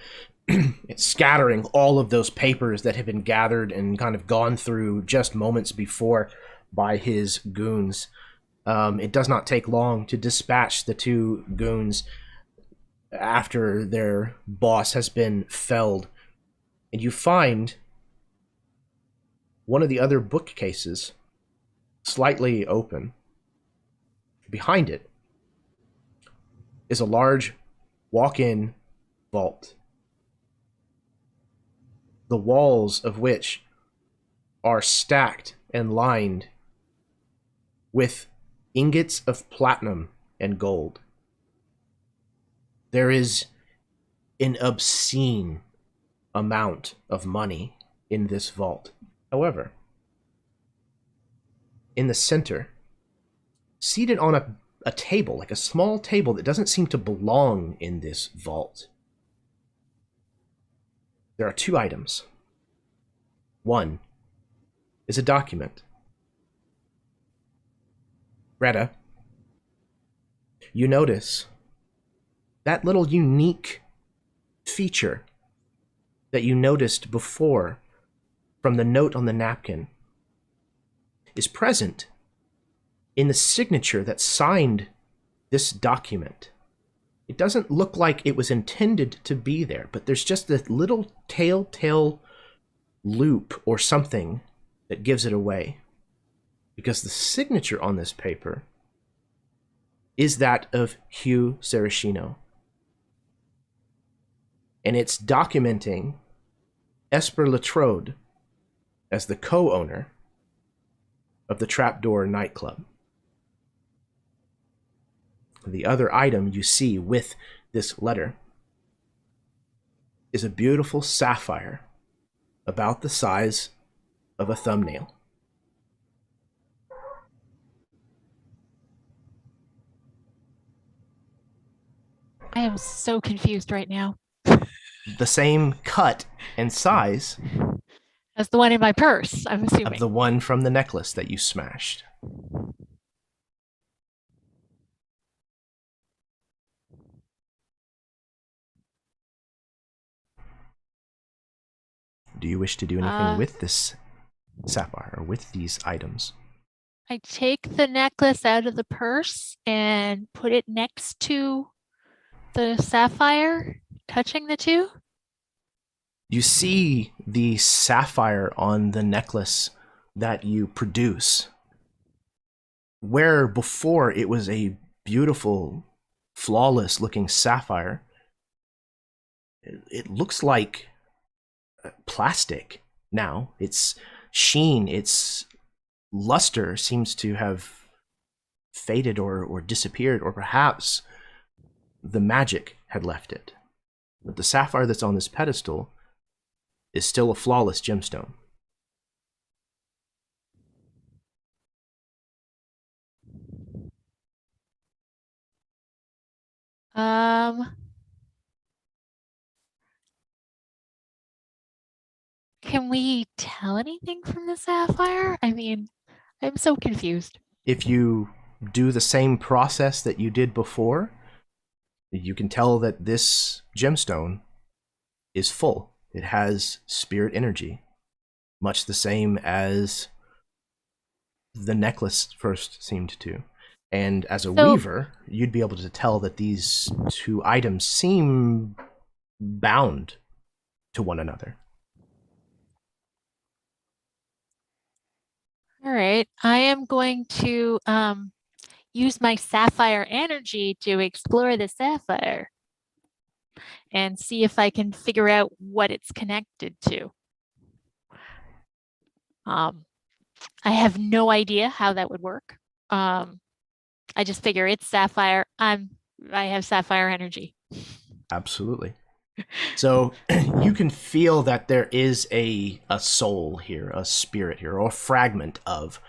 [SPEAKER 1] It's scattering all of those papers that have been gathered and kind of gone through just moments before by his goons. It does not take long to dispatch the 2 goons after their boss has been felled. And you find one of the other bookcases slightly open. Behind it is a large walk-in vault, the walls of which are stacked and lined with ingots of platinum and gold. There is an obscene amount of money in this vault. However, in the center, seated on a table, a small table that doesn't seem to belong in this vault, there are 2 items. One is a document. Greta, you notice that little unique feature that you noticed before from the note on the napkin is present in the signature that signed this document. It doesn't look like it was intended to be there, but there's just a little telltale loop or something that gives it away. Because the signature on this paper is that of Hu Sarashino. And it's documenting Esper La Trodé as the co-owner of the Trapdoor nightclub. The other item you see with this letter is a beautiful sapphire about the size of a thumbnail.
[SPEAKER 3] I am so confused right now.
[SPEAKER 1] The same cut and size
[SPEAKER 3] As the one in my purse, I'm assuming.
[SPEAKER 1] of the one from the necklace that you smashed. Do you wish to do anything with this sapphire or with these items?
[SPEAKER 3] I take the necklace out of the purse and put it next to the sapphire, touching the two.
[SPEAKER 1] You see the sapphire on the necklace that you produce, where before it was a beautiful, flawless looking sapphire. It looks like plastic now. Its sheen, its luster seems to have faded or disappeared, or perhaps the magic had left it. But the sapphire that's on this pedestal is still a flawless gemstone.
[SPEAKER 3] Can we tell anything from the sapphire? I mean, I'm so confused.
[SPEAKER 1] If you do the same process that you did before, you can tell that this gemstone is full. It has spirit energy, much the same as the necklace first seemed to. And as a weaver, you'd be able to tell that these two items seem bound to one another.
[SPEAKER 3] All right, I am going to use my sapphire energy to explore the sapphire and see if I can figure out what it's connected to. I have no idea how that would work. I just figure it's sapphire. I have sapphire energy.
[SPEAKER 1] Absolutely. So you can feel that there is a soul here, a spirit here, or a fragment of,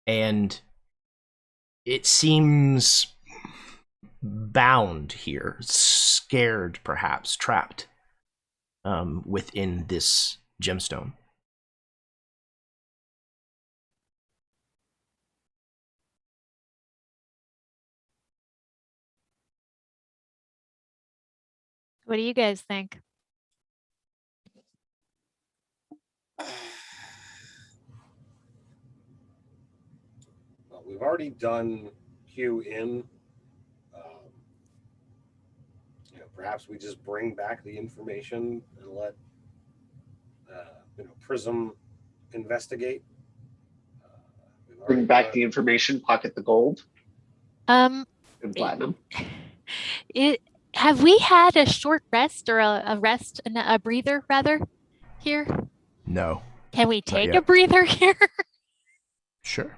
[SPEAKER 1] and it seems bound here, scared perhaps, trapped within this gemstone.
[SPEAKER 3] What do you guys think?
[SPEAKER 6] Well, we've already done Hu in. Perhaps we just bring back the information and let PRISM investigate.
[SPEAKER 2] Bring back the information, pocket the gold. And platinum.
[SPEAKER 3] Have we had a short rest or a rest, a breather rather, here?
[SPEAKER 1] No.
[SPEAKER 3] Can we take a breather here?
[SPEAKER 1] Sure.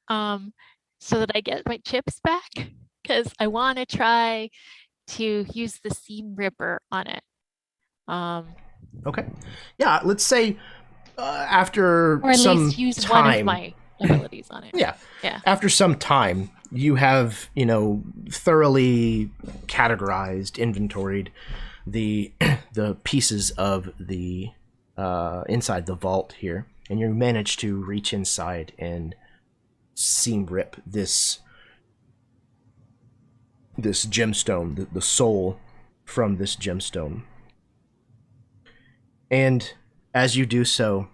[SPEAKER 3] So that I get my chips back, because I want to try to use the seam ripper on it.
[SPEAKER 1] Okay. Yeah, let's say after
[SPEAKER 3] or at
[SPEAKER 1] some
[SPEAKER 3] least use
[SPEAKER 1] time,
[SPEAKER 3] one of my abilities on it.
[SPEAKER 1] Yeah.
[SPEAKER 3] Yeah.
[SPEAKER 1] After some time, you have, thoroughly categorized, inventoried the pieces of the inside the vault here, and you manage to reach inside and seam rip this gemstone, the soul from this gemstone. And as you do so,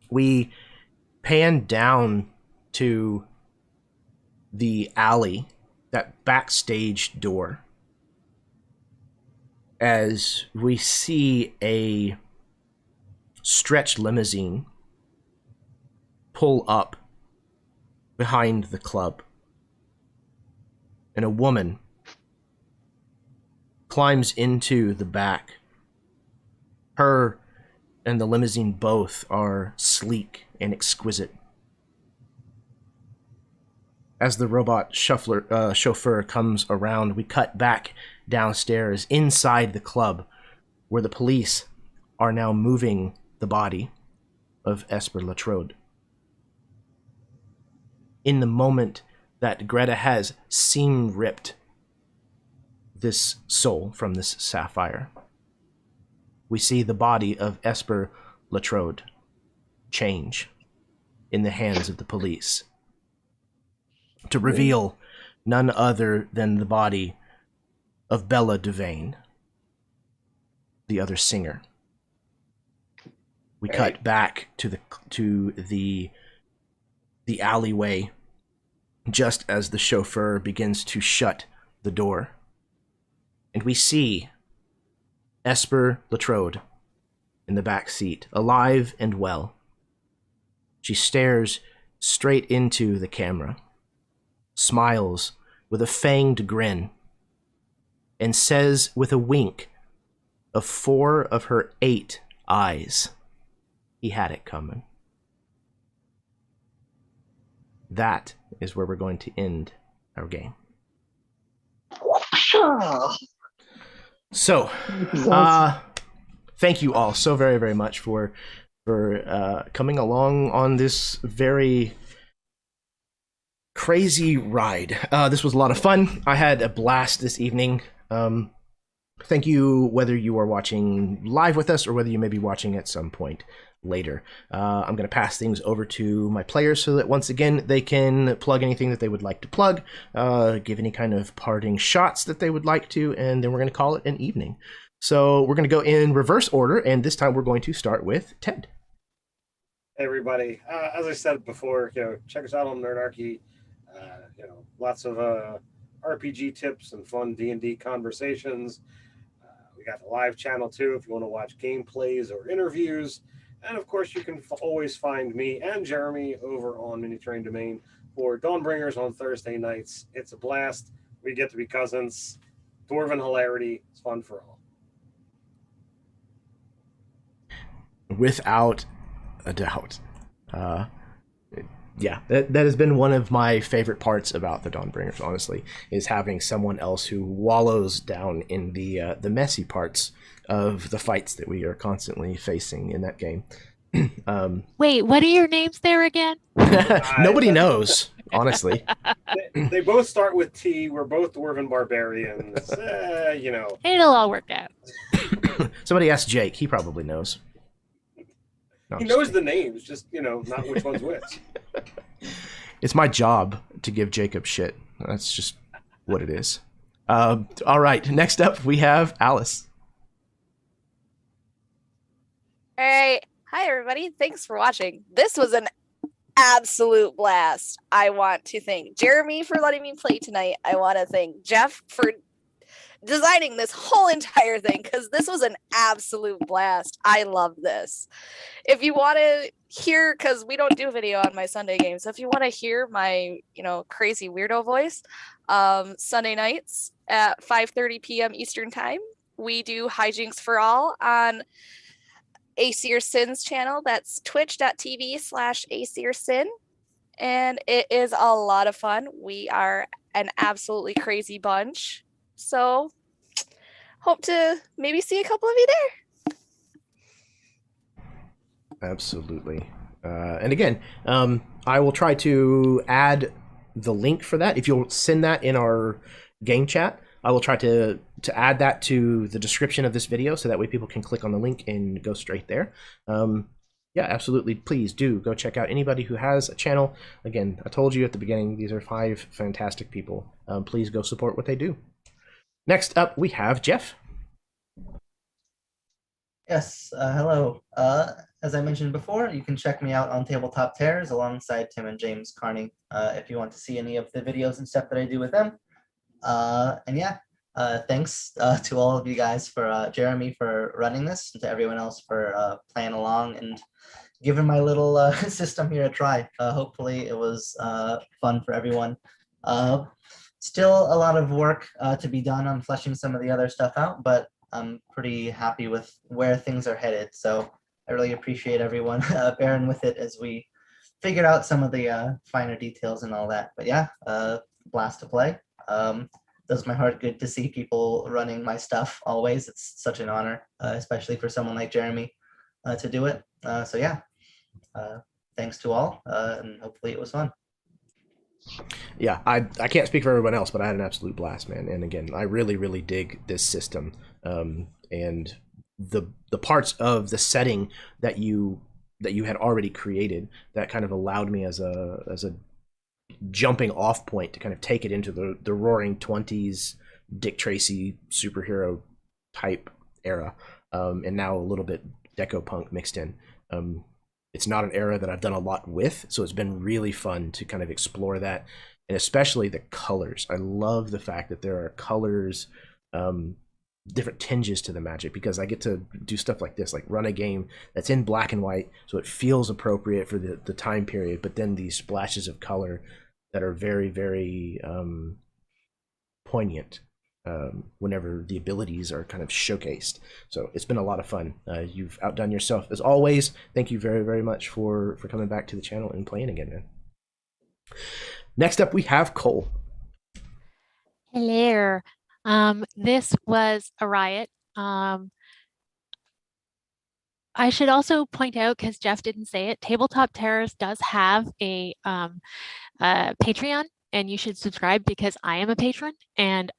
[SPEAKER 1] we pan down to the alley, that backstage door, as we see a stretched limousine pull up behind the club, and a woman climbs into the back. Her and the limousine both are sleek and exquisite. As the robot chauffeur comes around, we cut back downstairs inside the club, where the police are now moving the body of Esper La Trodé. In the moment that Greta has seam ripped this soul from this sapphire, we see the body of Esper La Trodé change in the hands of the police, to reveal none other than the body of Bella Devane, the other singer We
[SPEAKER 2] Right.
[SPEAKER 1] cut back to the alleyway just as the chauffeur begins to shut the door. And we see Esper La Trodé in the back seat, alive and well. She stares straight into the camera, smiles with a fanged grin, and says with a wink of 4 of her 8 eyes, he had it coming. That is where we're going to end our game. So, thank you all so very, very much for coming along on this very crazy ride. This was a lot of fun. I had a blast this evening. Thank you, whether you are watching live with us or whether you may be watching at some point later. I'm going to pass things over to my players so that once again they can plug anything that they would like to plug, give any kind of parting shots that they would like to, and then we're going to call it an evening. So we're going to go in reverse order, and this time we're going to start with Ted.
[SPEAKER 6] Hey everybody, as I said before, check us out on Nerdarchy. Lots of RPG tips and fun D&D conversations. We got the live channel too if you want to watch gameplays or interviews. And of course, you can always find me and Jeremy over on Mini Train Domain for Dawnbringers on Thursday nights. It's a blast. We get to be cousins. Dwarven hilarity. It's fun for all.
[SPEAKER 1] Without a doubt. Yeah, that has been one of my favorite parts about the Dawnbringers, honestly, is having someone else who wallows down in the messy parts of the fights that we are constantly facing in that game.
[SPEAKER 3] Wait, what are your names there again?
[SPEAKER 1] Nobody knows, honestly.
[SPEAKER 6] They both start with T. We're both Dwarven barbarians.
[SPEAKER 3] It'll all work out.
[SPEAKER 1] Somebody ask Jake. He probably knows. No,
[SPEAKER 6] He knows the names, just, not which one's which.
[SPEAKER 1] It's my job to give Jacob shit. That's just what it is. All right, next up we have Alice.
[SPEAKER 5] All right. Hi, everybody. Thanks for watching. This was an absolute blast. I want to thank Jeremy for letting me play tonight. I want to thank Jeff for designing this whole entire thing because this was an absolute blast. I love this. If you want to hear, because we don't do video on my Sunday games, so if you want to hear my, crazy weirdo voice, Sunday nights at 5:30 p.m. Eastern Time, we do Hijinks for All on Aesir Sin's channel. That's twitch.tv/Aesir Sin. And it is a lot of fun. We are an absolutely crazy bunch. So hope to maybe see a couple of you there.
[SPEAKER 1] Absolutely. And again, I will try to add the link for that. If you'll send that in our game chat, I will try to add that to the description of this video so that way people can click on the link and go straight there. Yeah, absolutely. Please do go check out anybody who has a channel. Again, I told you at the beginning, these are 5 fantastic people. Please go support what they do. Next up, we have Jeff.
[SPEAKER 4] Yes, hello. As I mentioned before, you can check me out on Tabletop Terrors alongside Tim and James Carney if you want to see any of the videos and stuff that I do with them. And yeah, thanks to all of you guys for Jeremy for running this, and to everyone else for playing along and giving my little system here a try. Hopefully it was fun for everyone. Still a lot of work to be done on fleshing some of the other stuff out, but I'm pretty happy with where things are headed. So I really appreciate everyone bearing with it as we figured out some of the finer details and all that. But yeah, blast to play. Does my heart good to see people running my stuff always. It's such an honor, especially for someone like Jeremy to do it. So yeah, thanks to all, and hopefully it was fun.
[SPEAKER 1] Yeah, I can't speak for everyone else, but I had an absolute blast, man. And again, I really, really dig this system, and the parts of the setting that you had already created that kind of allowed me as a jumping off point to kind of take it into the Roaring 20s Dick Tracy superhero type era, and now a little bit deco punk mixed in. It's not an era that I've done a lot with, so it's been really fun to kind of explore that, and especially the colors. I love the fact that there are colors, different tinges to the magic, because I get to do stuff like this, like run a game that's in black and white, so it feels appropriate for the time period, but then these splashes of color that are very, very poignant whenever the abilities are kind of showcased. So it's been a lot of fun. You've outdone yourself as always. Thank you very, very much for coming back to the channel and playing again, man. Next up, we have Cole.
[SPEAKER 3] Hello. This was a riot. I should also point out, because Jeff didn't say it, Tabletop Terrors does have a Patreon, and you should subscribe, because I am a patron, and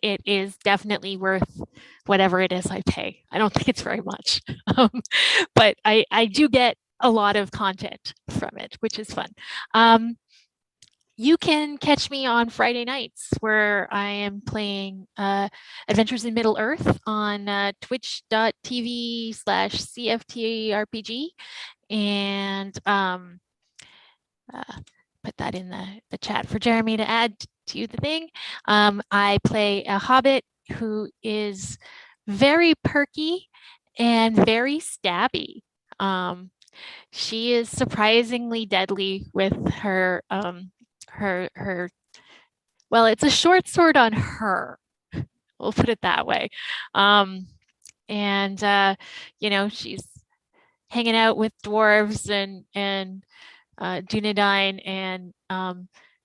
[SPEAKER 3] it is definitely worth whatever it is I pay. I don't think it's very much, but I do get a lot of content from it, which is fun. You can catch me on Friday nights, where I am playing Adventures in Middle Earth on twitch.tv/CFTRPG, and put that in the chat for Jeremy to add to the thing. I play a hobbit who is very perky and very stabby. She is surprisingly deadly with her well, it's a short sword on her, we'll put it that way. You know, she's hanging out with dwarves and Dunedain, and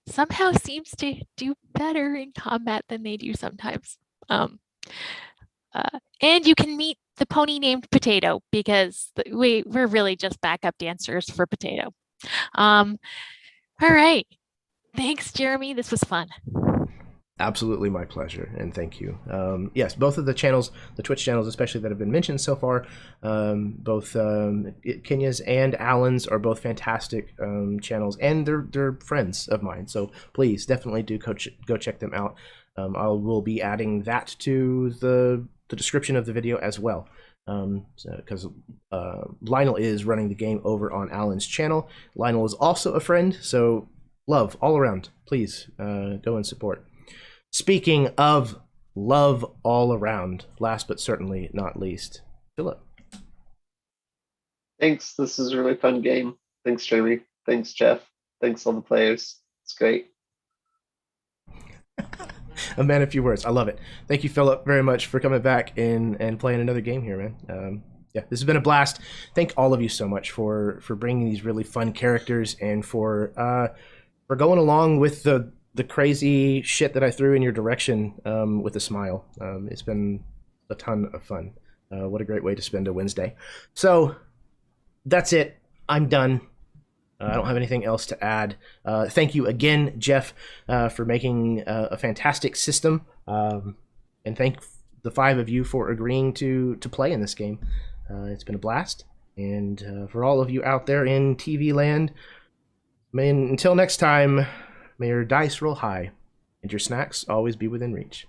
[SPEAKER 3] somehow seems to do better in combat than they do sometimes. And you can meet the pony named Potato, because we're really just backup dancers for Potato. All right. Thanks, Jeremy. This was fun.
[SPEAKER 1] Absolutely my pleasure, and thank you. Yes, both of the channels, the Twitch channels especially that have been mentioned so far, both Kenya's and Alan's are both fantastic channels, and they're friends of mine, so please definitely do go check them out. I will be adding that to the description of the video as well, because Lionel is running the game over on Alan's channel. Lionel is also a friend, so love all around. Please go and support. Speaking of love all around, last but certainly not least, Philip.
[SPEAKER 2] Thanks. This is a really fun game. Thanks, Jeremy. Thanks, Jeff. Thanks, all the players. It's great.
[SPEAKER 1] A man of few words. I love it. Thank you, Philip, very much for coming back and playing another game here, man. Yeah, this has been a blast. Thank all of you so much for bringing these really fun characters, and for going along with the crazy shit that I threw in your direction with a smile. It's been a ton of fun. What a great way to spend a Wednesday. So that's it. I'm done. I don't have anything else to add. Thank you again, Jeff, for making a fantastic system. And thank the 5 of you for agreeing to play in this game. It's been a blast. And for all of you out there in TV land, until next time, may your dice roll high, and your snacks always be within reach.